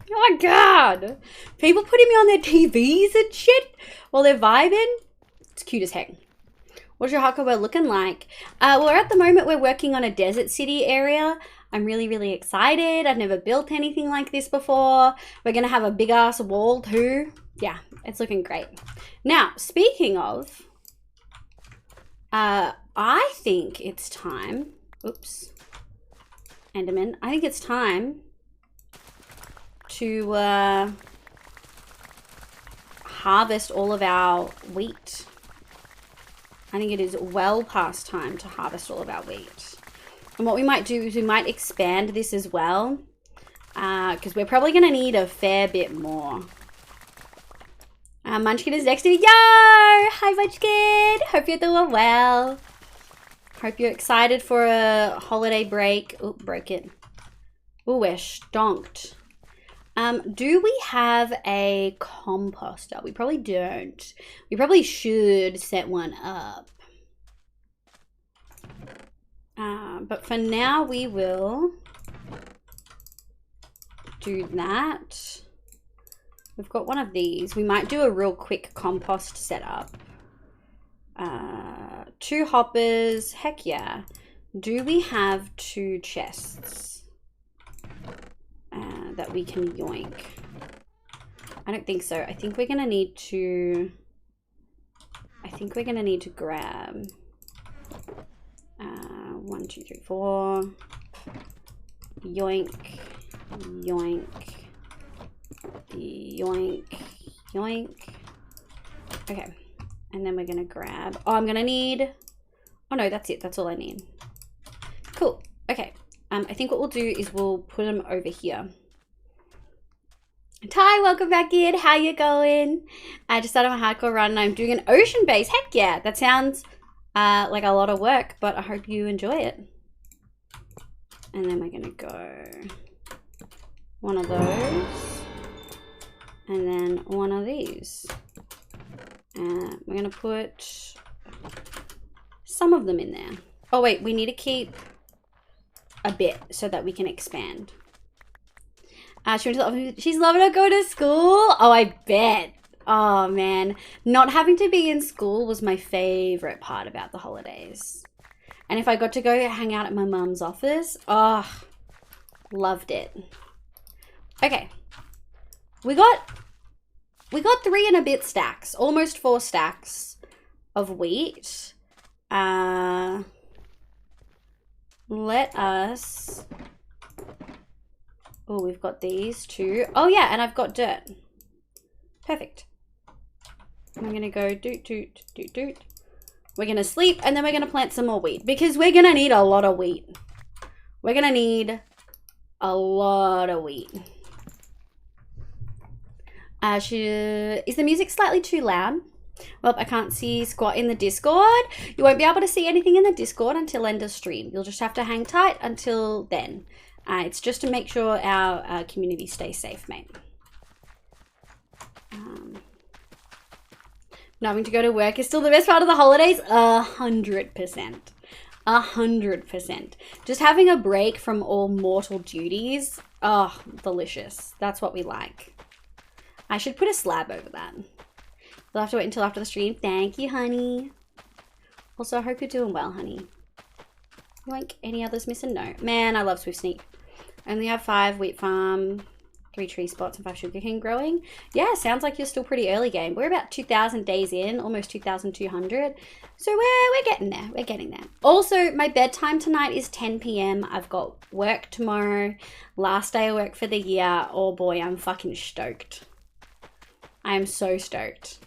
Oh my god. People putting me on their TVs and shit while they're vibing. It's cute as heck. What's your hardcore looking like? Well, at the moment, we're working on a desert city area. I'm really, really excited. I've never built anything like this before. We're going to have a big ass wall too. Yeah, it's looking great. Now, speaking of, I think it's time. Oops. Enderman. I think it's time to harvest all of our wheat. I think it is well past time to harvest all of our wheat. And what we might do is we might expand this as well, because we're probably going to need a fair bit more. Munchkin is next to me. Yo! Hi, Munchkin! Hope you're doing well. Hope you're excited for a holiday break. Oh, broke it. Oh, we're stonked. Do we have a composter? We probably don't. We probably should set one up. But for now, we will do that. We've got one of these. We might do a real quick compost setup. 2 hoppers. Heck yeah. Do we have 2 chests that we can yoink? I don't think so. I think we're gonna need to grab 1, 2, 3, 4. Yoink, yoink, yoink, yoink. Okay, and then we're gonna grab, oh, I'm gonna need, oh no, that's it, that's all I need. Cool. Okay, I think what we'll do is we'll put them over here. Ty, welcome back in. How you going? I just started my hardcore run and I'm doing an ocean base. Heck yeah, that sounds like a lot of work, but I hope you enjoy it. And then we're gonna go one of those and then one of these. And we're gonna put some of them in there. Oh wait, we need to keep a bit so that we can expand. She's loving to go to school. Oh, I bet. Oh man, not having to be in school was my favorite part about the holidays. And if I got to go hang out at my mum's office, oh, loved it. Okay, we got 3 and a bit stacks, almost 4 stacks of wheat. Let us. Oh, we've got these too. Oh yeah, and I've got dirt. Perfect. I'm gonna go doot, doot, doot, doot. We're gonna sleep and then we're gonna plant some more wheat because we're gonna need a lot of wheat. We're gonna need a lot of wheat. Is the music slightly too loud? Well, I can't see squat in the Discord. You won't be able to see anything in the Discord until end of stream. You'll just have to hang tight until then. It's just to make sure our community stays safe, mate. Not having to go to work is still the best part of the holidays? 100%. 100%. Just having a break from all mortal duties. Oh, delicious. That's what we like. I should put a slab over that. We'll have to wait until after the stream. Thank you, honey. Also, I hope you're doing well, honey. Yoink. Any others missing? No. Man, I love Swift Sneak. I only have 5 wheat farm. 3 tree spots and 5 sugarcane growing. Yeah, sounds like you're still pretty early game. We're about 2,000 days in, almost 2,200. So we're getting there. We're getting there. Also, my bedtime tonight is 10 p.m. I've got work tomorrow. Last day of work for the year. Oh boy, I'm fucking stoked. I am so stoked.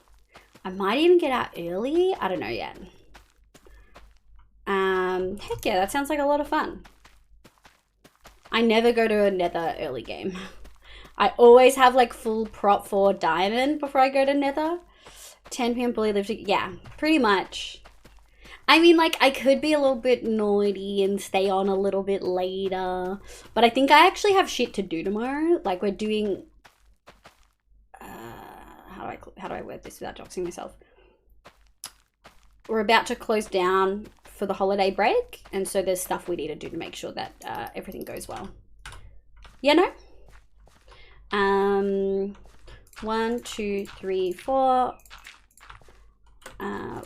I might even get out early. I don't know yet. Heck yeah, that sounds like a lot of fun. I never go to a nether early game. I always have like full prop 4 diamond before I go to nether. 10 p.m. bully live. Yeah, pretty much. I mean, like, I could be a little bit naughty and stay on a little bit later. But I think I actually have shit to do tomorrow. Like, we're doing... how do I word this without doxing myself? We're about to close down for the holiday break, and so there's stuff we need to do to make sure that everything goes well. Yeah, no? 1, 2, 3, 4.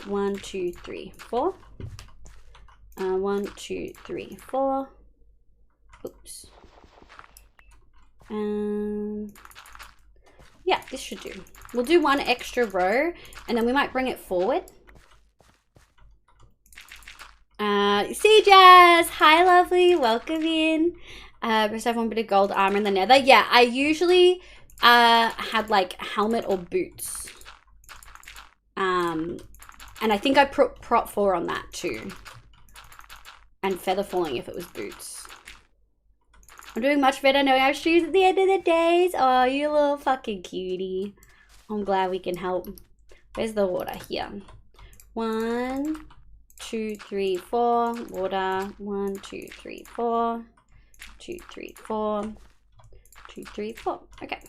1, 2, 3, 4. 1, 2, 3, 4. Oops. Yeah, this should do. We'll do 1 extra row, and then we might bring it forward. See Jazz! Hi, lovely. Welcome in. Just have 1 bit of gold armor in the nether. Yeah, I usually had like helmet or boots. And I think I put prop 4 on that too. And feather falling if it was boots. I'm doing much better knowing I have shoes at the end of the days. Oh, you little fucking cutie. I'm glad we can help. Where's the water? Here. 1, 2, 3, 4. Water. 1, 2, 3, 4. 2, 3, 4. 2, 3, 4. Okay.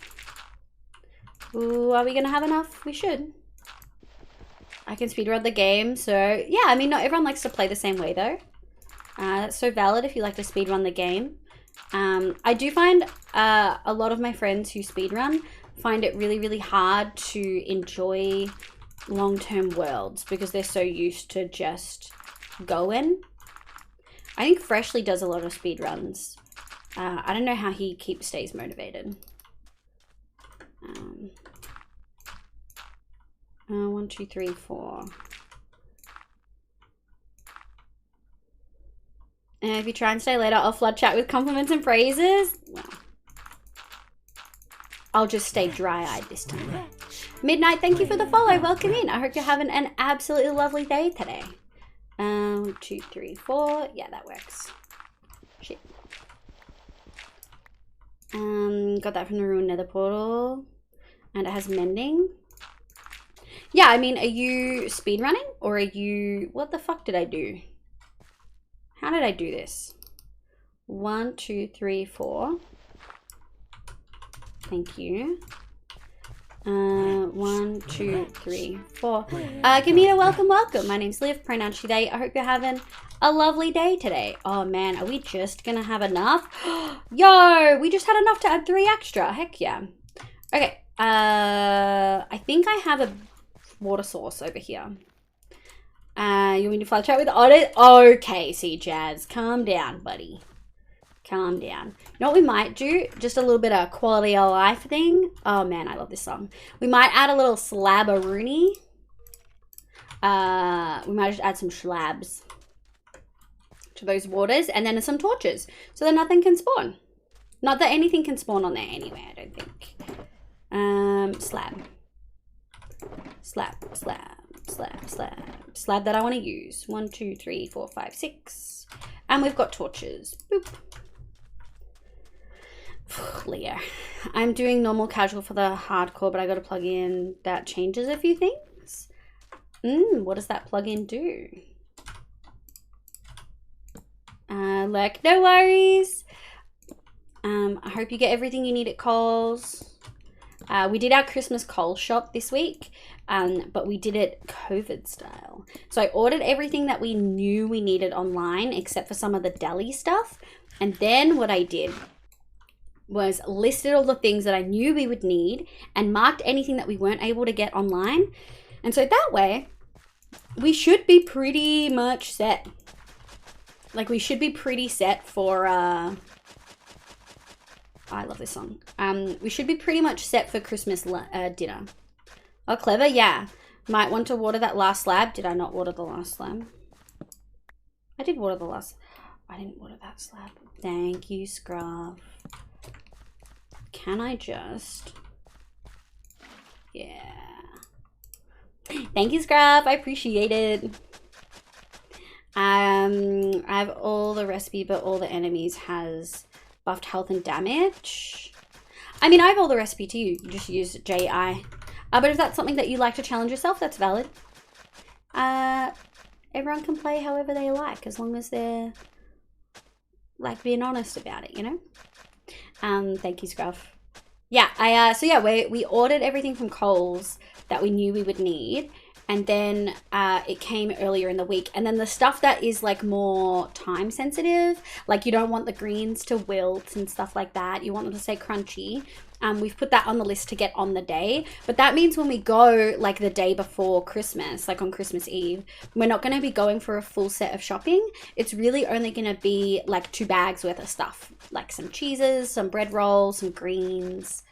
Ooh, are we gonna have enough? We should. I can speedrun the game, so yeah, I mean, not everyone likes to play the same way though. That's so valid if you like to speedrun the game. I do find a lot of my friends who speedrun find it really, really hard to enjoy long-term worlds because they're so used to just going. I think Freshly does a lot of speedruns. I don't know how he stays motivated. 1, 2, 3, 4. And if you try and stay later, I'll flood chat with compliments and praises. Well, I'll just stay dry-eyed this time. Midnight, thank you for the follow. Welcome in. I hope you're having an absolutely lovely day today. 1, 2, 3, 4. Yeah, that works. Shit. Got that from the ruined nether portal. And it has mending. Yeah, I mean, are you speedrunning? Or are you... What the fuck did I do? How did I do this? 1, 2, 3, 4. Thank you. 1, 2, 3, 4. Gamita, welcome, welcome. My name's Liv, pronoun she, they. I hope you're having a lovely day today. Oh man, are we just gonna have enough? Yo, we just had enough to add 3 extra. Heck yeah. Okay, I think I have a water source over here. You want me to fly chat with Otis? Okay, see Jazz, calm down, buddy. Calm down. You know what we might do? Just a little bit of quality of life thing. Oh man, I love this song. We might add a little slab-a-rooney. We might just add some slabs to those waters and then some torches so that nothing can spawn. Not that anything can spawn on there anyway, I don't think. Slab. Slab, slab, slab, slab. Slab that I want to use. 1, 2, 3, 4, 5, 6. And we've got torches. Boop. Leo. I'm doing normal casual for the hardcore, but I got to plug in that changes a few things. What does that plugin do? Like, no worries. I hope you get everything you need at Coles. We did our Christmas Coles shop this week, but we did it COVID style. So I ordered everything that we knew we needed online, except for some of the deli stuff. And then what I did was listed all the things that I knew we would need and marked anything that we weren't able to get online. And so that way, we should be pretty much set. Like, we should be pretty set for I love this song. We should be pretty much set for Christmas dinner. Oh, clever. Yeah. Might want to water that last slab. Did I not water the last slab? I did water the last. I didn't water that slab. Thank you, Scruff. Can I just... Yeah. Thank you, Scruff. I appreciate it. I have all the recipe, but all the enemies has buffed health and damage. I mean, I have all the recipe too. You just use JI. But if that's something that you like to challenge yourself, that's valid. Everyone can play however they like, as long as they're like being honest about it, you know? Thank you, Scruff. Yeah, so yeah, we ordered everything from Coles that we knew we would need. And then it came earlier in the week. And then the stuff that is like more time sensitive, like you don't want the greens to wilt and stuff like that. You want them to stay crunchy. We've put that on the list to get on the day. But that means when we go like the day before Christmas, like on Christmas Eve, we're not going to be going for a full set of shopping. It's really only going to be like 2 bags worth of stuff, like some cheeses, some bread rolls, some greens.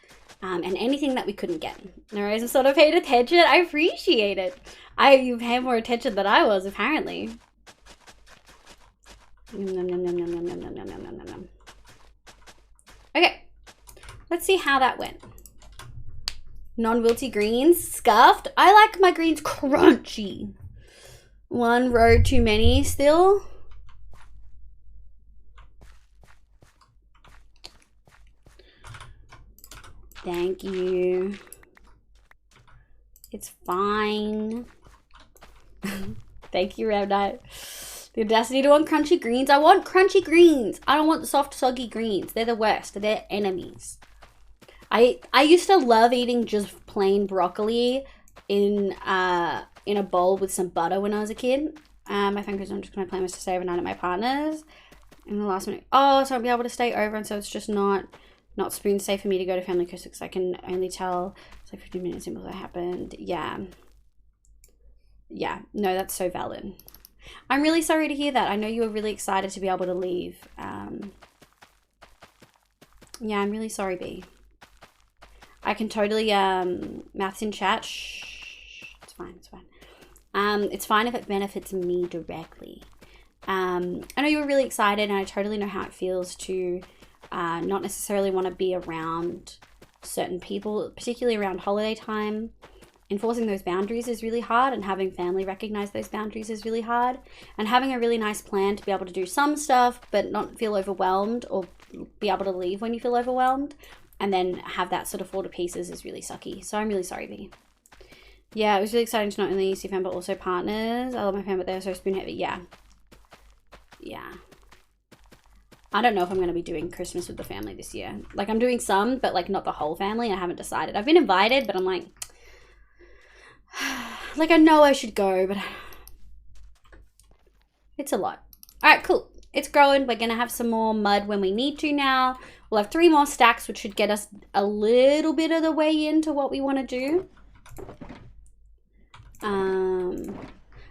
And anything that we couldn't get. All right, I'm sort of paid attention. I appreciate it. You paid more attention than I was, apparently. Okay, let's see how that went. Non-wilty greens, scuffed. I like my greens crunchy. 1 row too many still. Thank you. It's fine. Thank you, Ram Knight. The audacity to want crunchy greens. I want crunchy greens. I don't want soft, soggy greens. They're the worst. They're enemies. I used to love eating just plain broccoli in a bowl with some butter when I was a kid. My friend Chris, I'm just going to plan was to stay overnight at my partner's. In the last minute. Oh, so I'll be able to stay over, and so it's just not spoon safe for me to go to family Christmas because I can only tell it's like 15 minutes until that happened. Yeah, no, that's so valid. I'm really sorry to hear that. I know you were really excited to be able to leave. Yeah, I'm really sorry, B. I can totally maths in chat. Shh, it's fine. It's fine if it benefits me directly. I know you were really excited, and I totally know how it feels to not necessarily want to be around certain people, particularly around holiday time. Enforcing those boundaries is really hard, and having family recognize those boundaries is really hard. And having a really nice plan to be able to do some stuff, but not feel overwhelmed, or be able to leave when you feel overwhelmed, and then have that sort of fall to pieces is really sucky. So I'm really sorry, B. Yeah, it was really exciting to not only see fam, but also partners. I love my fam, but they're so spoon heavy. Yeah. I don't know if I'm going to be doing Christmas with the family this year. Like, I'm doing some, but like not the whole family. I haven't decided. I've been invited, but I'm like I know I should go, but it's a lot. All right, cool. It's growing. We're going to have some more mud when we need to now. We'll have 3 more stacks, which should get us a little bit of the way into what we want to do.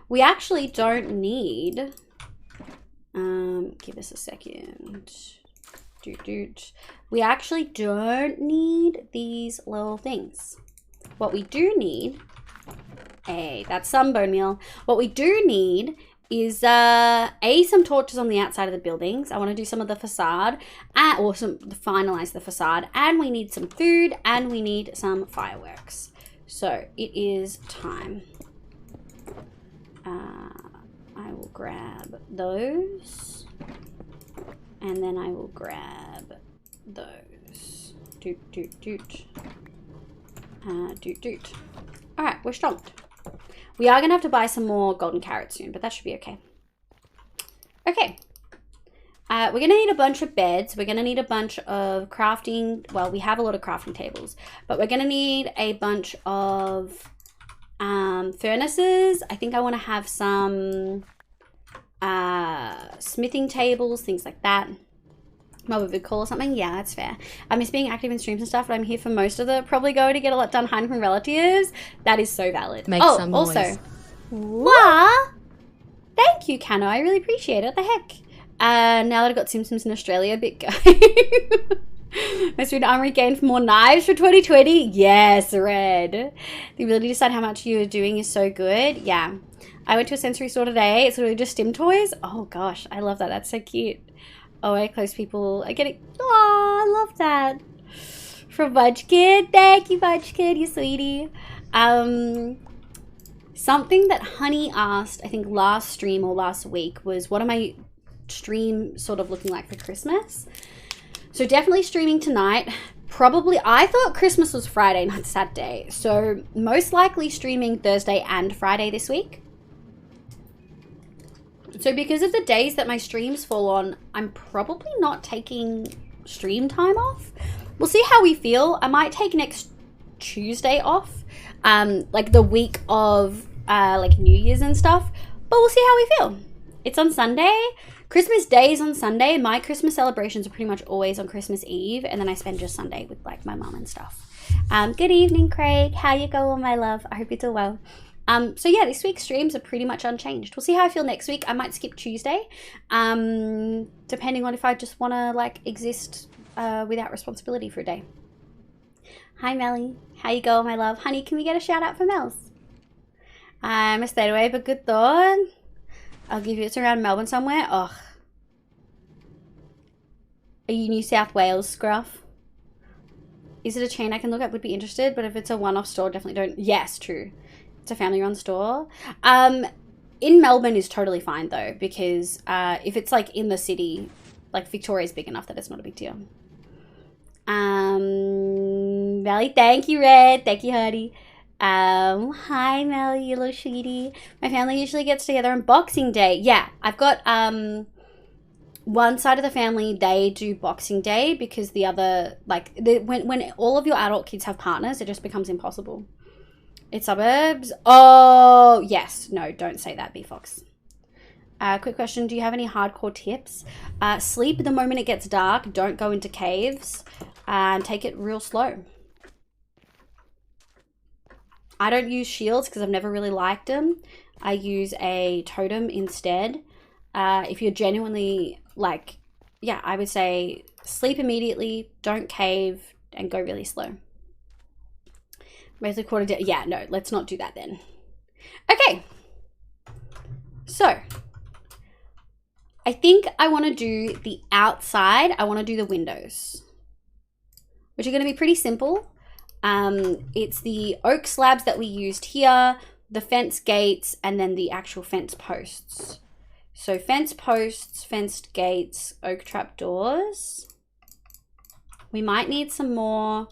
We actually don't need... give us a second. We actually don't need these little things. What we do need, that's some bone meal. What we do need is some torches on the outside of the buildings. I want to do some of the facade, or finalize the facade, and we need some food, and we need some fireworks. So it is time. I will grab those, and then I will grab those. Doot. All right, we're stumped. We are gonna have to buy some more golden carrots soon, but that should be okay. Okay. We're gonna need a bunch of beds. We're gonna need a bunch of crafting. Well, we have a lot of crafting tables, but we're gonna need a bunch of furnaces. I think I want to have some smithing tables, things like that. Mob a call or something. Yeah, that's fair. I miss being active in streams and stuff, but I'm here for most of the probably going to get a lot done hiding from relatives. That is so valid. Make some noise. Also, what? Thank you, Cano. I really appreciate it. What the heck? Now that I've got Simpsons in Australia, a bit go. Most food armory gained for more knives for 2020. Yes, Red. The ability to decide how much you're doing is so good. Yeah. I went to a sensory store today. It's literally just stim toys. Oh gosh, I love that. That's so cute. Oh, I close people. I get it. Oh, I love that. From Budge Kid. Thank you, Budge Kid. You sweetie. Something that Honey asked, I think last stream or last week, was what am I stream sort of looking like for Christmas? So definitely streaming tonight. Probably, I thought Christmas was Friday, not Saturday. So most likely streaming Thursday and Friday this week. So because of the days that my streams fall on, I'm probably not taking stream time off. We'll see how we feel. I might take next Tuesday off, like the week of like New Year's and stuff, but we'll see how we feel. It's on Sunday. Christmas Day is on Sunday. My Christmas celebrations are pretty much always on Christmas Eve, and then I spend just Sunday with like my mum and stuff. Good evening, Craig. How you going, my love? I hope you're doing well. So yeah, this week's streams are pretty much unchanged. We'll see how I feel next week. I might skip Tuesday, depending on if I just want to like exist without responsibility for a day. Hi, Melly. How you going, my love? Honey, can we get a shout out for Mels? I stayed away, but good thought. I'll give you, it's around Melbourne somewhere. Ugh. Are you New South Wales, Scruff? Is it a chain I can look up? Would be interested, but if it's a one-off store, definitely don't. Yes, true. It's a family-run store. In Melbourne is totally fine though, because if it's like in the city, like Victoria's big enough that it's not a big deal. Melly, thank you, Red. Thank you, honey. Hi, Melly, you little sweetie. My family usually gets together on Boxing Day. Yeah, I've got one side of the family, they do Boxing Day because the other, like, when all of your adult kids have partners, it just becomes impossible. It's suburbs. Oh, yes. No, don't say that, B-Fox. Quick question. Do you have any hardcore tips? Sleep the moment it gets dark. Don't go into caves. And take it real slow. I don't use shields because I've never really liked them. I use a totem instead. If you're genuinely, like, yeah, I would say sleep immediately, don't cave, and go really slow. Mostly quarter day. Yeah, no, let's not do that then. Okay. So, I think I want to do the outside. I want to do the windows, which are going to be pretty simple. It's the oak slabs that we used here, the fence gates, and then the actual fence posts. So fence posts, fenced gates, oak trap doors. We might need some more.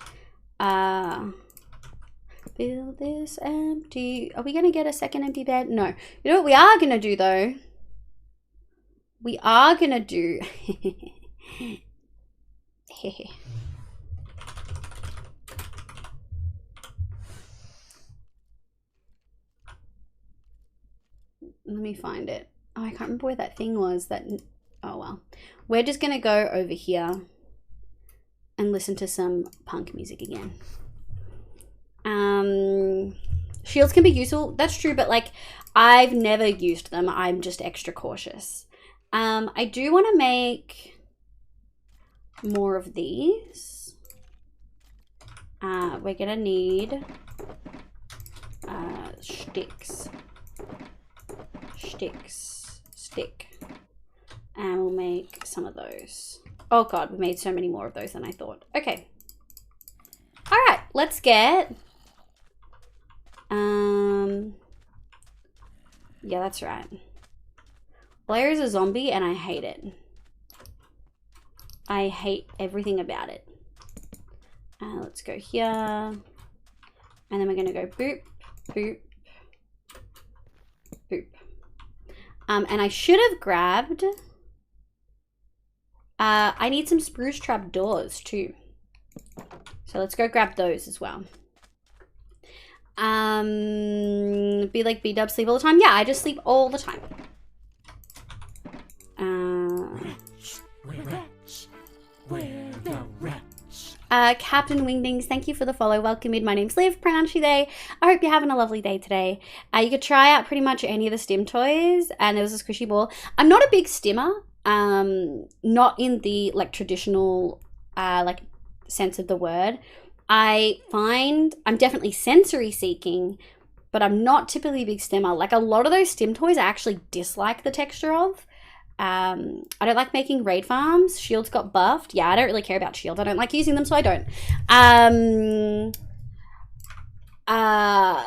Build this empty. Are we going to get a second empty bed? No. You know what we are going to do though? We are going to do... Let me find it. Oh, I can't remember where that thing was. That. Oh, well. We're just going to go over here and listen to some punk music again. Shields can be useful. That's true, but like I've never used them. I'm just extra cautious. I do want to make more of these. We're going to need sticks. Stick. And we'll make some of those. Oh god, we made so many more of those than I thought. Okay. Alright, let's get... Yeah, that's right. Blair is a zombie and I hate it. I hate everything about it. Let's go here. And then we're going to go boop, boop, boop. And I should have grabbed... I need some spruce trap doors too. So let's go grab those as well. Be like B-dub, sleep all the time? Yeah, I just sleep all the time. Where the rats? Captain Wingdings, thank you for the follow. Welcome in. My name's Liv, pronounce you they. I hope you're having a lovely day today. You could try out pretty much any of the stim toys, and there was a squishy ball. I'm not a big stimmer, not in the like traditional like sense of the word. I find I'm definitely sensory seeking, but I'm not typically a big stimmer. Like a lot of those stim toys I actually dislike the texture of. I don't like making raid farms. Shields got buffed. Yeah, I don't really care about shields. I don't like using them, so I don't.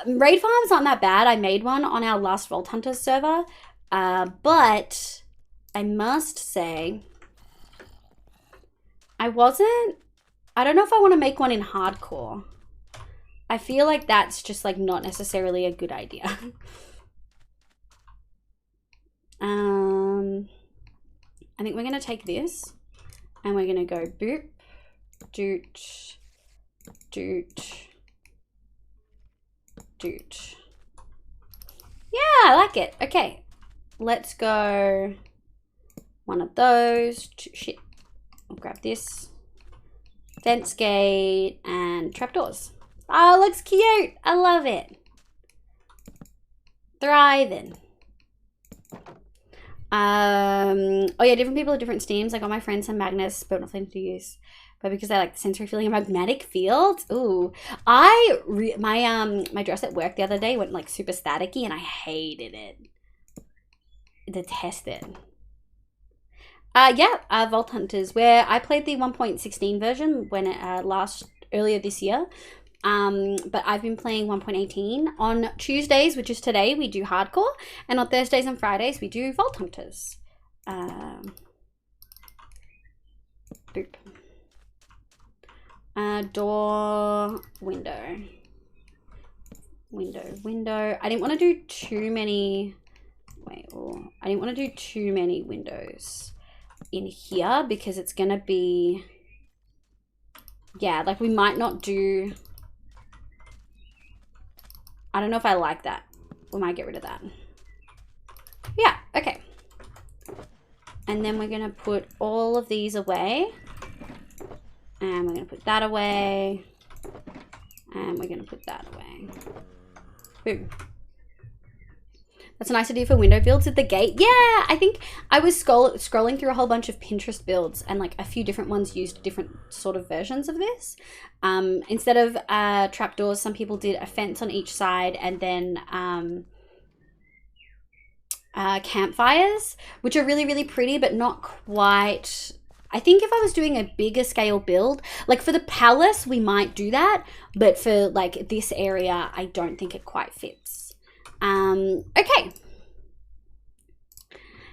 Raid farms aren't that bad. I made one on our last Vault Hunters server. But I must say, I don't know if I want to make one in hardcore. I feel like that's just like not necessarily a good idea. I think we're going to take this and we're going to go boop, doot, doot, doot. Yeah, I like it. Okay, let's go one of those. Shit, I'll grab this. Fence gate and trapdoors. Oh, it looks cute. I love it. Thriving. Oh yeah, different people have different steams. Like all my friends have magnets, but nothing to use. But because I like the sensory feeling of magnetic fields. Ooh, my dress at work the other day went like super staticky, and I hated it. Detested. Yeah, Vault Hunters, where I played the 1.16 version when it earlier this year. But I've been playing 1.18. On Tuesdays, which is today, we do hardcore, and on Thursdays and Fridays we do Vault Hunters. Boop. Door, window. Window. I didn't want to do too many. I didn't want to do too many windows in here because it's gonna be. Yeah, like we might not do. I don't know if I like that. We might get rid of that. Yeah, okay. And then we're gonna put all of these away. And we're gonna put that away. And we're gonna put that away. Boom. That's a nice idea for window builds at the gate. Yeah, I think I was scrolling through a whole bunch of Pinterest builds, and like a few different ones used different sort of versions of this. Instead of trapdoors, some people did a fence on each side, and then campfires, which are really, really pretty, but not quite. I think if I was doing a bigger scale build, like for the palace, we might do that, but for like this area, I don't think it quite fits. Okay.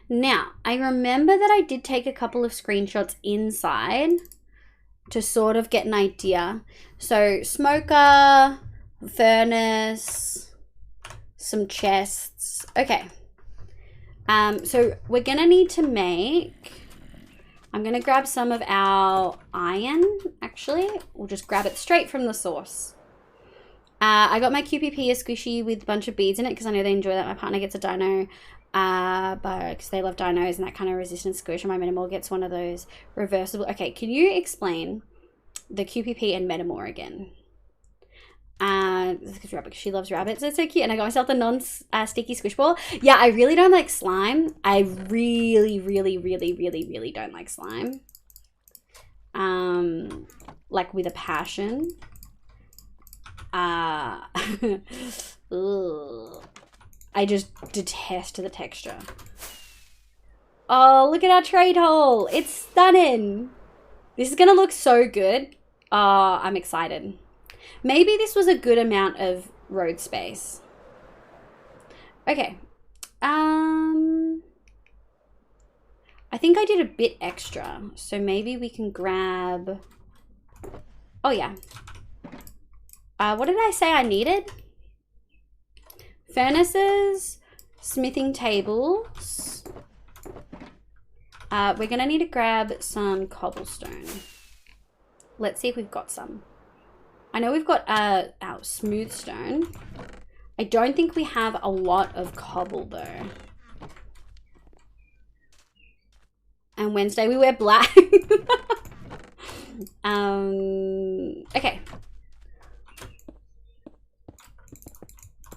Now, I remember that I did take a couple of screenshots inside to sort of get an idea. So, smoker, furnace, some chests. Okay. So we're gonna need to make... I'm gonna grab some of our iron, actually. We'll just grab it straight from the source. I got my QPP a squishy with a bunch of beads in it because I know they enjoy that. My partner gets a dino, because they love dinos and that kind of resistance squish. And my Metamore gets one of those reversible. Okay, can you explain the QPP and Metamore again? Because she loves rabbits. It's so cute. And I got myself the non-sticky squish ball. Yeah, I really don't like slime. I really, really, really, really, really don't like slime. Like with a passion. Ugh. I just detest the texture. Oh, look at our trade hole. It's stunning. This is gonna look so good. Oh, I'm excited. Maybe this was a good amount of road space. Okay. I think I did a bit extra. So maybe we can grab... Oh, yeah. What did I say I needed? Furnaces, smithing tables. We're going to need to grab some cobblestone. Let's see if we've got some. I know we've got our smooth stone. I don't think we have a lot of cobble though. And Wednesday we wear black. Okay.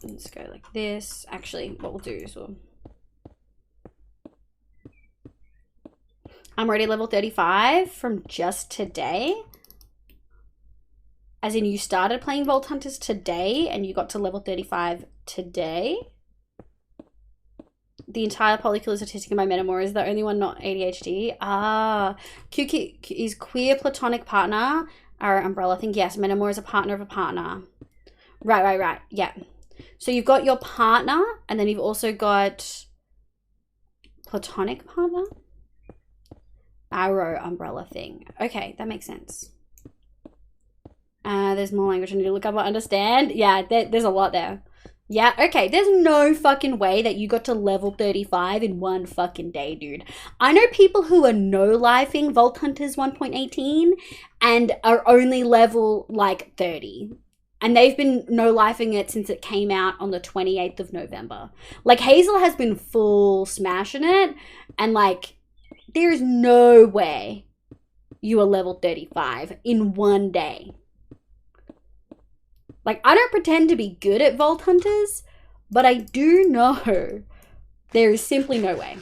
Let's go like this. Actually, what we'll do is I'm already level 35 from just today. As in you started playing Vault Hunters today and you got to level 35 today? The entire polycule statistic in my metamor is the only one not ADHD. QQ is queer platonic partner. Our umbrella thing. Yes, metamor is a partner of a partner. Right. Yeah. So you've got your partner and then you've also got platonic partner. Arrow umbrella thing. Okay, that makes sense. There's more language I need to look up or understand. Yeah, there's a lot there. Yeah, okay, there's no fucking way that you got to level 35 in one fucking day, dude. I know people who are no-lifing Vault Hunters 1.18 and are only level, like, 30. And they've been no-lifing it since it came out on the 28th of November. Like, Hazel has been full smashing it, and, like, there is no way you are level 35 in one day. Like, I don't pretend to be good at Vault Hunters, but I do know there is simply no way.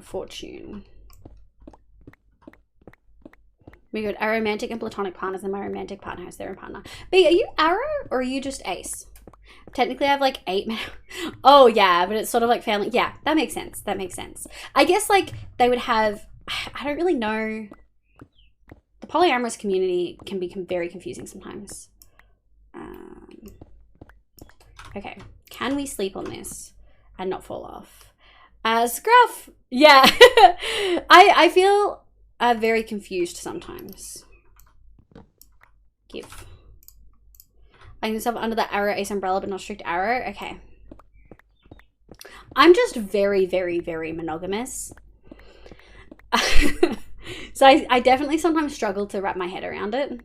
Fortune. We got aromantic and platonic partners, and my romantic partner has their own partner. B, are you arrow or are you just ace? Technically, I have like 8 Oh, yeah, but it's sort of like family. Yeah, that makes sense. That makes sense. I guess like they would have, I don't really know. The polyamorous community can be very confusing sometimes. Okay, can we sleep on this and not fall off? Scruff! Yeah, I feel very confused sometimes. Give. I can myself under the arrow ace umbrella, but not strict arrow. Okay. I'm just very, very, very monogamous. So I definitely sometimes struggle to wrap my head around it.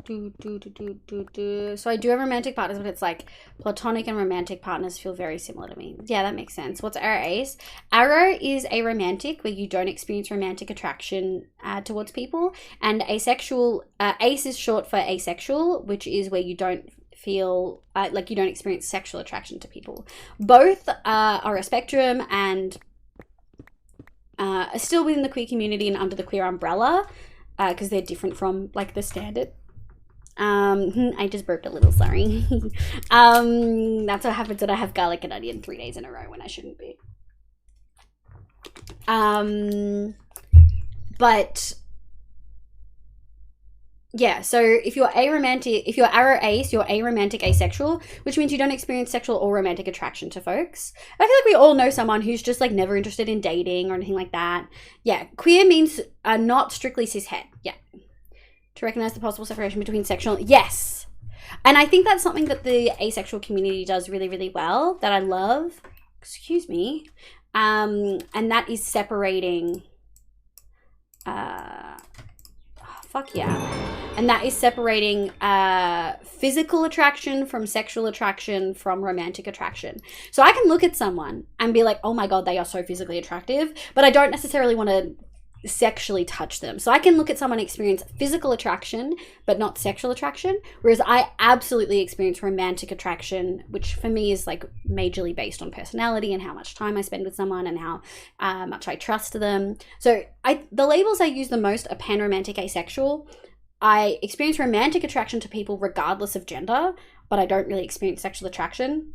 So I do have romantic partners, but it's like platonic and romantic partners feel very similar to me. Yeah, that makes sense. What's arrow ace? Arrow is a romantic where you don't experience romantic attraction towards people, and asexual, ace is short for asexual, which is where you don't feel like you don't experience sexual attraction to people. Both are a spectrum and are still within the queer community and under the queer umbrella because they're different from like the standard. I just burped a little, sorry. That's what happens when I have garlic and onion 3 days in a row when I shouldn't be. But yeah, so if you're arrow ace, you're aromantic asexual, which means you don't experience sexual or romantic attraction to folks. I feel like we all know someone who's just like never interested in dating or anything like that. Yeah, queer means not strictly cishet. Yeah. To recognize the possible separation between sexual, yes. And I think that's something that the asexual community does really, really well, that I love. Excuse me. And that is separating fuck yeah. And that is separating physical attraction from sexual attraction from romantic attraction. So I can look at someone and be like, oh my God, they are so physically attractive, but I don't necessarily want to sexually touch them. So I can look at someone and experience physical attraction, but not sexual attraction. Whereas I absolutely experience romantic attraction, which for me is like majorly based on personality and how much time I spend with someone and how much I trust them. So the labels I use the most are panromantic, asexual. I experience romantic attraction to people regardless of gender, but I don't really experience sexual attraction.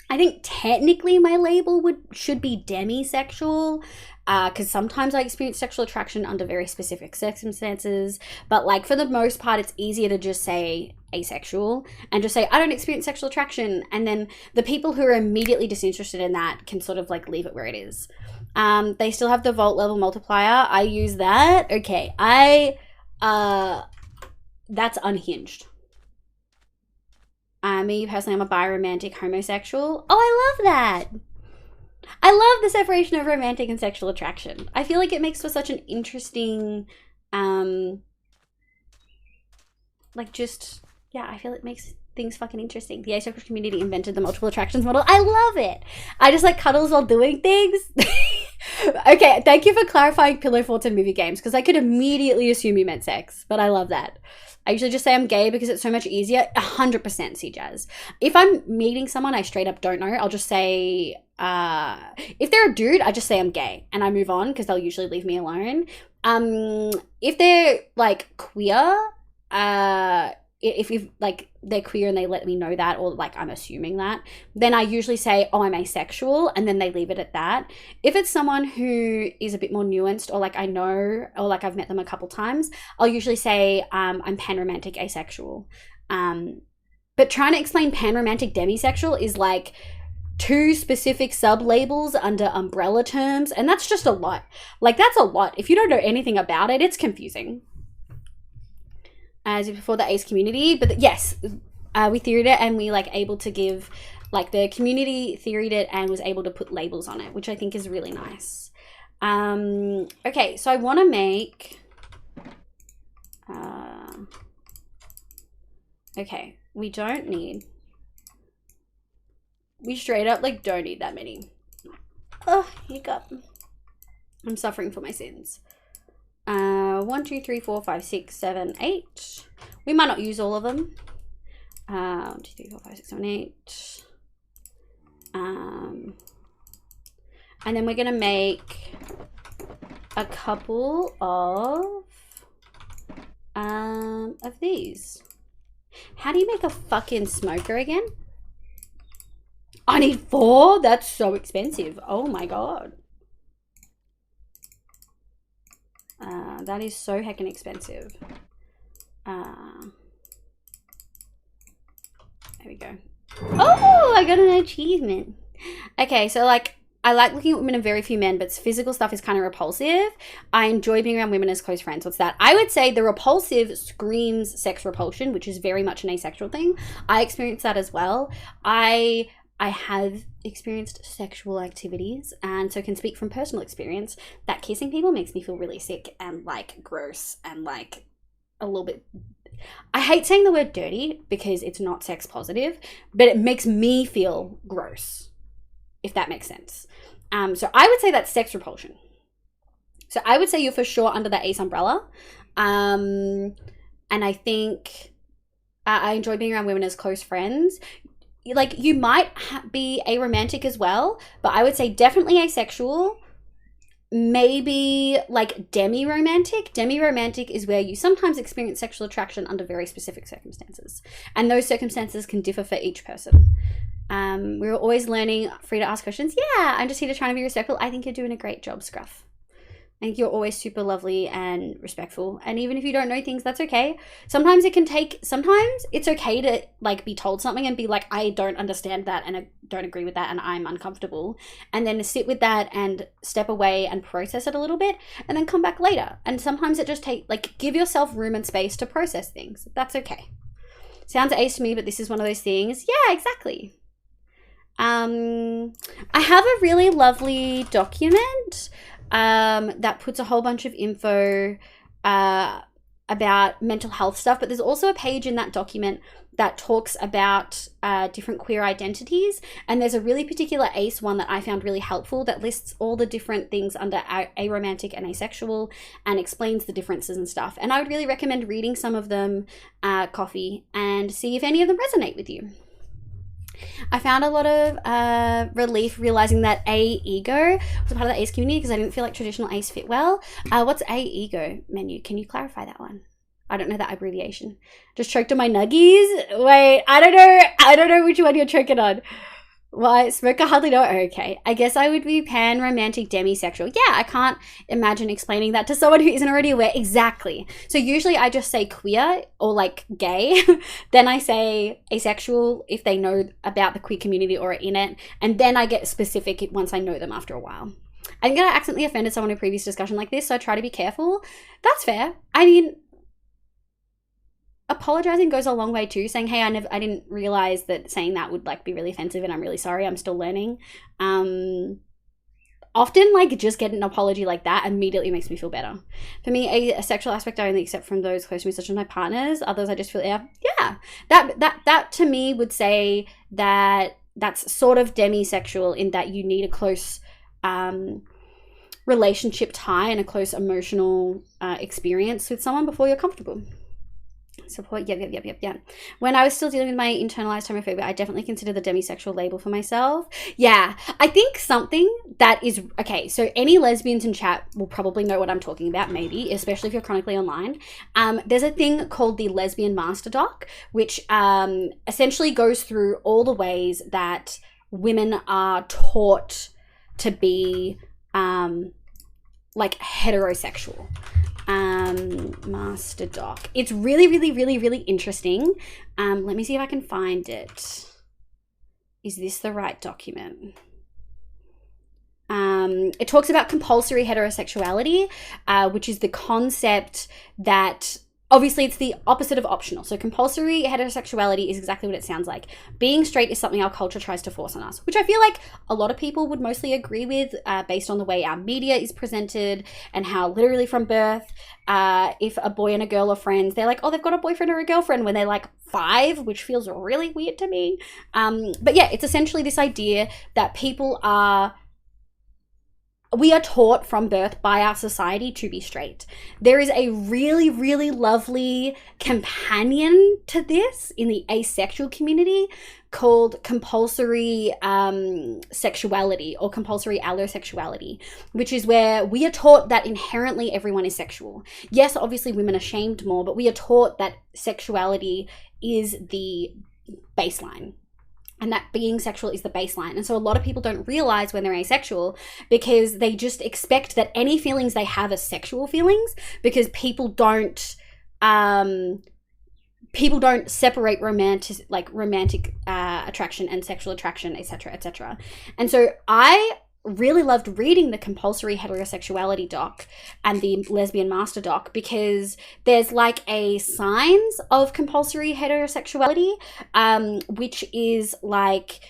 I think technically my label should be demisexual, because sometimes I experience sexual attraction under very specific circumstances, but like for the most part it's easier to just say asexual and just say I don't experience sexual attraction, and then the people who are immediately disinterested in that can sort of like leave it where it is. They still have the Vault level multiplier. I use that. Okay, that's unhinged. Me personally, I'm a biromantic homosexual. Oh, I love that. I love the separation of romantic and sexual attraction. I feel like it makes for such an interesting, like just, yeah, I feel it makes things fucking interesting. The asexual community invented the multiple attractions model. I love it. I just like cuddles while doing things. Okay, thank you for clarifying pillow forts and movie games, because I could immediately assume you meant sex, but I love that. I usually just say I'm gay because it's so much easier. 100% see Jazz. If I'm meeting someone I straight up don't know, I'll just say, if they're a dude, I just say I'm gay and I move on because they'll usually leave me alone. If they're like queer, if you've like they're queer and they let me know that, or like I'm assuming that, then I usually say, oh, I'm asexual, and then they leave it at that. If it's someone who is a bit more nuanced, or like I know, or like I've met them a couple times, I'll usually say I'm panromantic asexual. But trying to explain panromantic demisexual is like 2 specific sub-labels under umbrella terms, and that's just a lot. Like, that's a lot. If you don't know anything about it, it's confusing. As before the ACE community, but yes, we theoried it, and we like able to give, like the community theoried it and was able to put labels on it, which I think is really nice. Okay, so I want to make, okay, we straight up like don't need that many. Oh, hiccup. I'm suffering for my sins. 1, 2, 3, 4, 5, 6, 7, 8. We might not use all of them. 1, 2, 3, 4, 5, 6, 7, 8. And then we're gonna make a couple of these. How do you make a fucking smoker again? I need 4? That's so expensive. Oh my god. That is so heckin' expensive. There we go. Oh, I got an achievement. Okay, so like, I like looking at women and very few men, but physical stuff is kind of repulsive. I enjoy being around women as close friends. What's that? I would say the repulsive screams sex repulsion, which is very much an asexual thing. I experience that as well. I have experienced sexual activities, and so can speak from personal experience that kissing people makes me feel really sick and like gross and like a little bit, I hate saying the word dirty because it's not sex positive, but it makes me feel gross, if that makes sense. So I would say that's sex repulsion. So I would say you're for sure under the ACE umbrella. And I think I enjoy being around women as close friends. Like, you might be aromantic as well, but I would say definitely asexual, maybe like demi-romantic. Demi-romantic is where you sometimes experience sexual attraction under very specific circumstances, and those circumstances can differ for each person. We're always learning, free to ask questions. Yeah, I'm just here to try to be respectful. I think you're doing a great job, Scruff. I think you're always super lovely and respectful. And even if you don't know things, that's okay. Sometimes it's okay to like be told something and be like, I don't understand that and I don't agree with that and I'm uncomfortable. And then sit with that and step away and process it a little bit and then come back later. And sometimes it just give yourself room and space to process things. That's okay. Sounds ace to me, but this is one of those things. Yeah, exactly. I have a really lovely document that puts a whole bunch of info about mental health stuff, but there's also a page in that document that talks about different queer identities, and there's a really particular ACE one that I found really helpful that lists all the different things under aromantic and asexual and explains the differences and stuff. And I would really recommend reading some of them, Coffee, and see if any of them resonate with you. I found a lot of relief realizing that A-ego was a part of the ACE community because I didn't feel like traditional ACE fit well. What's A-ego menu? Can you clarify that one? I don't know that abbreviation. Just choked on my nuggies? Wait, I don't know which one you're choking on. Why? Smoker hardly know. Okay. I guess I would be pan-romantic demisexual. Yeah, I can't imagine explaining that to someone who isn't already aware. Exactly. So usually I just say queer or like gay. Then I say asexual if they know about the queer community or are in it. And then I get specific once I know them after a while. I think I accidentally offended someone in a previous discussion like this, so I try to be careful. That's fair. I mean, apologizing goes a long way too, saying, hey, I didn't realize that saying that would like be really offensive and I'm really sorry, I'm still learning. Often like just get an apology like that immediately makes me feel better. For me, a sexual aspect I only accept from those close to me, such as my partners. Others I just feel, yeah, that to me would say that that's sort of demisexual in that you need a close relationship tie and a close emotional experience with someone before you're comfortable. Support, yep. When I was still dealing with my internalized homophobia, I definitely considered the demisexual label for myself. Yeah, I think something that is, okay, so any lesbians in chat will probably know what I'm talking about, maybe, especially if you're chronically online. There's a thing called the Lesbian Master Doc, which essentially goes through all the ways that women are taught to be like heterosexual. Master Doc. It's really, really, really, really interesting. Let me see if I can find it. Is this the right document? It talks about compulsory heterosexuality, which is the concept that obviously it's the opposite of optional. So compulsory heterosexuality is exactly what it sounds like. Being straight is something our culture tries to force on us, which I feel like a lot of people would mostly agree with based on the way our media is presented and how literally from birth, if a boy and a girl are friends, they're like, oh, they've got a boyfriend or a girlfriend when they're like 5, which feels really weird to me. But yeah, it's essentially this idea that we are taught from birth by our society to be straight. There is a really, really lovely companion to this in the asexual community called compulsory sexuality or compulsory allosexuality, which is where we are taught that inherently everyone is sexual. Yes, obviously women are shamed more, but we are taught that sexuality is the baseline. And that being sexual is the baseline. And so a lot of people don't realize when they're asexual because they just expect that any feelings they have are sexual feelings because people don't separate romantic attraction and sexual attraction, etc., etc. And so I really loved reading the compulsory heterosexuality doc and the lesbian master doc because there's like a signs of compulsory heterosexuality, which is like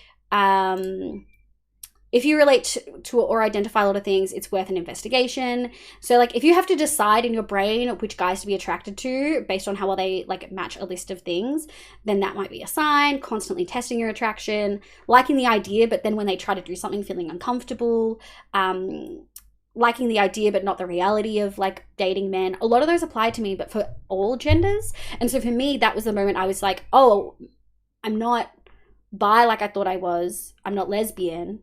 if you relate to or identify a lot of things, it's worth an investigation. So like if you have to decide in your brain which guys to be attracted to based on how well they like match a list of things, then that might be a sign. Constantly testing your attraction, liking the idea, but then when they try to do something feeling uncomfortable, liking the idea but not the reality of like dating men. A lot of those apply to me, but for all genders. And so for me, that was the moment I was like, oh, I'm not bi like I thought I was. I'm not lesbian.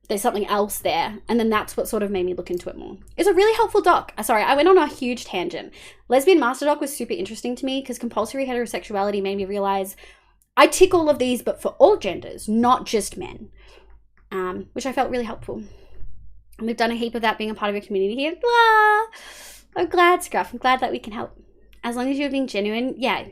There's something else there. And then that's what sort of made me look into it more. It's a really helpful doc. Sorry, I went on a huge tangent. Lesbian Master Doc was super interesting to me because compulsory heterosexuality made me realize I tick all of these, but for all genders, not just men, which I felt really helpful. And we've done a heap of that being a part of your community here. Blah. I'm glad, Scruff. I'm glad that we can help. As long as you're being genuine, yeah.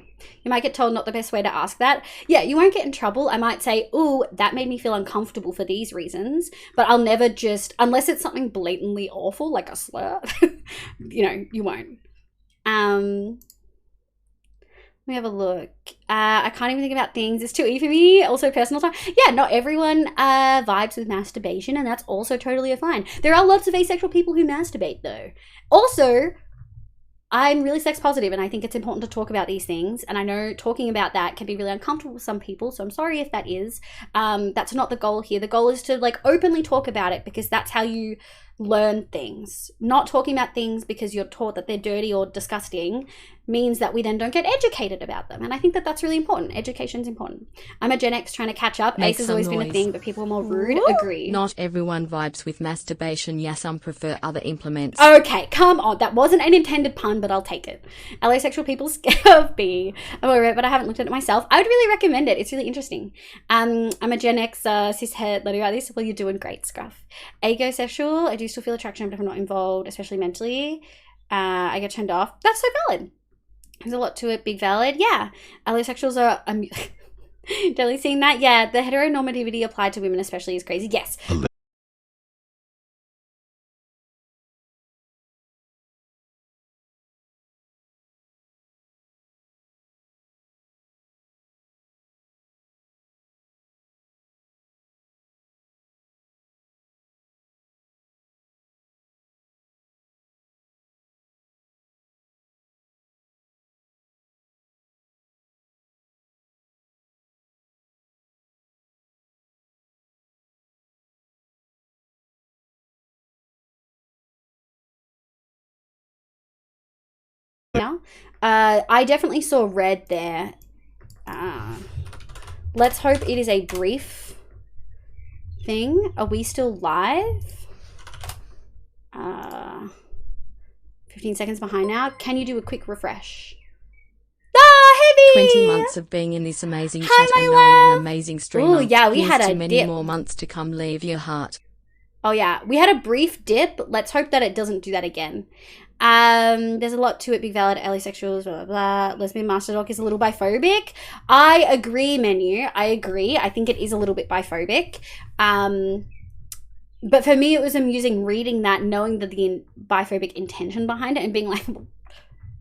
You might get told not the best way to ask that. Yeah, you won't get in trouble. I might say, ooh, that made me feel uncomfortable for these reasons. But I'll never just, unless it's something blatantly awful, like a slur, you won't. Let me have a look. I can't even think about things. It's too easy for me. Also personal time. Yeah, not everyone vibes with masturbation, and that's also totally fine. There are lots of asexual people who masturbate, though. Also, I'm really sex positive and I think it's important to talk about these things. And I know talking about that can be really uncomfortable for some people. So I'm sorry if that is. That's not the goal here. The goal is to like openly talk about it because that's how you learn things. Not talking about things because you're taught that they're dirty or disgusting means that we then don't get educated about them. And I think that that's really important. Education's important. I'm a Gen X trying to catch up. Make Ace has some always been a noise. thing, but people are more rude. Agree. Not everyone vibes with masturbation. Yeah, some prefer other implements. Okay, come on. That wasn't an intended pun, but I'll take it. Allosexual people scared of me. I'm over it, but I haven't looked at it myself. I would really recommend it. It's really interesting. I'm a Gen X cishet lady about this. Well, you're doing great, Scruff. Agosexual, I do still feel attraction, but I'm not involved, especially mentally. I get turned off. That's so valid. There's a lot to it. Big valid. Yeah. Allosexuals are... Definitely seeing that. Yeah, the heteronormativity applied to women especially is crazy. Yes. now. I definitely saw red there. Let's hope it is a brief thing. Are we still live? 15 seconds behind now. Can you do a quick refresh? Ah, Heavy! 20 months of being in this amazing Hi, chat my and knowing love. an amazing streamer. Oh, yeah, we Here's had a to many dip. more months to come. Leave your heart. Oh yeah, we had a brief dip. Let's hope that it doesn't do that again. There's a lot to it. Big valid, allisexuals, blah, blah, blah. Lesbian master doc is a little biphobic. I agree, Menu. I agree. I think it is a little bit biphobic. But for me, it was amusing reading that, knowing that the biphobic intention behind it and being like,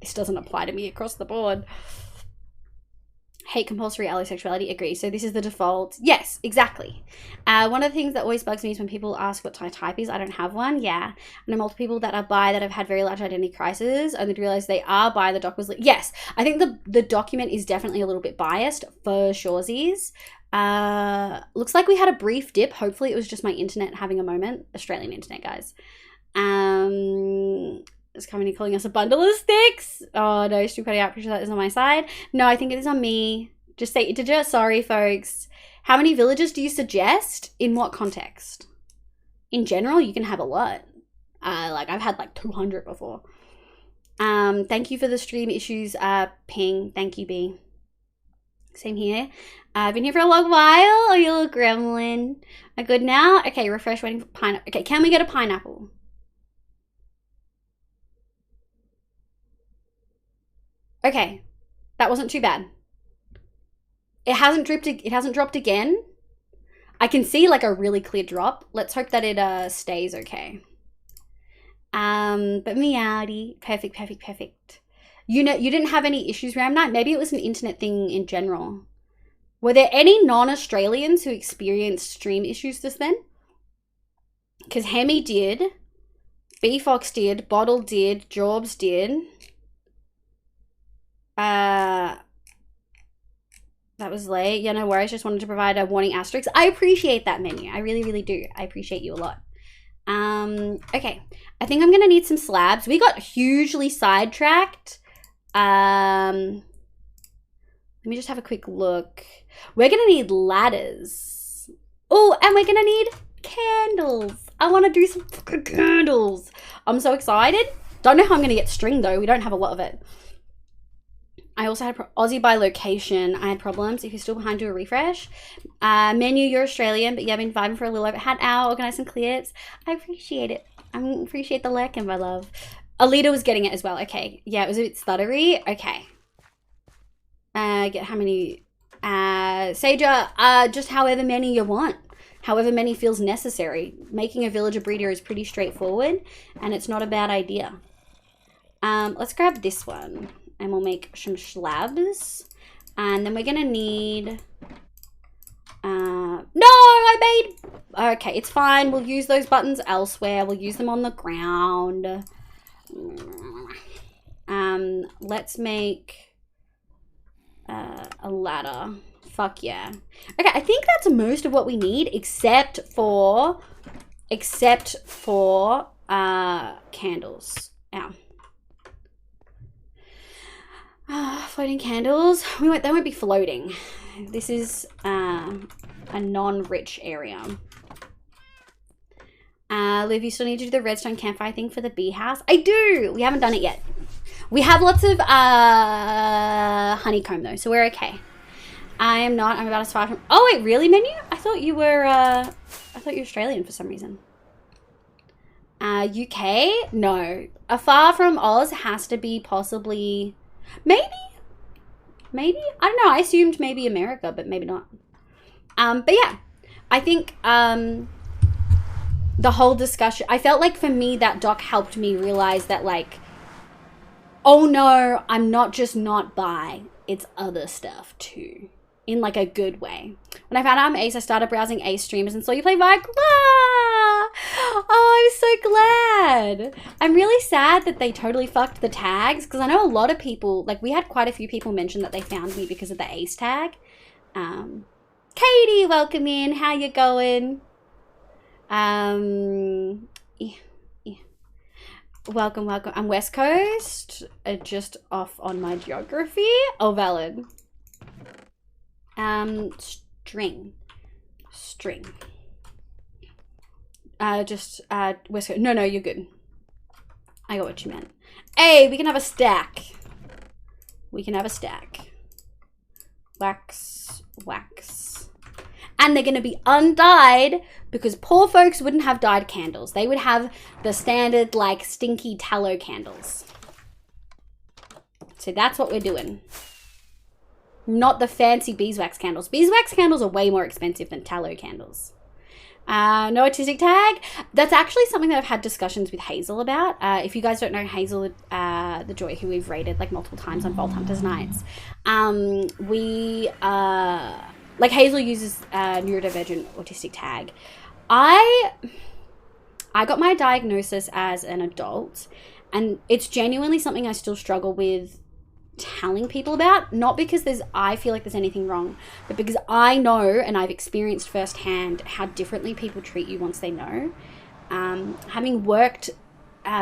this doesn't apply to me across the board. Hate compulsory allosexuality, agree. So this is the default. Yes, exactly. One of the things that always bugs me is when people ask what my type is. I don't have one. Yeah. And I know multiple people that are bi that have had very large identity crises only to realize they are bi. The doc was like, yes, I think the document is definitely a little bit biased for surezies. Looks like we had a brief dip. Hopefully it was just my internet having a moment. Australian internet, guys. Is coming and calling us a bundle of sticks. Oh no, Stu cutting out. Pretty sure that is on my side. No, I think it is on me. Just say, sorry, folks. How many villages do you suggest? In what context? In general, you can have a lot. Like I've had like 200 before. Thank you for the stream issues, Ping. Thank you, B. Same here. I've been here for a long while. Oh, you little gremlin. Are good now? Okay, refresh, waiting for pineapple. Okay, can we get a pineapple? Okay, that wasn't too bad. It hasn't dropped again. I can see like a really clear drop. Let's hope that it stays okay. But meowdy, perfect. You know, you didn't have any issues around that. Maybe it was an internet thing in general. Were there any non-Australians who experienced stream issues just then? Because Hemi did, B Fox did, Bottle did, Jorbs did. That was late. Yeah, no worries. Just wanted to provide a warning asterisk. I appreciate that, Menu. I really do. I appreciate you a lot. Okay. I think I'm gonna need some slabs. We got hugely sidetracked. Let me just have a quick look. We're gonna need ladders. Oh, and we're gonna need candles. I want to do some fucking candles. I'm so excited. Don't know how I'm gonna get string though. We don't have a lot of it. I also had Aussie by location. I had problems. If you're still behind, do a refresh. Menu, you're Australian, but yeah, I've been vibing for a little over. Had hour, organized some clips. I appreciate it. I appreciate the lurking, my love. Alita was getting it as well. Okay. Yeah, it was a bit stuttery. Okay. Get how many? Saja, just however many you want. However many feels necessary. Making a villager breeder is pretty straightforward, and it's not a bad idea. Let's grab this one. And we'll make some slabs. And then we're gonna need... no, I made... Okay, it's fine. We'll use those buttons elsewhere. We'll use them on the ground. Let's make a ladder. Fuck yeah. Okay, I think that's most of what we need, except for candles. Ow. Floating candles. They won't be floating. This is a non-rich area. Liv, you still need to do the redstone campfire thing for the bee house? I do! We haven't done it yet. We have lots of honeycomb though, so we're okay. I am not. I'm about as far from... Oh wait, really, Menu? I thought you were Australian for some reason. UK? No. Afar from Oz has to be possibly... Maybe? I don't know. I assumed maybe America, but maybe not. But yeah, I think the whole discussion, I felt like for me that doc helped me realize that like, oh no, I'm not just not bi, it's other stuff too. In like a good way. When I found out I'm ace, I started browsing ace streamers and saw you play Vic. Oh, I'm so glad. I'm really sad that they totally fucked the tags because I know a lot of people, like we had quite a few people mention that they found me because of the ace tag. Katie, welcome in. How you going? Welcome, welcome. I'm West Coast. Just off on my geography. Oh, valid. String. West Coast. No, you're good. I got what you meant. Hey, we can have a stack. Wax. And they're going to be undyed because poor folks wouldn't have dyed candles. They would have the standard, like, stinky tallow candles. So that's what we're doing. Not the fancy beeswax candles. Beeswax candles are way more expensive than tallow candles. No autistic tag. That's actually something that I've had discussions with Hazel about. If you guys don't know Hazel, the Joy, who we've rated like multiple times on Vault Hunters Nights, like Hazel uses neurodivergent autistic tag. I got my diagnosis as an adult, and it's genuinely something I still struggle with telling people about, not because I feel like there's anything wrong, but because I know and I've experienced firsthand how differently people treat you once they know. Having worked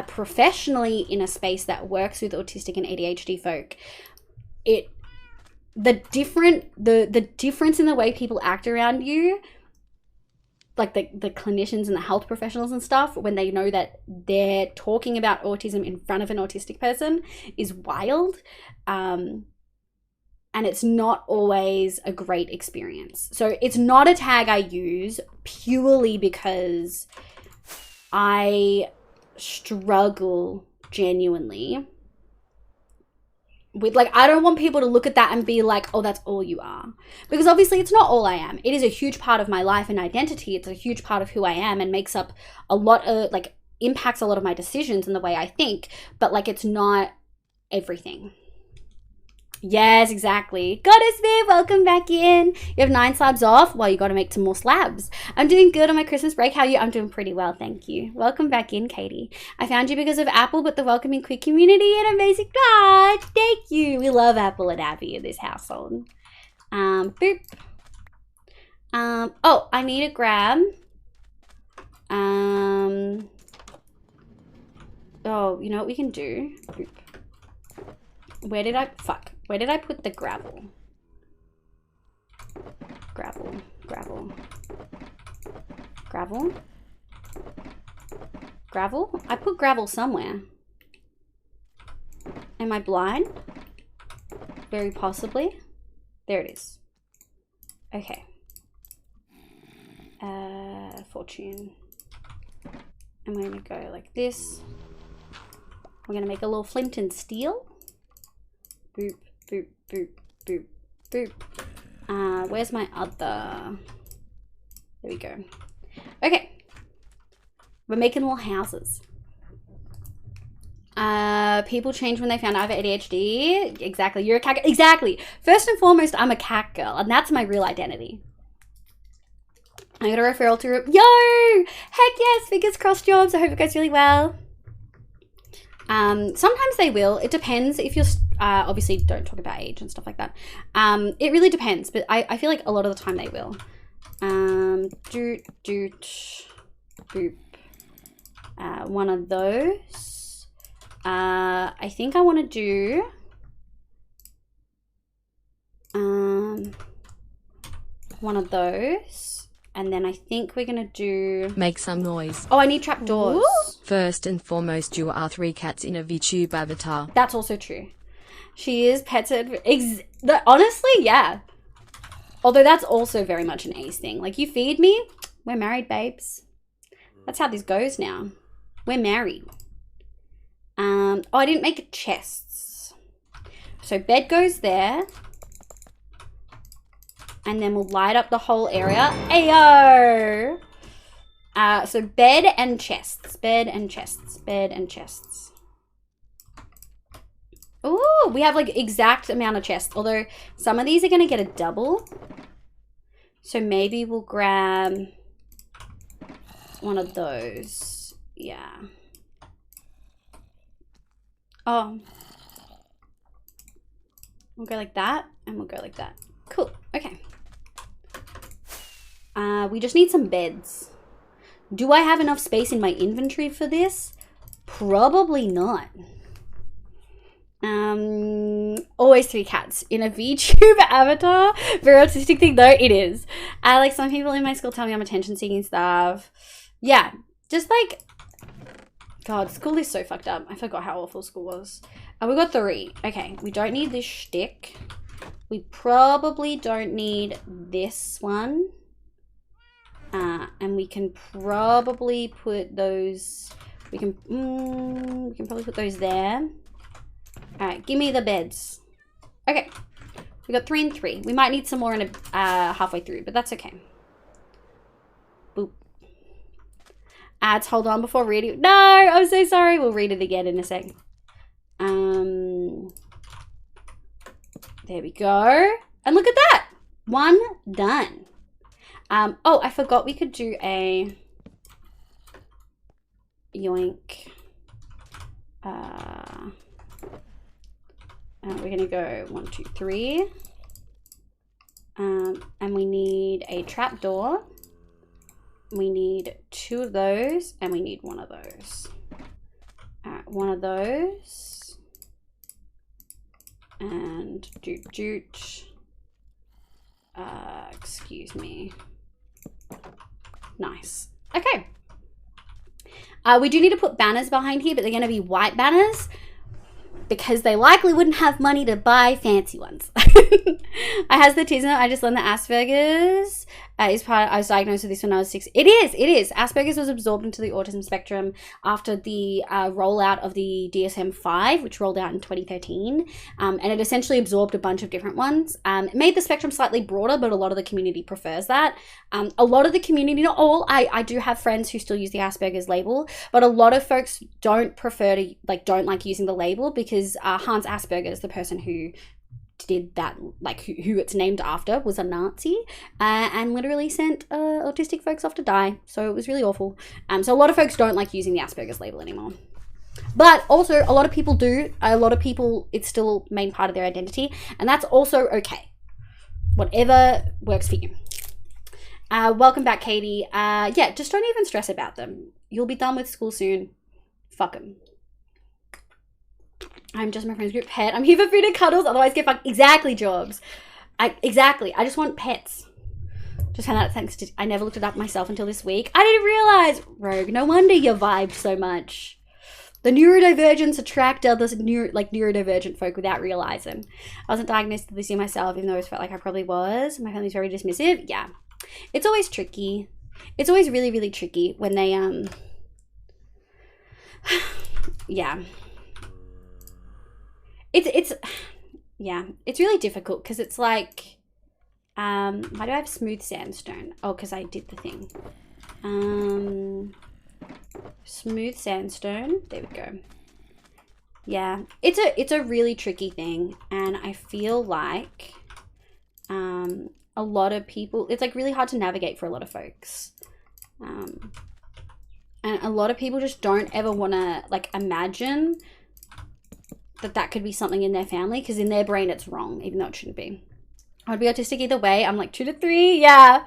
professionally in a space that works with autistic and ADHD folk, the difference in the way people act around you, like the clinicians and the health professionals and stuff, when they know that they're talking about autism in front of an autistic person, is wild. And it's not always a great experience. So it's not a tag I use purely because I struggle genuinely with, like, I don't want people to look at that and be like, oh, that's all you are. Because obviously it's not all I am. It is a huge part of my life and identity. It's a huge part of who I am and makes up a lot of, like, impacts a lot of my decisions and the way I think. But, like, it's not everything. Yes, exactly. Goddess Bear, welcome back in. You have 9 slabs off. Well, you got to make some more slabs. I'm doing good on my Christmas break. How are you? I'm doing pretty well, thank you. Welcome back in, Katie. I found you because of Apple, but the welcoming quick community and amazing God. Thank you. We love Apple and Abby in this household. Boop. Oh, I need to grab. Oh, you know what we can do? Boop. Where did I put the gravel? Gravel? I put gravel somewhere. Am I blind? Very possibly. There it is. Okay. Fortune. I'm going to go like this. We're going to make a little flint and steel. Boop, boop, boop, boop, boop. Where's my other? There we go. Okay. We're making little houses. People change when they found out I have ADHD. Exactly. You're a cat. Exactly. First and foremost, I'm a cat girl, and that's my real identity. I got a referral to Yo! Heck yes! Fingers crossed jobs. I hope it goes really well. Sometimes they will. It depends. If you're obviously don't talk about age and stuff like that. It really depends, but I feel like a lot of the time they will. Doot, boop. One of those. I think I want to do one of those. And then I think we're going to do... Make some noise. Oh, I need trapdoors. Ooh. First and foremost, you are 3 cats in a VTube avatar. That's also true. She is petted. Honestly, yeah. Although that's also very much an Ace thing. Like, you feed me, we're married, babes. That's how this goes now. We're married. Oh, I didn't make chests. So bed goes there. And then we'll light up the whole area. Ayo! So bed and chests. Bed and chests. Bed and chests. Ooh, we have like exact amount of chests. Although some of these are going to get a double. So maybe we'll grab one of those. Yeah. Oh. We'll go like that. And we'll go like that. Cool. Okay. We just need some beds. Do I have enough space in my inventory for this? Probably not. Always 3 cats in a VTuber avatar. Very autistic thing though, it is. Like some people in my school tell me I'm attention seeking stuff. Yeah, just like, God, school is so fucked up. I forgot how awful school was. We got 3. Okay, we don't need this shtick. We probably don't need this one. And we can probably put those, we can probably put those there. Alright, give me the beds. Okay, we got 3 and 3. We might need some more in a, halfway through, but that's okay. Boop. Ads, hold on before reading. No, I'm so sorry. We'll read it again in a sec. There we go. And look at that. 1 done. Oh, I forgot we could do a yoink. We're gonna go 1, 2, 3. And we need a trapdoor. We need 2 of those, and we need 1 of those. Alright, 1 of those. And doot. Excuse me. Nice. Okay. We do need to put banners behind here, but they're going to be white banners because they likely wouldn't have money to buy fancy ones. I has the autism. I just learned that Asperger's is part. I was diagnosed with this when I was 6. It is. Asperger's was absorbed into the autism spectrum after the rollout of the DSM-5, which rolled out in 2013, and it essentially absorbed a bunch of different ones. It made the spectrum slightly broader, but a lot of the community prefers that. A lot of the community, not all, I do have friends who still use the Asperger's label, but a lot of folks don't prefer to don't like using the label because Hans Asperger is the person who did that, like who it's named after, was a Nazi and literally sent autistic folks off to die. So it was really awful. So a lot of folks don't like using the Asperger's label anymore. But also a lot of people do. A lot of people, it's still a main part of their identity, and that's also okay. Whatever works for you. Welcome back, Katie. Yeah, just don't even stress about them. You'll be done with school soon. Fuck them. I'm just my friend's group pet. I'm here for food and cuddles, otherwise get fucked. Exactly, Jobs. Exactly. I just want pets. Just found out thanks to... I never looked it up myself until this week. I didn't realize. Rogue, no wonder you vibed so much. The neurodivergents attract others, neurodivergent folk without realizing. I wasn't diagnosed with this myself, even though I felt like I probably was. My family's very dismissive. Yeah. It's always tricky. It's always really, really tricky when they, yeah. It's really difficult because it's like, why do I have smooth sandstone? Oh, because I did the thing. Smooth sandstone. There we go. Yeah, it's a really tricky thing, and I feel like, a lot of people, it's like really hard to navigate for a lot of folks. And a lot of people just don't ever want to like imagine that could be something in their family, because in their brain it's wrong, even though it shouldn't be. I would be autistic either way. I'm like 2 to 3. Yeah,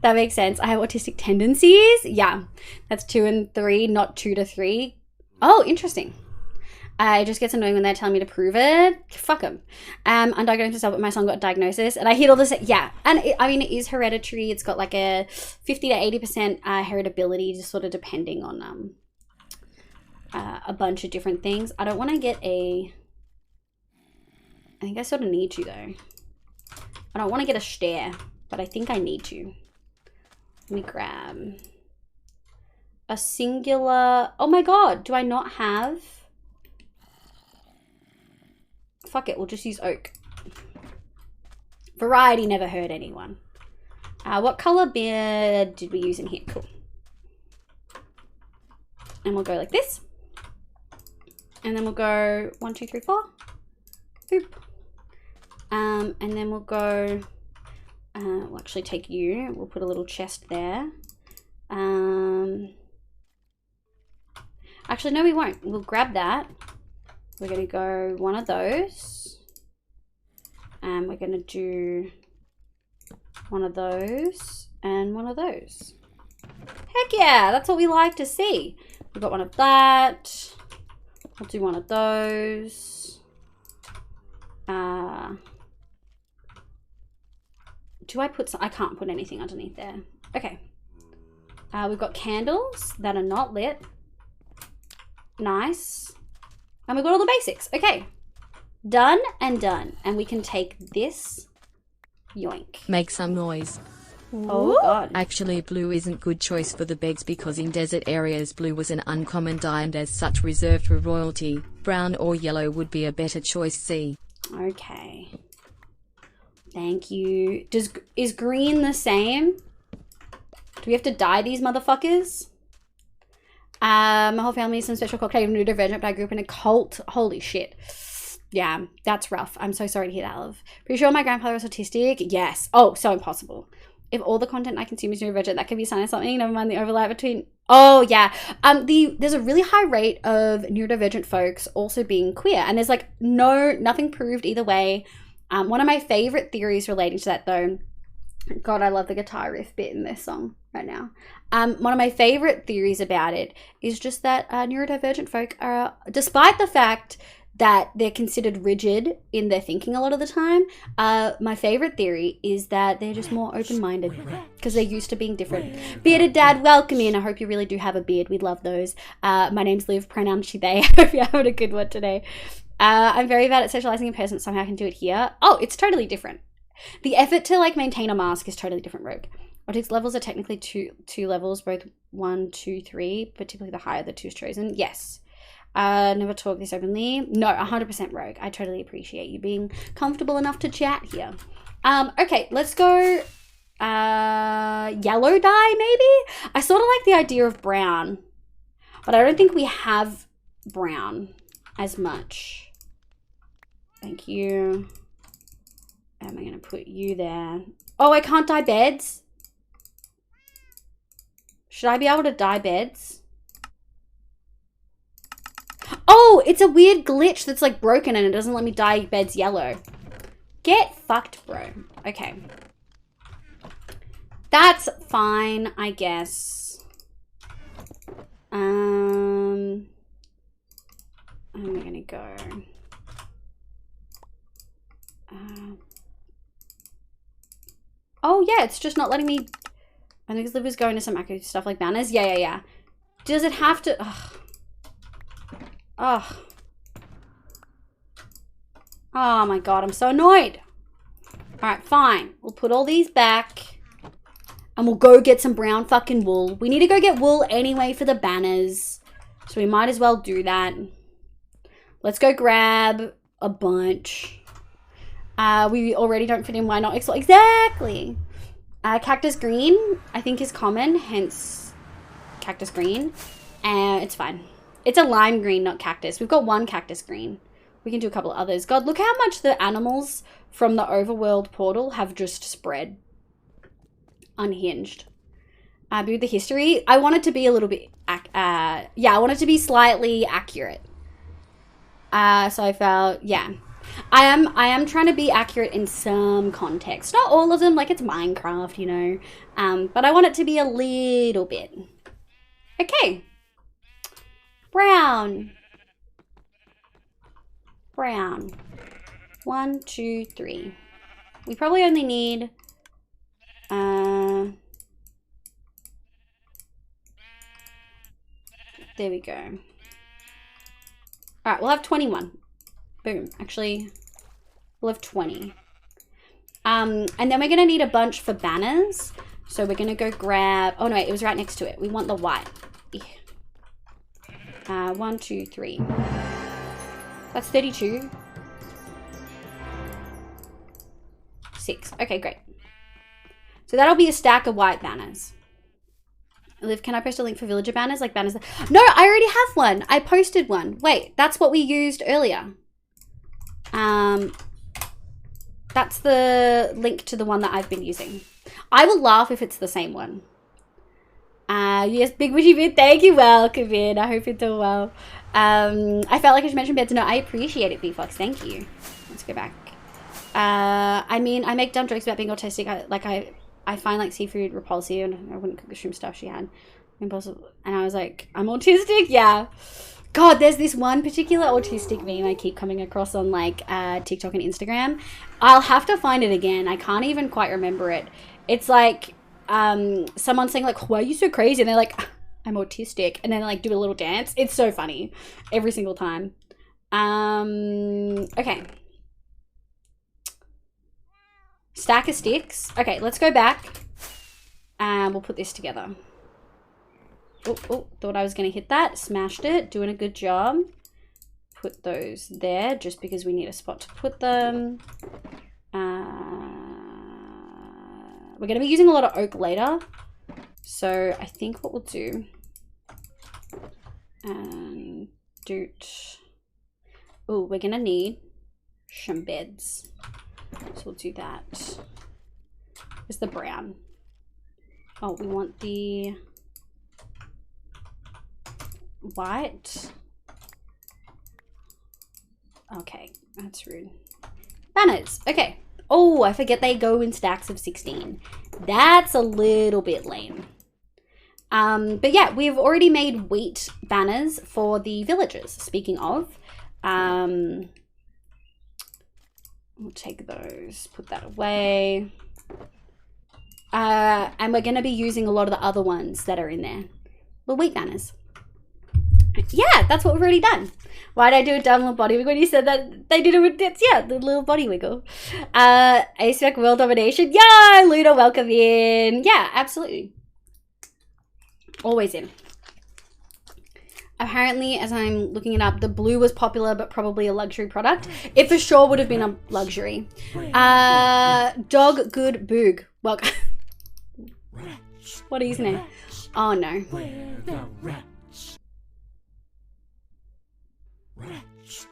that makes sense. I have autistic tendencies. Yeah, that's 2 and 3, not 2 to 3. Oh, interesting. It just gets annoying when they're telling me to prove it. Fuck them. Undiagnosed myself, but my son got diagnosis, and I hear all this. Yeah, and I mean, it is hereditary. It's got like a 50 to 80% heritability, just sort of depending on a bunch of different things. I don't want to get I think I sort of need to though. I don't want to get a stare, but I think I need to. Let me grab a singular. Oh my god, do I not have? Fuck it, we'll just use oak. Variety never hurt anyone. What color beard did we use in here? Cool. And we'll go like this. And then we'll go 1, 2, 3, 4. Boop. And then we'll go, we'll actually take you. We'll put a little chest there. Actually, no, we won't. We'll grab that. We're going to go 1 of those. And we're going to do 1 of those and 1 of those. Heck yeah, that's what we like to see. We've got 1 of that. I'll do one of those. Do I put some? I can't put anything underneath there. Okay. We've got candles that are not lit. Nice. And we've got all the basics. Okay. Done and done. And we can take this. Yoink. Make some noise. Oh god. Actually, blue isn't good choice for the begs because in desert areas blue was an uncommon dye and as such reserved for royalty. Brown or yellow would be a better choice. See. Okay. Thank you. Is green the same? Do we have to dye these motherfuckers? My whole family is some special cocktail neurodivergent, but I grew up in a cult. Holy shit. Yeah, that's rough. I'm so sorry to hear that, love. Pretty sure my grandfather was autistic. Yes. Oh, so impossible. If all the content I consume is neurodivergent, that could be a sign of something. Never mind the overlap between... Oh, yeah. There's a really high rate of neurodivergent folks also being queer. And there's like nothing proved either way. One of my favorite theories relating to that though... God, I love the guitar riff bit in this song right now. One of my favorite theories about it is just that neurodivergent folk are, despite the fact that they're considered rigid in their thinking a lot of the time, my favorite theory is that they're just more open-minded because they're used to being different. Bearded Dad, welcome in. I hope you really do have a beard. We'd love those. My name's Liv, pronoun she, they. I hope you're having a good one today. I'm very bad at socializing in person, but somehow I can do it here. Oh, it's totally different. The effort to like maintain a mask is totally different, Rogue. Autics levels are technically two levels, both 1, 2, 3, but typically the higher the two is chosen. Yes. Never talk this openly. No, 100% Rogue. I totally appreciate you being comfortable enough to chat here. Okay, let's go yellow dye maybe? I sort of like the idea of brown, but I don't think we have brown as much. Thank you. Am I going to put you there? Oh, I can't dye beds? Should I be able to dye beds? Oh, it's a weird glitch that's like broken and it doesn't let me dye beds yellow. Get fucked, bro. Okay. That's fine, I guess. Where am I going to go? Oh, yeah, it's just not letting me... I think Liv was going to some active stuff like banners. Yeah. Does it have to... Ugh. Ugh. Oh, my God, I'm so annoyed. All right, fine. We'll put all these back. And we'll go get some brown fucking wool. We need to go get wool anyway for the banners. So we might as well do that. Let's go grab a bunch. We already don't fit in. Why not? Exactly. Cactus green, I think, is common. Hence, cactus green. It's fine. It's a lime green, not cactus. We've got one cactus green. We can do a couple of others. God, look how much the animals from the overworld portal have just spread. Unhinged. With the history, I want it to be a little bit... yeah, I want it to be slightly accurate. So I felt... Yeah. I am trying to be accurate in some context. Not all of them, like it's Minecraft, you know. But I want it to be a little bit. Okay. Brown. Brown. 1, 2, 3. We probably only need... there we go. Alright, we'll have 21. Boom. Actually, we'll have 20. And then we're going to need a bunch for banners. So we're going to go grab... Oh, no, wait, it was right next to it. We want the white. 1, 2, 3. That's 32. 6. Okay, great. So that'll be a stack of white banners. Liv, can I post a link for villager banners? Like banners... No, I already have one. I posted one. Wait, that's what we used earlier. That's the link to the one that I've been using. I will laugh if it's the same one. Yes, Big Bushy Bit, thank you. Welcome in. I hope you're doing well. I felt like I should mention beds. No, I appreciate it, B-Fox. Thank you. Let's go back. I mean, I make dumb jokes about being autistic. I find like seafood repulsive and I wouldn't cook the shrimp stuff she had. Impossible. And I was like, I'm autistic? Yeah. God, there's this one particular autistic meme I keep coming across on like TikTok and Instagram. I'll have to find it again. I can't even quite remember it. It's like someone saying like, why are you so crazy? And they're like, I'm autistic. And then like do a little dance. It's so funny every single time. Okay. Stack of sticks. Okay, let's go back and we'll put this together. Oh, thought I was going to hit that. Smashed it. Doing a good job. Put those there just because we need a spot to put them. We're going to be using a lot of oak later. So I think what we'll do... Oh, we're going to need some beds. So we'll do that. Where's the brown? Oh, we want the... white. Okay, that's rude. Banners. Okay. Oh, I forget they go in stacks of 16. That's a little bit lame. But yeah, we've already made wheat banners for the villagers. Speaking of, we'll take those, put that away. And we're going to be using a lot of the other ones that are in there. The wheat banners. Yeah, that's what we've already done. Why did I do a dumb little body wiggle when you said that they did it with this? Yeah, the little body wiggle. ASPEC World Domination. Yeah, Luna, welcome in. Yeah, absolutely. Always in. Apparently, as I'm looking it up, the blue was popular, but probably a luxury product. It for sure would have been a luxury. Dog Good Boog. Welcome. What is his name? Oh, no. Where the rats? Rats,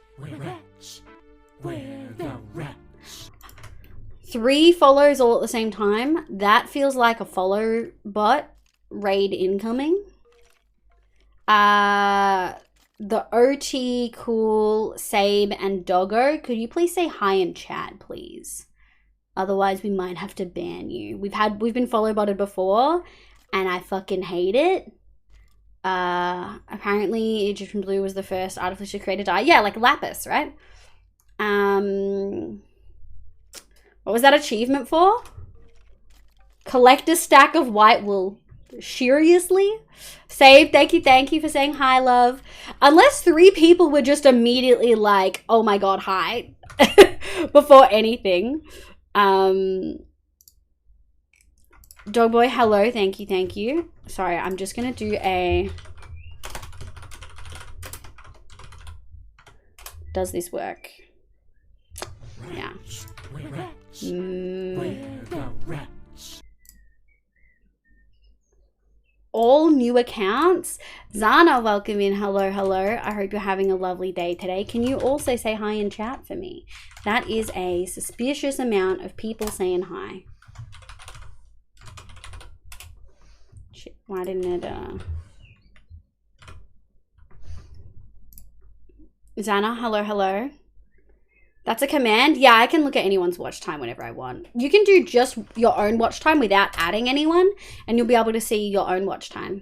where the rats? 3 follows all at the same time. That feels like a follow bot. Raid incoming. The OT, Cool, Sabe, and Doggo. Could you please say hi in chat, please? Otherwise, we might have to ban you. We've been follow botted before, and I fucking hate it. Apparently Egyptian Blue was the first artificially created dye. Yeah, like lapis, right? What was that achievement for? Collect a stack of white wool. Seriously? Save, thank you for saying hi, love. Unless 3 people were just immediately like, oh my god, hi. Before anything. Dogboy, hello, thank you. Sorry, I'm just gonna do a... Does this work? Yeah. Rats, where the rats? All new accounts. Zana, welcome in. Hello. I hope you're having a lovely day today. Can you also say hi in chat for me? That is a suspicious amount of people saying hi. Shit, why didn't it, Zana, hello. That's a command? Yeah, I can look at anyone's watch time whenever I want. You can do just your own watch time without adding anyone, and you'll be able to see your own watch time.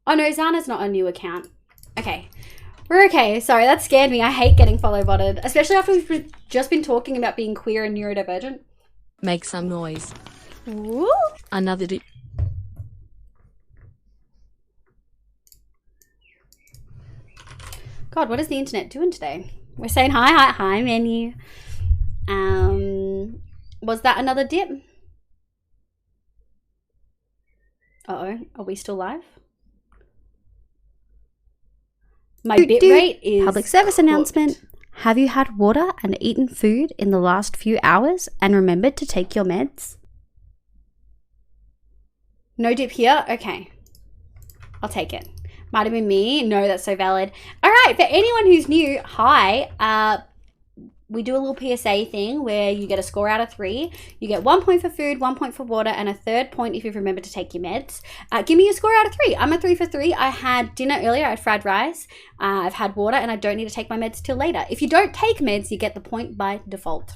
Oh no, Zana's not a new account. Okay. We're okay. Sorry, that scared me. I hate getting follow botted, especially after we've just been talking about being queer and neurodivergent. Make some noise. Woo! Another God, what is the internet doing today? We're saying hi, menu. Was that another dip? Uh-oh, are we still live? My bit rate is Public service cooked. announcement. Have you had water and eaten food in the last few hours and remembered to take your meds? No dip here? Okay. I'll take it. Might have been me. No, that's so valid. All right, for anyone who's new, hi. We do a little PSA thing where you get a score out of 3. You get 1 point for food, 1 point for water, and a 3rd point if you've remembered to take your meds. Give me a score out of 3. I'm a 3 for 3. I had dinner earlier. I had fried rice. I've had water, and I don't need to take my meds till later. If you don't take meds, you get the point by default.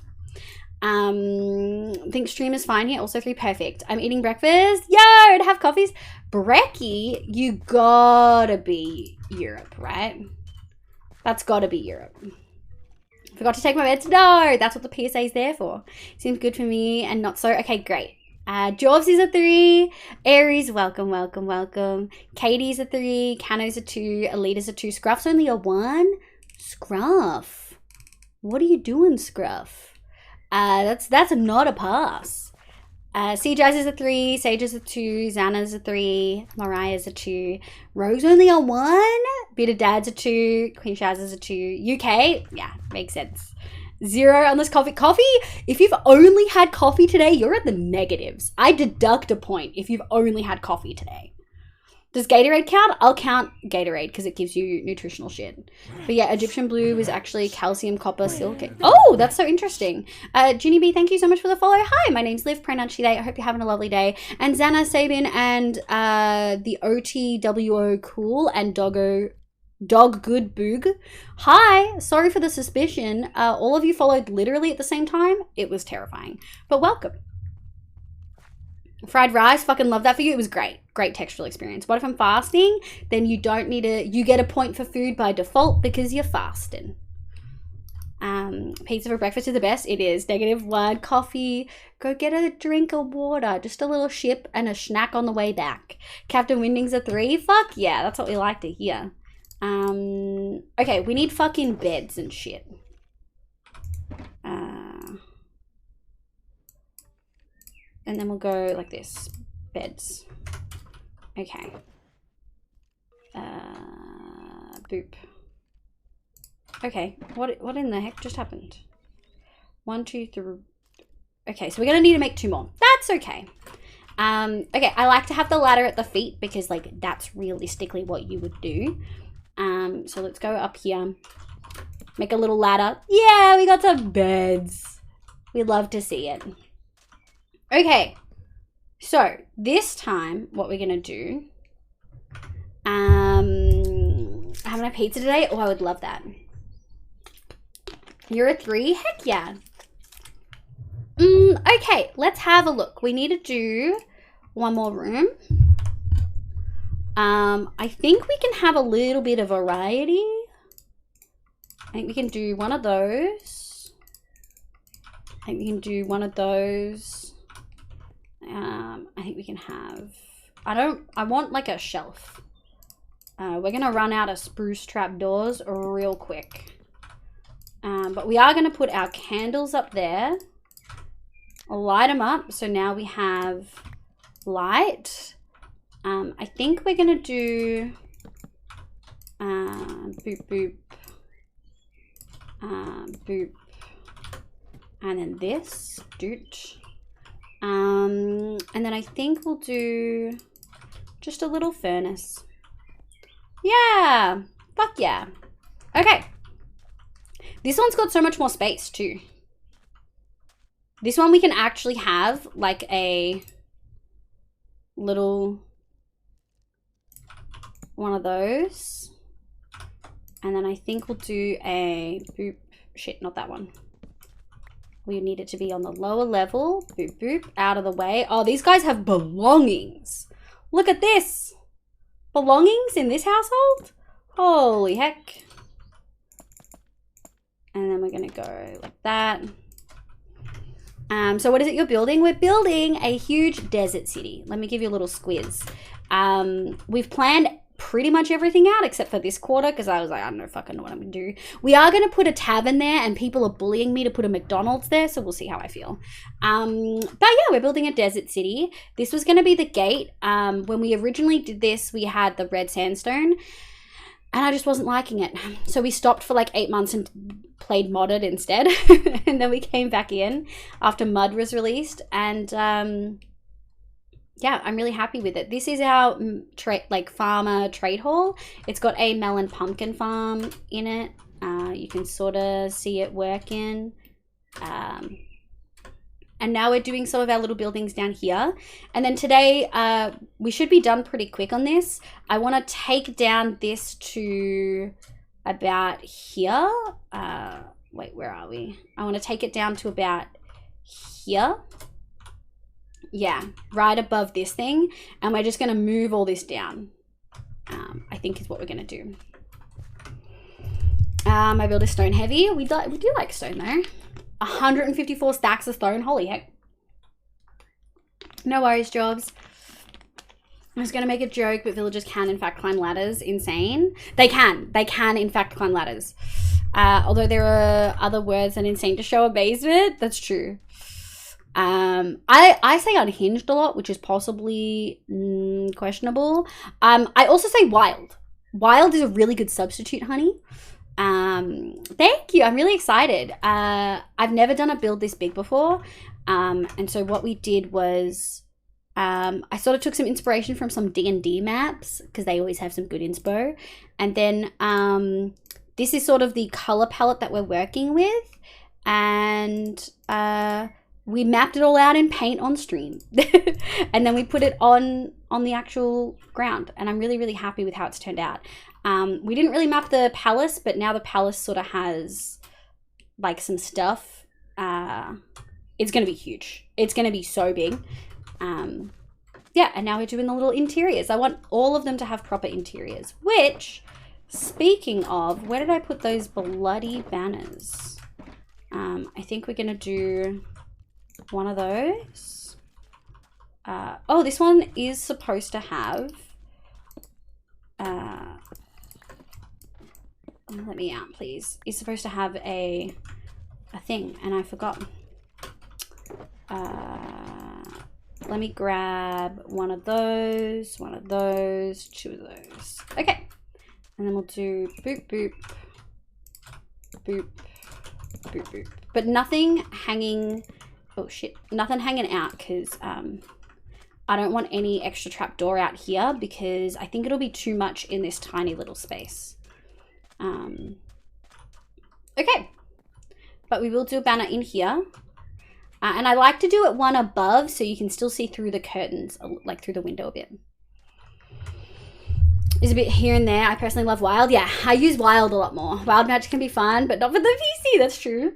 Think stream is fine here. Also 3 perfect. I'm eating breakfast. Yo, to have coffees. Brekkie, you gotta be Europe, right? That's gotta be Europe. Forgot to take my meds. No, that's what the PSA is there for. Seems good for me and not so. Okay, great. Jorvs is a 3. Aries, welcome, welcome, welcome. Katie's a 3. Cano's a 2. Alita's a 2. Scruff's only a 1. Scruff. What are you doing, Scruff? That's not a pass. Jazz is a 3. Sage is a 2. Xana's a 3. Mariah's a 2. Rogue's only a 1. Bitter Dad's a 2. Queen Shaz is a 2. UK, yeah, makes sense. 0 on this coffee. Coffee, if you've only had coffee today, you're at the negatives. I deduct a point if you've only had coffee today. Does Gatorade count? I'll count Gatorade because it gives you nutritional shit. But yeah, Egyptian blue was actually calcium, copper, silk. Oh, that's so interesting. Ginny B, thank you so much for the follow. Hi, my name's Liv, pronoun she, they. I hope you're having a lovely day. And Xana, Sabin, and the OTWO Cool and Dog Good Boog. Hi, sorry for the suspicion. All of you followed literally at the same time. It was terrifying, but welcome. Fried rice, fucking love that for you. It was great. Great textural experience. What if I'm fasting? Then you don't need you get a point for food by default because you're fasting. Pizza for breakfast is the best. It is. -1. Coffee. Go get a drink of water. Just a little ship and a snack on the way back. Captain Winding's a 3. Fuck yeah, that's what we like to hear. Okay, we need fucking beds and shit. And then we'll go like this. Beds. Okay. Boop. Okay, what in the heck just happened? 1, 2, 3. Okay, so we're gonna need to make 2 more. That's okay. Okay, I like to have the ladder at the feet because like that's realistically what you would do. So let's go up here. Make a little ladder. Yeah, we got some beds. We love to see it. Okay, so this time what we're gonna do, having a pizza today. Oh, I would love that. You're a 3? Heck yeah. Okay, let's have a look. We need to do 1 more room. I think we can have a little bit of variety. I think we can do 1 of those. I think we can do 1 of those. I think we can have, I want like a shelf. We're gonna run out of spruce trap doors real quick. But we are gonna put our candles up there. I'll light them up. So now we have light. I think we're gonna do boop boop, boop, and then this doot. And then I think we'll do just a little furnace. Yeah, fuck yeah. Okay, this one's got so much more space too. This one we can actually have like a little one of those. And then I think we'll do a boop, shit, not that one. We need it to be on the lower level. Boop, boop, out of the way. Oh, these guys have belongings. Look at this. Belongings in this household? Holy heck. And then we're gonna go like that. So what is it you're building? We're building a huge desert city. Let me give you a little squiz. We've planned pretty much everything out except for this quarter because I was like, I don't know fucking know what I'm gonna do. We are gonna put a tavern there and people are bullying me to put a McDonald's there, so we'll see how I feel. But yeah, we're building a desert city. This was gonna be the gate. When we originally did this, we had the red sandstone and I just wasn't liking it. So we stopped for like 8 months and played modded instead. And then we came back in after Mud was released and yeah, I'm really happy with it. This is our farmer trade hall. It's got a melon pumpkin farm in it. You can sort of see it working. And now we're doing some of our little buildings down here. And then today, we should be done pretty quick on this. I want to take down this to about here. Wait, where are we? I want to take it down to about here. Yeah, right above this thing. And we're just going to move all this down. I think is what we're going to do. My build is stone heavy. We do like stone though. 154 stacks of stone. Holy heck. No worries, Jobs. I was going to make a joke, but villagers can in fact climb ladders. Insane. They can in fact climb ladders. Although there are other words than insane to show amazement. That's true. I say unhinged a lot, which is possibly questionable. I also say wild. Wild is a really good substitute, honey. Thank you. I'm really excited. I've never done a build this big before. And so what we did was, I sort of took some inspiration from some D&D maps because they always have some good inspo. And then, this is sort of the color palette that we're working with. And, we mapped it all out in paint on stream. And then we put it on the actual ground. And I'm really, really happy with how it's turned out. We didn't really map the palace, but now the palace sort of has like some stuff. It's going to be huge. It's going to be so big. Yeah, and now we're doing the little interiors. I want all of them to have proper interiors. Which, speaking of, where did I put those bloody banners? I think we're going to do one of those. Oh, this one is supposed to have... let me out, please. It's supposed to have a thing, and I forgot. Let me grab one of those, two of those. Okay. And then we'll do boop, boop, boop, boop, boop. But nothing hanging, oh shit, nothing hanging out because I don't want any extra trapdoor out here because I think it'll be too much in this tiny little space. Okay. But we will do a banner in here. And I like to do it one above so you can still see through the curtains, like through the window a bit. There's a bit here and there. I personally love Wild. Yeah, I use Wild a lot more. Wild Magic can be fun, but not for the PC. That's true.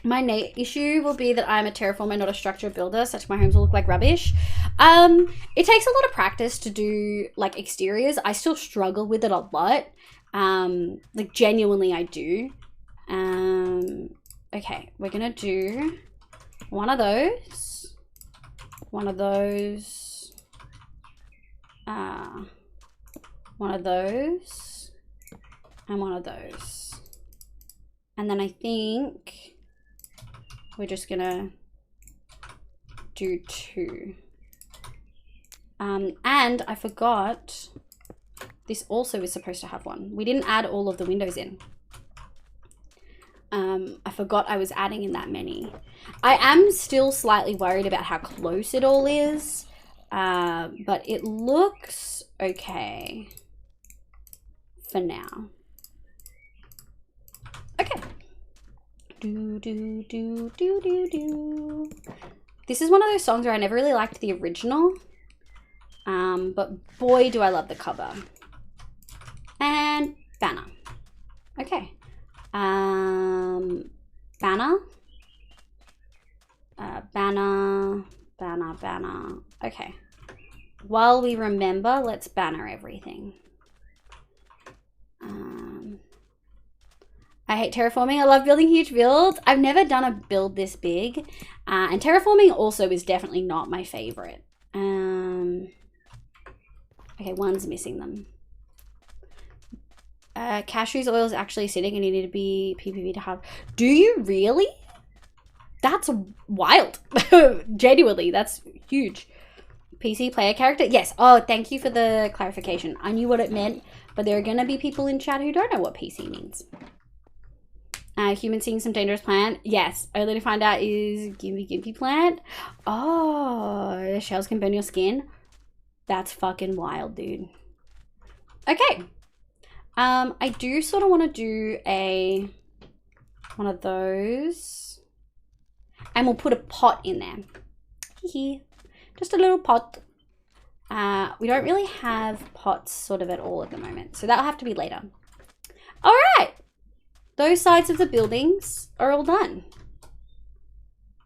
My issue will be that I'm a terraformer, not a structure builder, such my homes will look like rubbish. It takes a lot of practice to do like exteriors. I still struggle with it a lot. Like genuinely I do. Okay, we're gonna do one of those, one of those, one of those, and one of those. And then I think we're just gonna do two. And I forgot, this also is supposed to have one. We didn't add all of the windows in. I forgot I was adding in that many. I am still slightly worried about how close it all is, but it looks okay for now. Okay. Do, do, do, do, do, do. This is one of those songs where I never really liked the original, but boy, do I love the cover. And banner. Okay. Banner. Banner. Okay. While we remember, let's banner everything. I hate terraforming. I love building huge builds. I've never done a build this big. And terraforming also is definitely not my favorite. Okay, one's missing them. Cashew's oil is actually acidic and you need to be PPV to have. Do you really? That's wild. Genuinely, that's huge. PC player character? Yes. Oh, thank you for the clarification. I knew what it meant, but there are going to be people in chat who don't know what PC means. Human seeing some dangerous plant? Yes. Only to find out is gimpy plant. Oh, the shells can burn your skin. That's fucking wild, dude. Okay. I do sort of want to do one of those. And we'll put a pot in there. Just a little pot. We don't really have pots sort of at all at the moment. So that'll have to be later. All right. Those sides of the buildings are all done.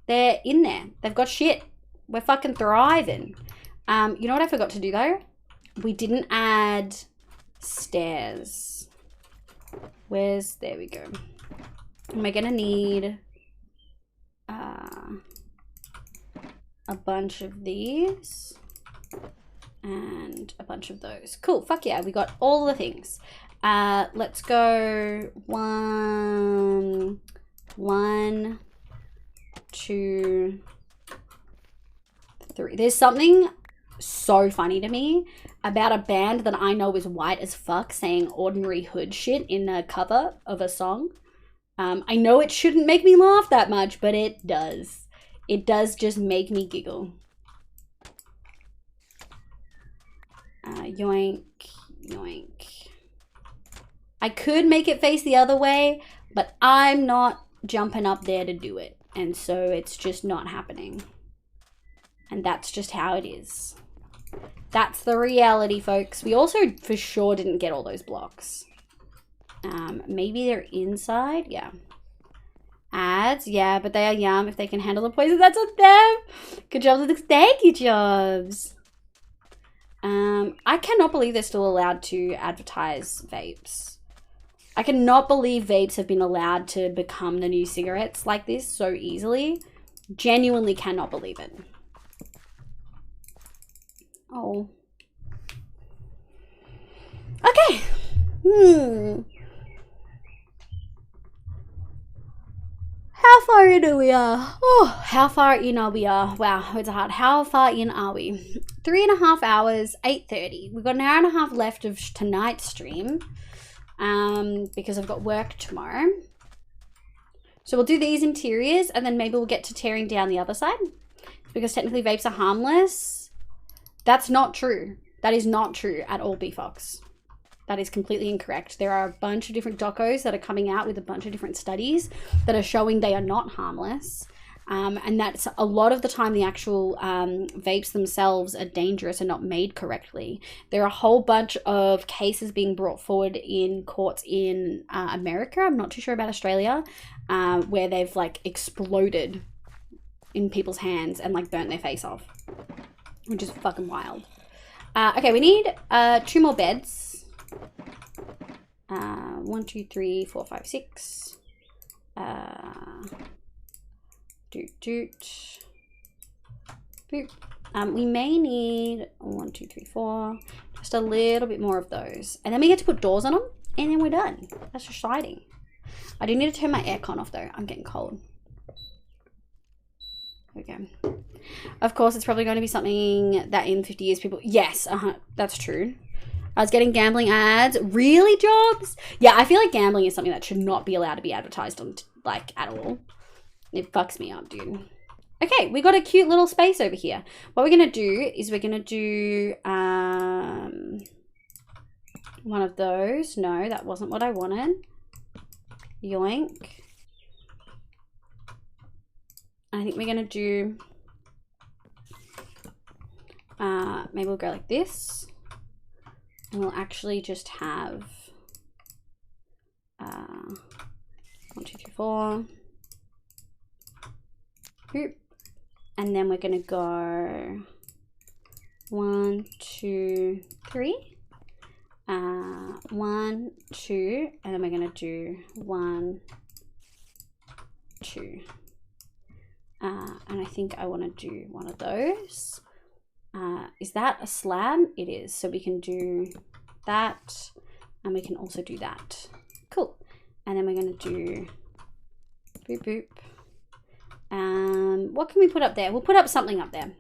They're in there. They've got shit. We're fucking thriving. You know what I forgot to do though? We didn't add stairs. There we go. And we're gonna need a bunch of these and a bunch of those. Cool, fuck yeah, we got all the things. Let's go 1, 2, 3. There's something so funny to me about a band that I know is white as fuck saying ordinary hood shit in the cover of a song. I know it shouldn't make me laugh that much, but it does. It does just make me giggle. Yoink, yoink. I could make it face the other way, but I'm not jumping up there to do it. And so it's just not happening. And that's just how it is. That's the reality, folks. We also for sure didn't get all those blocks. Maybe they're inside. Yeah. Ads. Yeah, but they are yum. If they can handle the poison, that's on them. Good job. Thank you, Jobs. I cannot believe they're still allowed to advertise vapes. I cannot believe vapes have been allowed to become the new cigarettes like this so easily. Genuinely cannot believe it. Oh. Okay. How far in are we? Oh, how far in are we? Wow, it's hard. How far in are we? 3.5 hours, 8:30. We've got an hour and a half left of tonight's stream. Because I've got work tomorrow. So we'll do these interiors and then maybe we'll get to tearing down the other side. Because technically vapes are harmless. That's not true. That is not true at all, BFox. That is completely incorrect. There are a bunch of different docos that are coming out with a bunch of different studies that are showing they are not harmless. And that's a lot of the time the actual vapes themselves are dangerous and not made correctly. There are a whole bunch of cases being brought forward in courts in America. I'm not too sure about Australia, where they've like exploded in people's hands and like burnt their face off, which is fucking wild. Okay, we need 2 more beds. 1, 2, 3, 4, 5, 6. Boop. We may need 1, 2, 3, 4. Just a little bit more of those. And then we get to put doors on them. And then we're done. That's exciting. I do need to turn my aircon off though. I'm getting cold. Okay. Of course, it's probably going to be something that in 50 years people... Yes, that's true. I was getting gambling ads. Really, Jobs? Yeah, I feel like gambling is something that should not be allowed to be advertised on, like, at all. It fucks me up, dude. Okay, we got a cute little space over here. What we're going to do is we're going to do one of those. No, that wasn't what I wanted. Yoink. I think we're going to do... maybe we'll go like this. And we'll actually just have 1, 2, 3, 4. Boop. And then we're gonna go 1, 2, 3. 1, 2, and then we're gonna do 1, 2. And I think I want to do one of those. Is that a slab? It is. So we can do that, and we can also do that. Cool. And then we're going to do boop boop. What can we put up there? We'll put up something up there.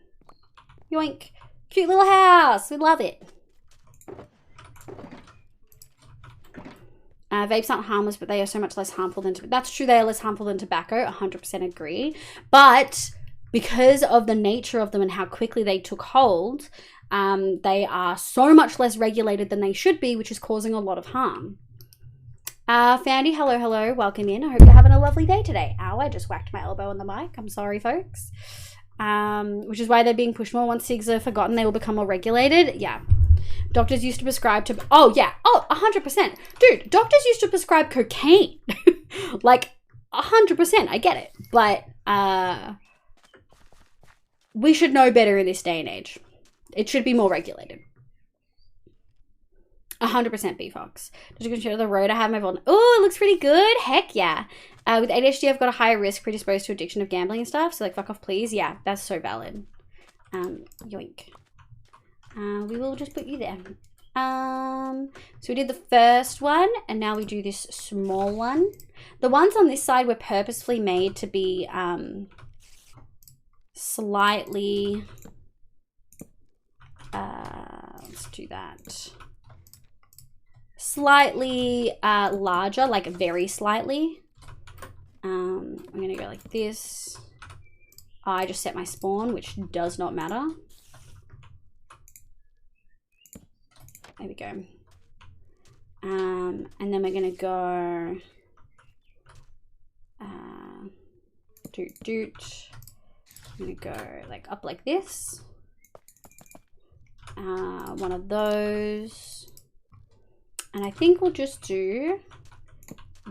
Yoink. Cute little house. We love it. Vapes aren't harmless, but they are so much less harmful than... That's true, they are less harmful than tobacco. 100% agree. But because of the nature of them and how quickly they took hold, they are so much less regulated than they should be, which is causing a lot of harm. Fandy, hello, welcome in. I hope you're having a lovely day today. Ow, I just whacked my elbow on the mic. I'm sorry, folks. Which is why they're being pushed more. Once cigs are forgotten, they will become more regulated. Yeah. Doctors used to prescribe to... Oh, yeah. Oh, 100%. Dude, doctors used to prescribe cocaine. Like, 100%. I get it. But we should know better in this day and age. It should be more regulated. 100% BFox. Did you consider the road I have my phone? Oh, it looks pretty good. Heck yeah. With ADHD, I've got a higher risk predisposed to addiction of gambling and stuff. So like, fuck off, please. Yeah, that's so valid. Yoink. We will just put you there. So we did the first one, and now we do this small one. The ones on this side were purposefully made to be slightly. Let's do that. Slightly larger, like very slightly. I'm gonna go like this. I just set my spawn, which does not matter. There we go. And then we're gonna go doot. I'm gonna go like up like this. One of those. And I think we'll just do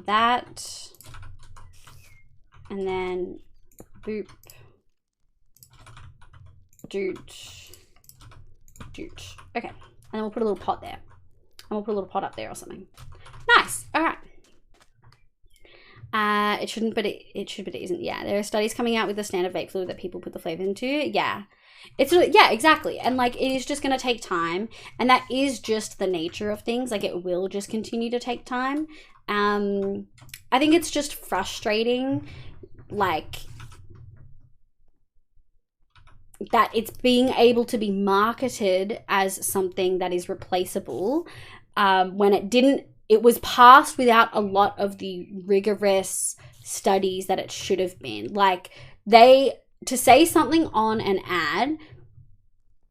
that. And then boop. Doot. Doot. Okay. And then we'll put a little pot there. And we'll put a little pot up there or something. Nice. All right. It shouldn't, but it should, but it isn't. Yeah, there are studies coming out with the standard vape fluid that people put the flavor into. Yeah. It's, yeah, exactly. And like, it is just going to take time. And that is just the nature of things. Like, it will just continue to take time. I think it's just frustrating, like, that it's being able to be marketed as something that is replaceable when it was passed without a lot of the rigorous studies that it should have been. Like, to say something on an ad,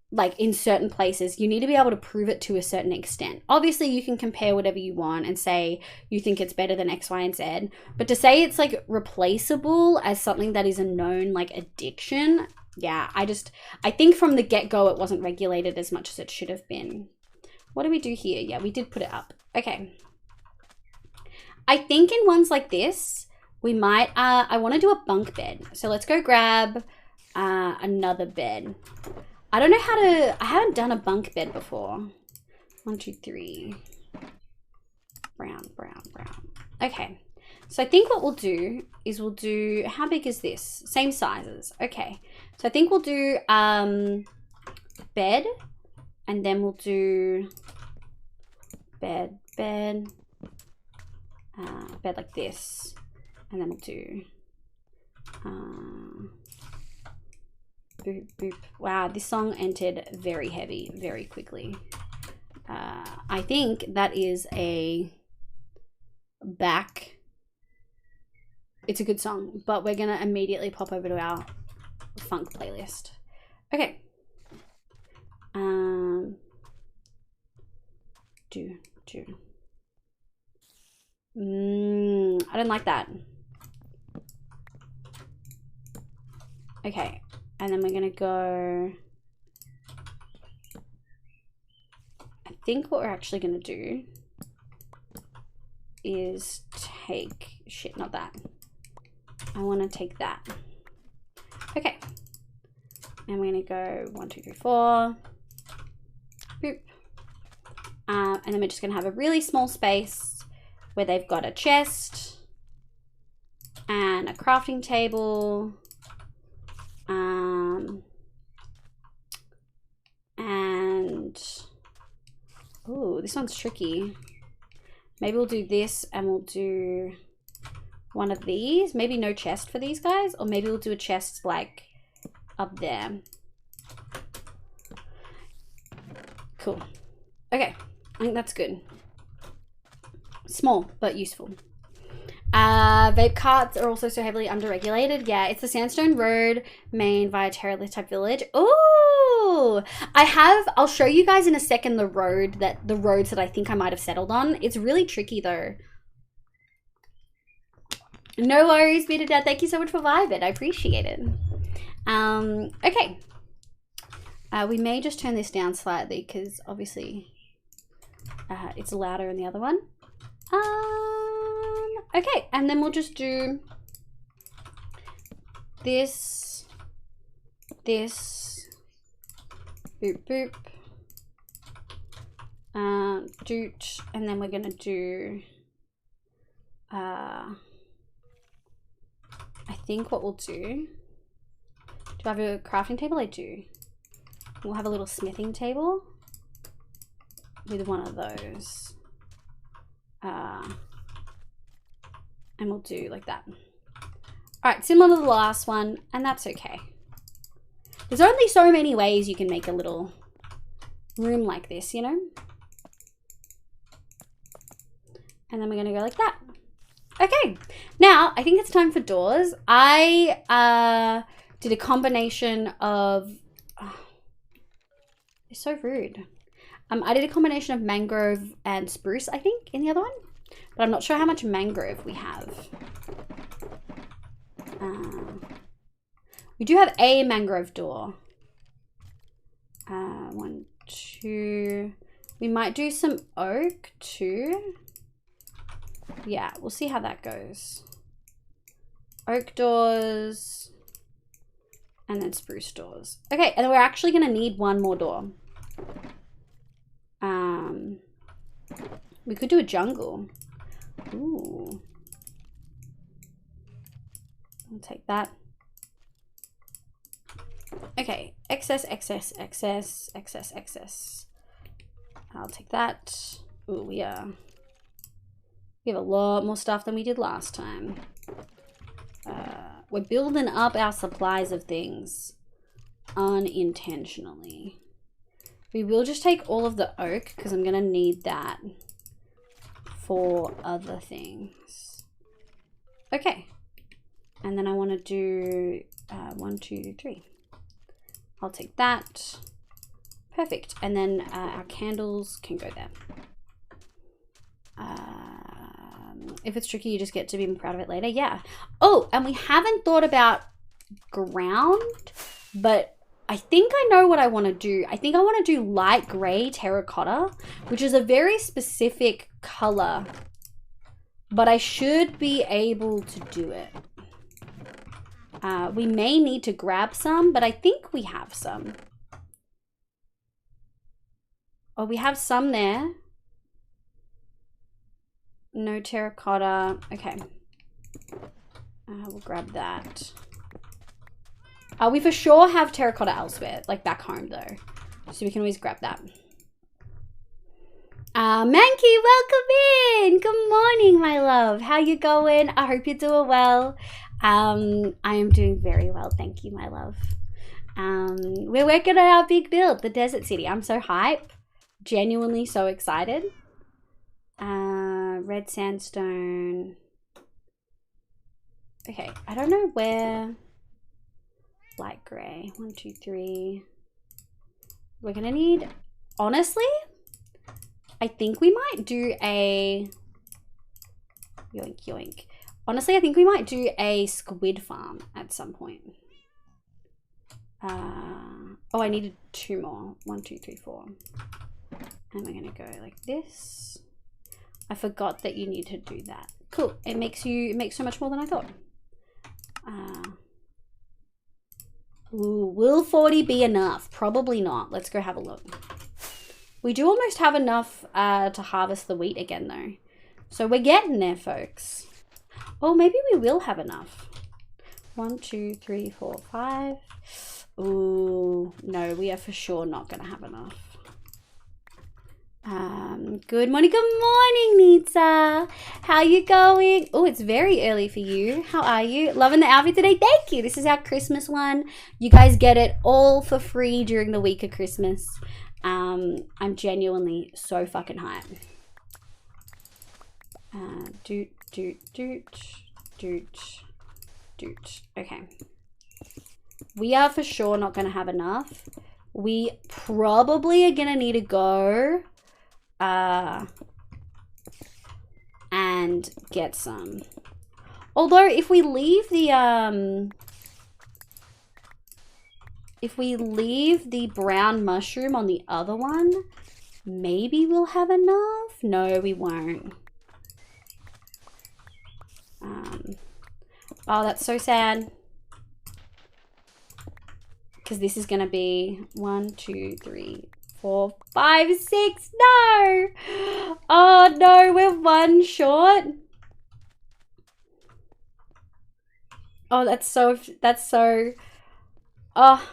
like in certain places, you need to be able to prove it to a certain extent. Obviously, you can compare whatever you want and say you think it's better than X, Y, and Z. But to say it's like replaceable as something that is a known like addiction, yeah, I think from the get-go it wasn't regulated as much as it should have been. What do we do here? Yeah, we did put it up. Okay. I think in ones like this, we might, I want to do a bunk bed. So let's go grab another bed. I don't know I haven't done a bunk bed before. 1, 2, 3. Brown, brown, brown. Okay. So I think what we'll do is how big is this? Same sizes. Okay. So I think we'll do bed, and then we'll do bed like this, and then we'll do boop, boop. Wow, this song entered very heavy, very quickly. I think that is a back. It's a good song, but we're gonna immediately pop over to our funk playlist. Okay. I don't like that. Okay, and then we're gonna go. I think what we're actually gonna do is take not that. I want to take that. Okay, and we're gonna go 1, 2, 3, 4. Boop. And then we're just gonna have a really small space where they've got a chest and a crafting table. And oh, this one's tricky. Maybe we'll do this, and we'll do one of these. Maybe no chest for these guys, or maybe we'll do a chest like up there. Cool. Okay, I think that's good. Small but useful. Vape carts are also so heavily underregulated. Yeah, it's the Sandstone Road, Maine via Terralith type village. Oh, I'll show you guys in a second the roads that I think I might have settled on. It's really tricky though. No worries, Bearded Dad. Thank you so much for vibing. I appreciate it. Okay. We may just turn this down slightly because obviously it's louder in the other one. Okay, and then we'll just do this, this. Boop, boop. Doot. And then we're gonna do, I think what we'll do I have a crafting table? I do. We'll have a little smithing table with one of those. And we'll do like that. Alright, similar to the last one, and that's okay. There's only so many ways you can make a little room like this, you know? And then we're gonna go like that. Okay, now I think it's time for doors. I did a combination of, it's so rude. I did a combination of mangrove and spruce, I think, in the other one. But I'm not sure how much mangrove we have. We do have a mangrove door. 1, 2. We might do some oak too. Yeah, we'll see how that goes. Oak doors. And then spruce doors. Okay, and then we're actually going to need one more door. We could do a jungle. Ooh. I'll take that. Okay, excess. I'll take that. Ooh, we have a lot more stuff than we did last time. We're building up our supplies of things unintentionally. We will just take all of the oak because I'm gonna need that for other things. Okay, and then I want to do 1, 2, 3. I'll take that. Perfect. And then our candles can go there. If it's tricky, you just get to be proud of it later. Yeah. Oh, and we haven't thought about ground, but I think I know what I want to do. I think I want to do light gray terracotta, which is a very specific color, but I should be able to do it. We may need to grab some, but I think we have some. Oh, we have some there. No terracotta. Okay. We'll grab that. We for sure have terracotta elsewhere, like back home though. So we can always grab that. Mankey, welcome in. Good morning, my love. How you going? I hope you're doing well. I am doing very well, thank you, my love. We're working on our big build, the desert city. I'm so hype. Genuinely so excited. Red sandstone. Okay, I don't know where. Light gray. 1, 2, 3. We're gonna need, honestly, I think we might do a yoink yoink. Honestly, I think we might do a squid farm at some point. Oh, I needed 2 more. 1, 2, 3, 4. And we're gonna go like this. I forgot that you need to do that. Cool. It makes so much more than I thought. Ooh, will 40 be enough? Probably not. Let's go have a look. We do almost have enough to harvest the wheat again though. So we're getting there, folks. Oh, maybe we will have enough. 1, 2, 3, 4, 5. Ooh, no, we are for sure not gonna have enough. Good morning, Nitsa. How you going? Oh, it's very early for you. How are you? Loving the outfit today? Thank you. This is our Christmas one. You guys get it all for free during the week of Christmas. I'm genuinely so fucking hyped. Doot, doot, doot, doot, doot. Okay. We are for sure not gonna have enough. We probably are gonna need to go and get some. Although if we leave the brown mushroom on the other one, maybe we'll have enough. No, we won't. Oh, that's so sad. Because this is going to be 1, 2, 3, 4, 5, 6. No! Oh no, we're one short. Oh, that's so, oh.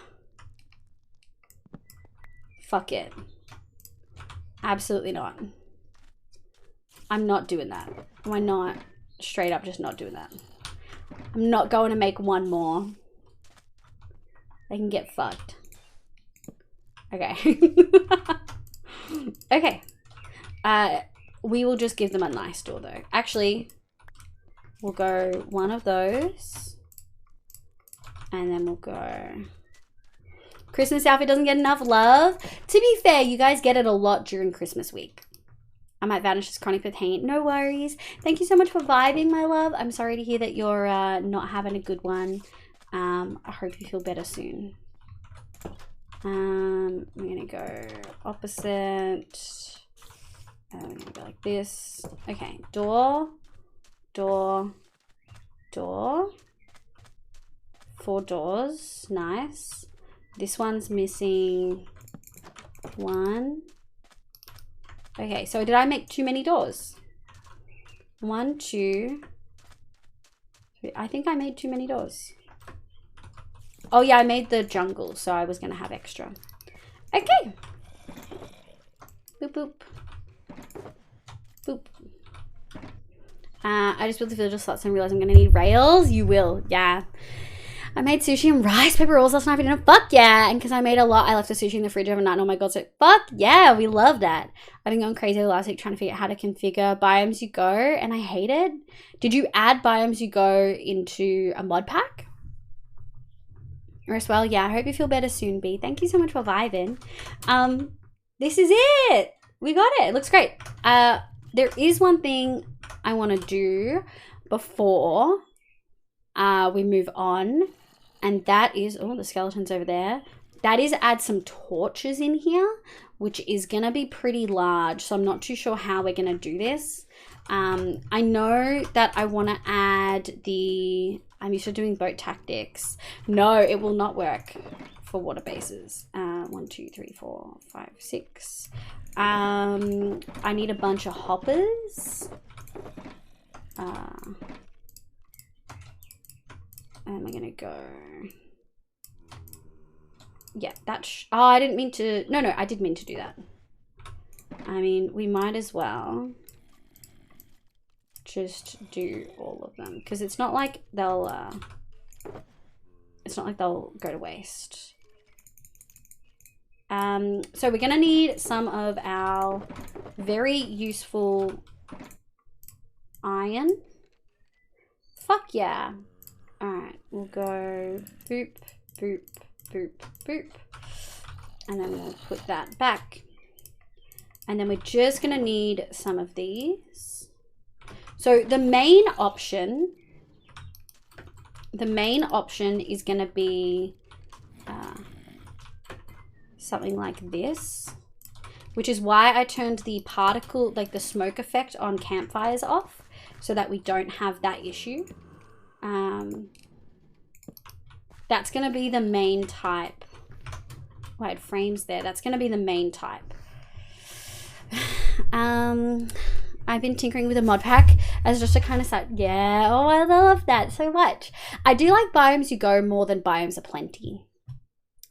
Fuck it. Absolutely not. I'm not doing that. Am I not? Straight up just not doing that. I'm not going to make one more. They can get fucked. Okay. Okay. We will just give them a nice door though. Actually, we'll go one of those. And then we'll go... Christmas outfit doesn't get enough love. To be fair, you guys get it a lot during Christmas week. I might vanish as chronic pain. No worries. Thank you so much for vibing, my love. I'm sorry to hear that you're not having a good one. I hope you feel better soon. I'm gonna go opposite. And we're gonna go like this. Okay, door, door, door. 4 doors. Nice. This one's missing 1. Okay, so did I make too many doors? 1, 2, 3. I think I made too many doors. Oh yeah, I made the jungle, so I was gonna have extra. Okay. Boop, boop. Boop. I just built the villager slots and realized I'm gonna need rails. You will, yeah. I made sushi and rice paper rolls last night for dinner. Fuck yeah. And because I made a lot, I left the sushi in the fridge overnight. And oh my god, so fuck yeah, we love that. I've been going crazy the last week trying to figure out how to configure biomes you go, and I hate it. Did you add biomes you go into a mod pack? Or as well, yeah, I hope you feel better soon, B. Thank you so much for vibing. This is it. We got it. It looks great. There is one thing I want to do before we move on. And that is, oh, the skeleton's over there. That is add some torches in here, which is going to be pretty large. So I'm not too sure how we're going to do this. I know that I want to add the, I'm used to doing boat tactics. No, it will not work for water bases. 1, 2, 3, 4, 5, 6. I need a bunch of hoppers. And we're gonna go, yeah, that's, oh, I didn't mean to, no, I did mean to do that. I mean, we might as well just do all of them, because it's not like they'll, go to waste. So we're gonna need some of our very useful iron. Fuck yeah. Alright, we'll go boop, boop, boop, boop. And then we'll put that back. And then we're just going to need some of these. So the main option is going to be something like this. Which is why I turned the particle, like the smoke effect on campfires off. So that we don't have that issue. That's going to be the main type. Wait, frames there. That's going to be the main type. I've been tinkering with a mod pack as just a kind of set. Yeah, oh, I love that so much. I do like biomes you go more than biomes are plenty.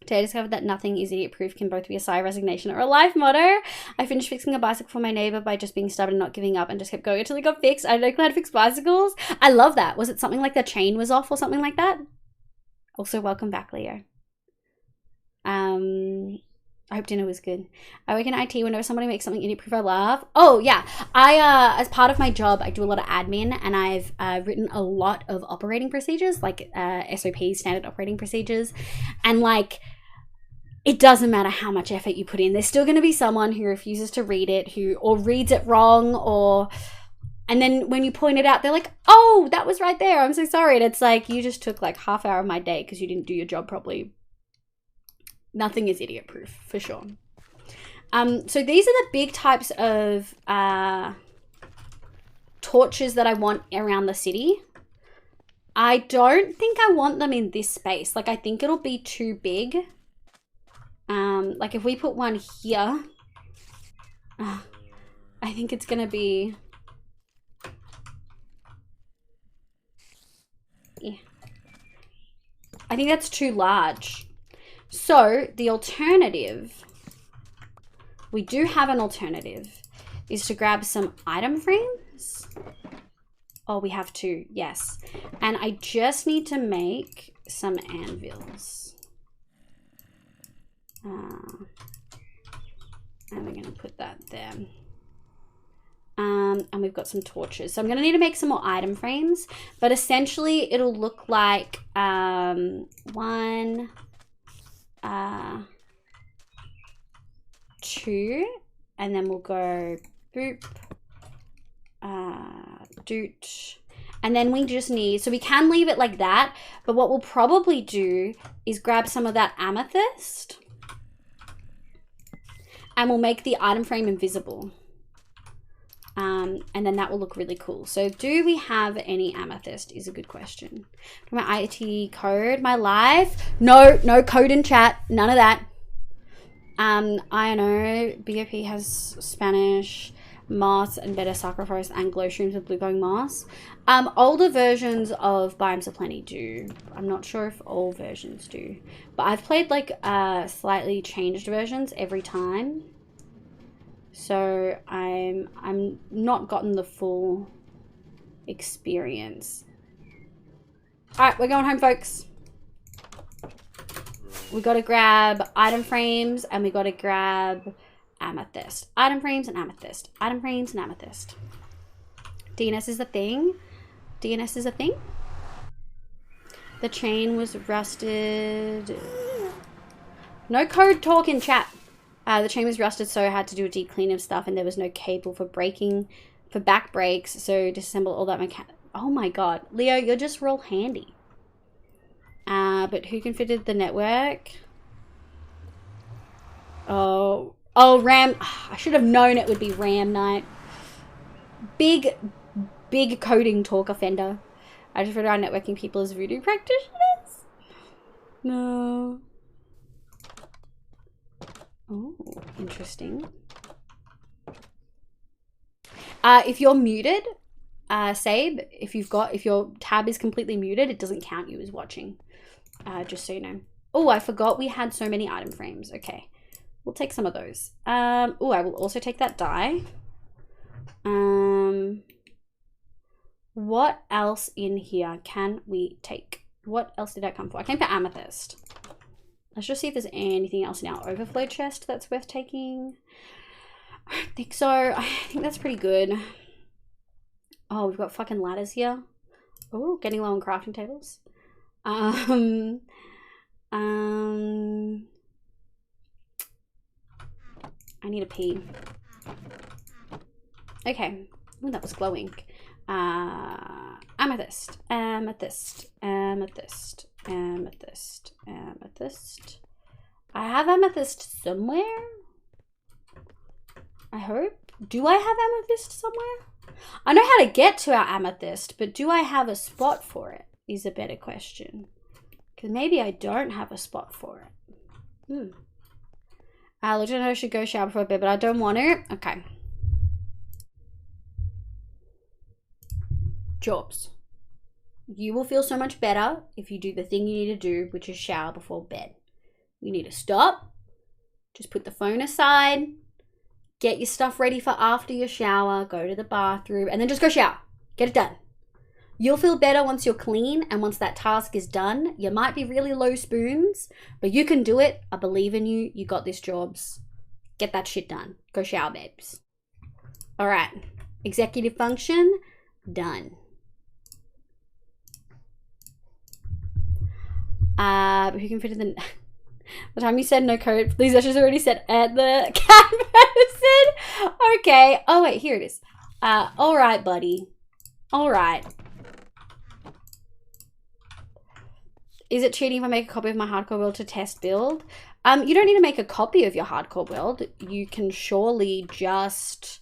Today I discovered that nothing is idiot proof can both be a sigh of resignation or a life motto. I finished fixing a bicycle for my neighbor by just being stubborn and not giving up and just kept going until it got fixed. I don't know how to fix bicycles. I love that. Was it something like the chain was off or something like that? Also, welcome back, Leo. I hope dinner was good. I work in IT. Whenever somebody makes something idiot proof, I laugh. Oh yeah, I as part of my job, I do a lot of admin, and I've written a lot of operating procedures, like SOPs, standard operating procedures, and like, it doesn't matter how much effort you put in. There's still going to be someone who refuses to read it, or reads it wrong, and then when you point it out, they're like, "Oh, that was right there. I'm so sorry." And it's like, you just took like half hour of my day because you didn't do your job properly. Nothing is idiot proof for sure. So these are the big types of torches that I want around the city. I don't think I want them in this space. Like, I think it'll be too big. Like if we put one here, I think it's gonna be, yeah. I think that's too large. So the alternative, we do have an alternative, is to grab some item frames. Oh, we have to, yes. And I just need to make some anvils. And we're going to put that there. And we've got some torches. So I'm going to need to make some more item frames. But essentially, it'll look like 1, 2. And then we'll go boop, doot. And then we just need, so we can leave it like that. But what we'll probably do is grab some of that amethyst. And we'll make the item frame invisible. And then that will look really cool. So do we have any amethyst is a good question. My IT code, my life. No code in chat. None of that. I know BOP has Spanish moss and better sacrifice and glow streams with blue glowing moss. Older versions of Biomes of Plenty do. I'm not sure if all versions do, but I've played like slightly changed versions every time, so I'm not gotten the full experience. All right, we're going home, folks. We got to grab item frames and we got to grab amethyst. Item frames and amethyst. Item frames and amethyst. DNS is a thing. DNS is a thing. The chain was rusted. No code talk in chat. The chain was rusted, so I had to do a deep clean of stuff, and there was no cable for braking, for back brakes, so disassemble all that Oh my god. Leo, you're just real handy. But who configured the network? Oh, Ram. I should have known it would be Ram Night. Big coding talk offender. I just read our networking people as voodoo practitioners. No. Oh, interesting. If you're muted, Sabe, if your tab is completely muted, it doesn't count you as watching. Just so you know. Oh, I forgot we had so many item frames. Okay. We'll take some of those. Oh, I will also take that dye. What else in here can we take? What else did I come for? I came for amethyst. Let's just see if there's anything else in our overflow chest that's worth taking. I don't think so. I think that's pretty good. Oh, we've got fucking ladders here. Oh, getting low on crafting tables. I need a pee. Okay. Ooh, that was glowing. Amethyst. Amethyst. Amethyst. Amethyst. Amethyst. I have amethyst somewhere. I hope. Do I have amethyst somewhere? I know how to get to our amethyst, but do I have a spot for it is a better question. Because maybe I don't have a spot for it. Look, I know I should go shower before bed, but I don't want to. Okay. Jobs. You will feel so much better if you do the thing you need to do, which is shower before bed. You need to stop. Just put the phone aside. Get your stuff ready for after your shower. Go to the bathroom and then just go shower. Get it done. You'll feel better once you're clean, and once that task is done. You might be really low spoons, but you can do it. I believe in you. You got this, Jobs. Get that shit done. Go shower, babes. All right. Executive function, done. But who can fit in the time you said no code, please, I just already said at the cat person. Okay. Oh, wait, here it is. All right, buddy. All right. Is it cheating if I make a copy of my hardcore world to test build? You don't need to make a copy of your hardcore world. You can surely just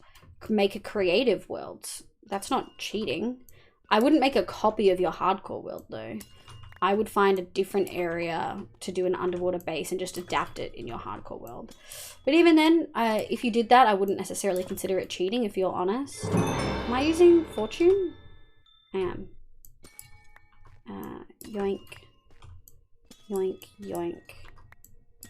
make a creative world. That's not cheating. I wouldn't make a copy of your hardcore world though. I would find a different area to do an underwater base and just adapt it in your hardcore world. But even then, if you did that, I wouldn't necessarily consider it cheating, if you're honest. Am I using fortune? I am. Yoink. Yoink, yoink.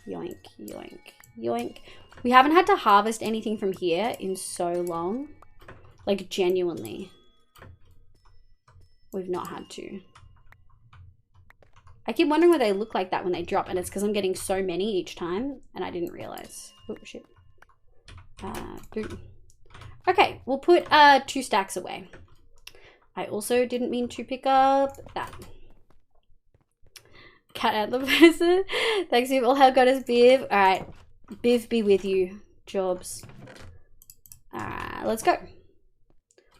Yoink, yoink, yoink. We haven't had to harvest anything from here in so long. Like, genuinely. We've not had to. I keep wondering why they look like that when they drop, and it's because I'm getting so many each time, and I didn't realize. Oh, shit. Boom. Okay, we'll put 2 stacks away. I also didn't mean to pick up that. Cat out the person. Thanks, Viv. All hail goddess Viv. Alright. Viv be with you. Jobs. Alright, let's go.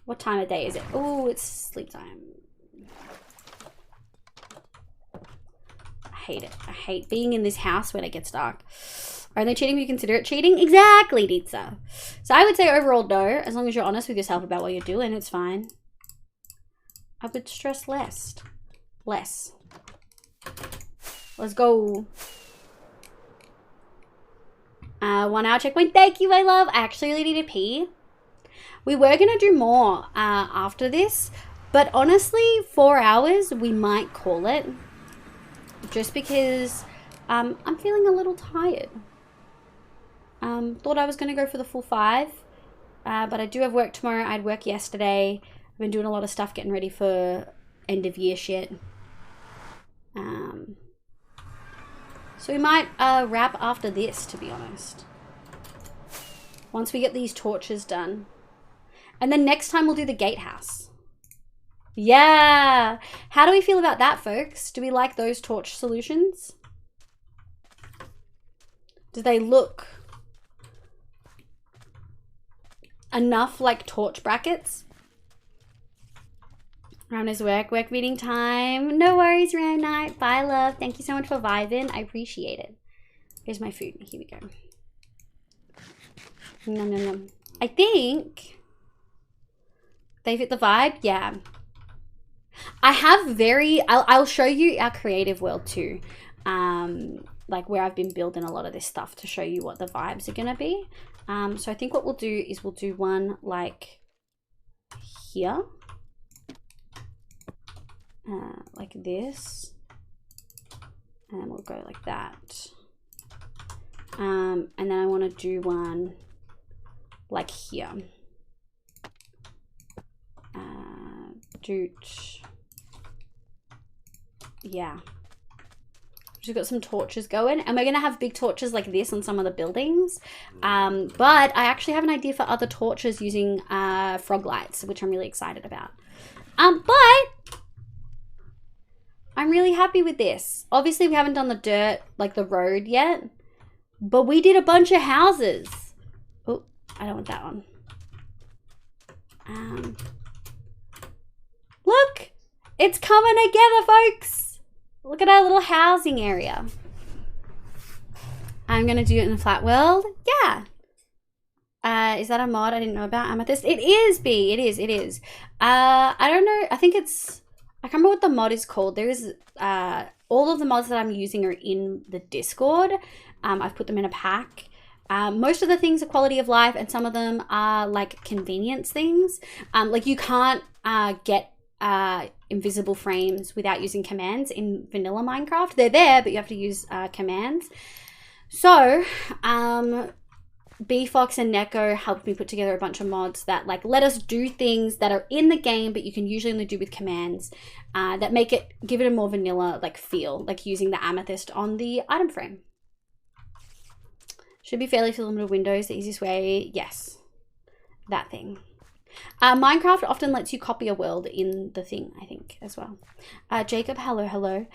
What time of day is it? Oh, it's sleep time. I hate it. I hate being in this house when it gets dark. Only cheating if you consider it cheating? Exactly, Ditsa. So I would say overall no. As long as you're honest with yourself about what you're doing, it's fine. I would stress less. Less. Let's go. 1 hour checkpoint. Thank you, my love. I actually really need to pee. We were going to do more after this. But honestly, 4 hours, we might call it. Just because I'm feeling a little tired. Thought I was going to go for the full 5. But I do have work tomorrow. I had work yesterday. I've been doing a lot of stuff getting ready for end of year shit. So we might wrap after this, to be honest. Once we get these torches done. And then next time we'll do the gatehouse. Yeah! How do we feel about that, folks? Do we like those torch solutions? Do they look enough like torch brackets? Around his work meeting time. No worries, round night. Bye, love. Thank you so much for vibing. I appreciate it. Here's my food. Here we go. Nom, nom, nom. I think they fit the vibe. Yeah. I have I'll show you our creative world too. Like where I've been building a lot of this stuff to show you what the vibes are gonna be. So I think what we'll do is we'll do one like here. Like this, and then we'll go like that, and then I want to do one like here. Yeah, just got some torches going, and we're gonna have big torches like this on some of the buildings, but I actually have an idea for other torches using frog lights, which I'm really excited about. But I'm really happy with this. Obviously, we haven't done the dirt, like the road yet, but we did a bunch of houses. Oh, I don't want that one. Look, it's coming together, folks. Look at our little housing area. I'm going to do it in a flat world. Yeah. Is that a mod I didn't know about? Amethyst? It is, B. It is. I don't know. I think it's... I can't remember what the mod is called. There is all of the mods that I'm using are in the Discord. I've put them in a pack. Most of the things are quality of life, and some of them are like convenience things. Like you can't get invisible frames without using commands in vanilla Minecraft. They're there, but you have to use commands. So BFox and Neko helped me put together a bunch of mods that like let us do things that are in the game, but you can usually only do with commands, that make it, give it a more vanilla like feel, like using the amethyst on the item frame. Should be fairly limited windows, the easiest way. Yes, that thing. Minecraft often lets you copy a world in the thing, I think, as well. Jacob, hello.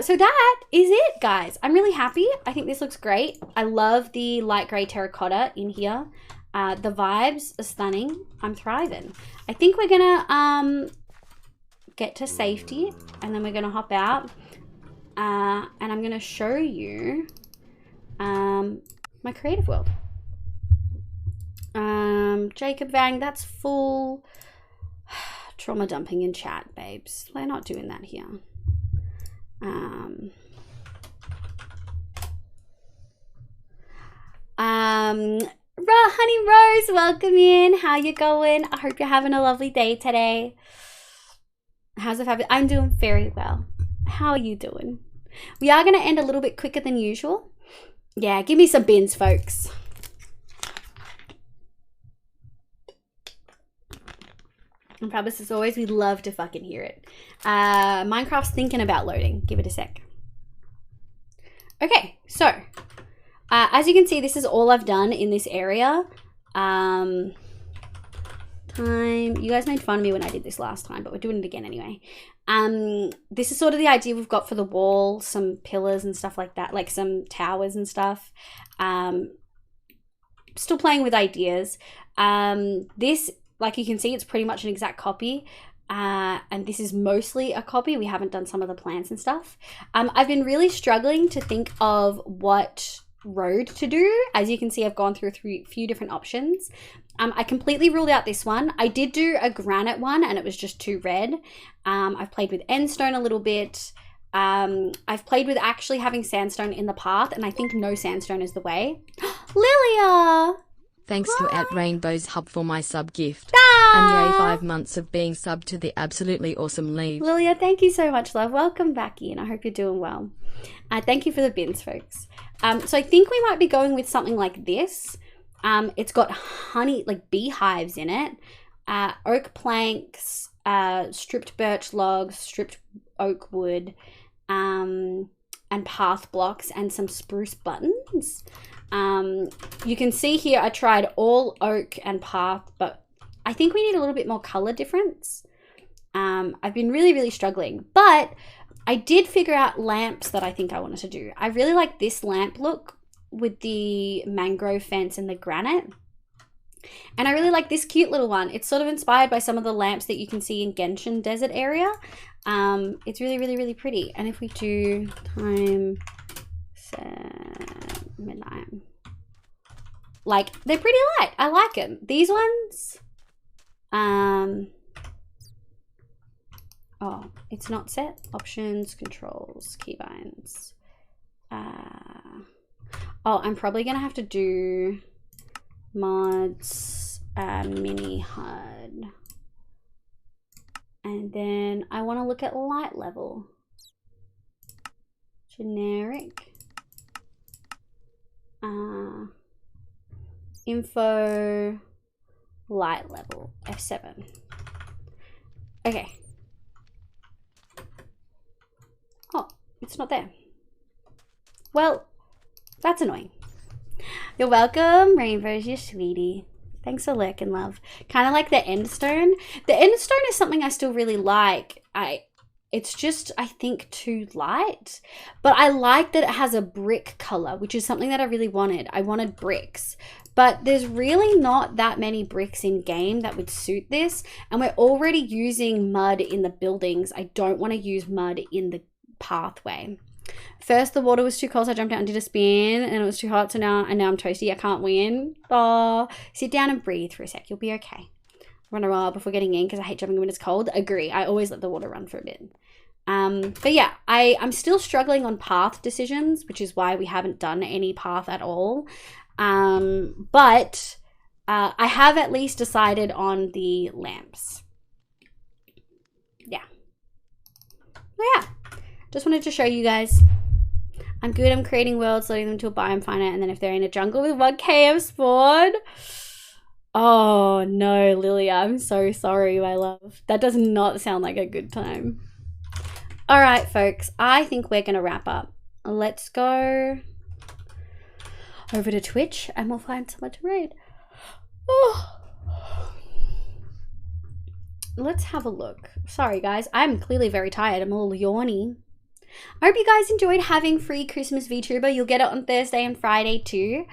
So that is it, guys. I'm really happy. I think this looks great. I love the light grey terracotta in here. The vibes are stunning. I'm thriving. I think we're gonna get to safety, and then we're gonna hop out, and I'm gonna show you my creative world. Jacob Vang, that's full. trauma dumping in chat, babes. We're not doing that here. Honey Rose, welcome in. How you going? I hope you're having a lovely day today. How's the fabulous? I'm doing very well. How are you doing? We are going to end a little bit quicker than usual. Yeah, give me some bins, folks. And Fabulous as always, we love to fucking hear it. Minecraft's thinking about loading. Give it a sec. Okay, so as you can see, this is all I've done in this area. You guys made fun of me when I did this last time, but we're doing it again anyway. This is sort of the idea we've got for the wall, some pillars and stuff like that, like some towers and stuff. Still playing with ideas. This, like you can see, it's pretty much an exact copy. And this is mostly a copy. We haven't done some of the plans and stuff. I've been really struggling to think of what road to do. As you can see, I've gone through a few different options. I completely ruled out this one. I did do a granite one and it was just too red. I've played with endstone a little bit. I've played with actually having sandstone in the path, and I think no sandstone is the way. Lilia! Thanks to at Rainbow's Hub for my sub gift. Ah! And yay 5 months of being subbed to the absolutely awesome leave. Lilia, thank you so much, love. Welcome back in. I hope you're doing well. Thank you for the bins, folks. So I think we might be going with something like this. It's got honey, like beehives in it, oak planks, stripped birch logs, stripped oak wood, and path blocks, and some spruce buttons. You can see here I tried all oak and path, but I think we need a little bit more color difference. I've been really struggling, but I did figure out lamps that I think I wanted to do. I really like this lamp look with the mangrove fence and the granite. And I really like this cute little one. It's sort of inspired by some of the lamps that you can see in Genshin Desert area. It's really pretty. And if we do time set midnight, like, they're pretty light. I like them. These ones, oh, it's not set. Options, controls, keybinds. Oh, I'm probably gonna have to do mods, mini HUD. And then I want to look at light level. Generic. Info, light level, F7. Okay. Oh, it's not there. Well, that's annoying. You're welcome, Rainbow's your sweetie. Thanks for lurking, love. Kind of like the endstone. The endstone is something I still really like. It's just, I think, too light. But I like that it has a brick color, which is something that I really wanted. I wanted bricks. But there's really not that many bricks in game that would suit this. And we're already using mud in the buildings. I don't want to use mud in the pathway. First, the water was too cold, so I jumped out and did a spin, and it was too hot, so now I'm toasty. I can't win. Oh, sit down and breathe for a sec. You'll be okay. Run a while before getting in because I hate jumping when it's cold. Agree. I always let the water run for a bit. But yeah, I'm still struggling on path decisions, which is why we haven't done any path at all. But I have at least decided on the lamps. Yeah. Yeah. Just wanted to show you guys. I'm good. I'm creating worlds, loading them to a biome finder, and then if they're in a jungle with 1k of spawn. Oh no, Lilia, I'm so sorry, my love. That does not sound like a good time. All right, folks, I think we're gonna wrap up. Let's go over to Twitch and we'll find someone to raid. Oh. Let's have a look. Sorry, guys, I'm clearly very tired. I'm all yawny. I hope you guys enjoyed having free Christmas VTuber. You'll get it on Thursday and Friday too.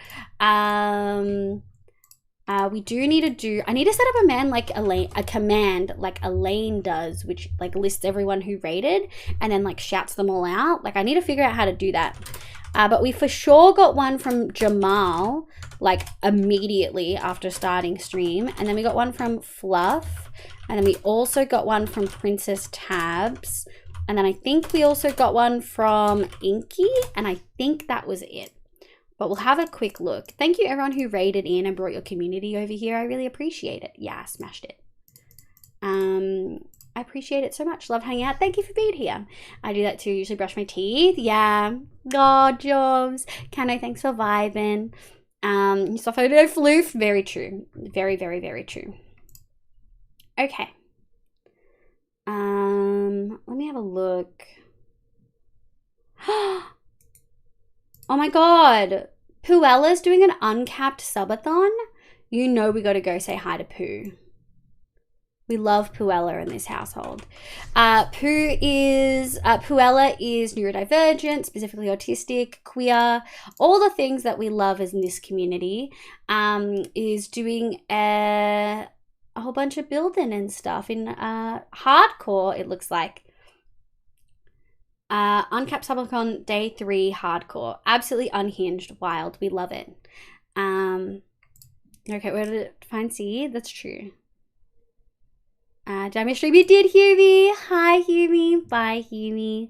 We do need to do, I need to set up a command like Elaine does, which like lists everyone who raided and then like shouts them all out. Like I need to figure out how to do that. But we for sure got one from Jamal, like immediately after starting stream. And then we got one from Fluff. And then we also got one from Princess Tabs. And then I think we also got one from Inky. And I think that was it. But we'll have a quick look. Thank you everyone who raided in and brought your community over here. I really appreciate it. Yeah, I smashed it. I appreciate it so much. Love hanging out. Thank you for being here. I do that too. Usually brush my teeth. Yeah. God, jobs. Kano, thanks for vibing. You saw photo floof. Very true. Very, very, very true. Okay. Let me have a look. Oh my god. Puella's doing an uncapped subathon. You know we gotta go say hi to Pooh. We love Puella in this household. Puella is neurodivergent, specifically autistic, queer, all the things that we love in this community. Is doing a whole bunch of building and stuff in hardcore, it looks like. Uncapped Subathon Day 3 hardcore. Absolutely unhinged, wild. We love it. Okay, where did it find C? That's true. Damage stream, you did hear me. Hi, Humi. Bye, Humi.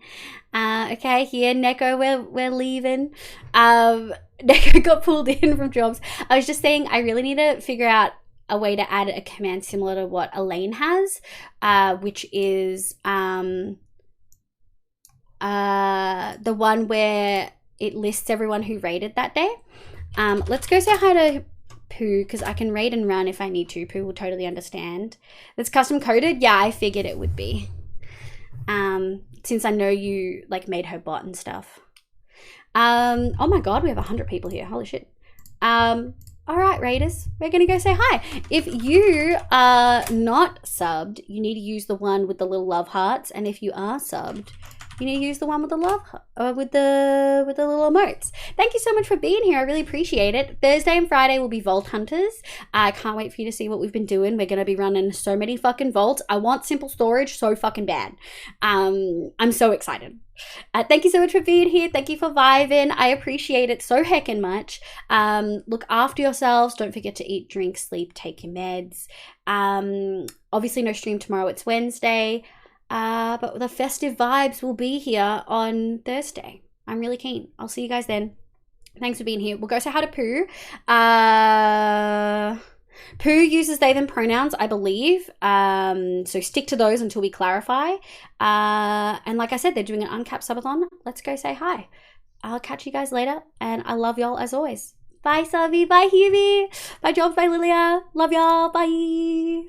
Okay, here, Neko, we're leaving. Neko got pulled in from jobs. I was just saying, I really need to figure out a way to add a command similar to what Elaine has, which is the one where it lists everyone who raided that day. Let's go say hi to Pooh, because I can raid and run if I need to. Pooh will totally understand. That's custom coded? Yeah, I figured it would be. Since I know you like made her bot and stuff. Oh my god, we have 100 people here. Holy shit. Alright, raiders, we're gonna go say hi. If you are not subbed, you need to use the one with the little love hearts, and if you are subbed, you need to use the one with the love, with the little emotes. Thank you so much for being here. I really appreciate it. Thursday and Friday will be Vault Hunters. I can't wait for you to see what we've been doing. We're going to be running so many fucking vaults. I want simple storage so fucking bad. I'm so excited. Thank you so much for being here. Thank you for vibing. I appreciate it so heckin' much. Look after yourselves. Don't forget to eat, drink, sleep, take your meds. Obviously no stream tomorrow. It's Wednesday. But the festive vibes will be here on Thursday. I'm really keen. I'll see you guys then. Thanks for being here. We'll go say hi to Pooh. Pooh uses they, them pronouns, I believe. So stick to those until we clarify. And like I said, they're doing an uncapped subathon. Let's go say hi. I'll catch you guys later. And I love y'all as always. Bye, Savi. Bye, Hubie. Bye, Jobs. Bye, Lilia. Love y'all. Bye.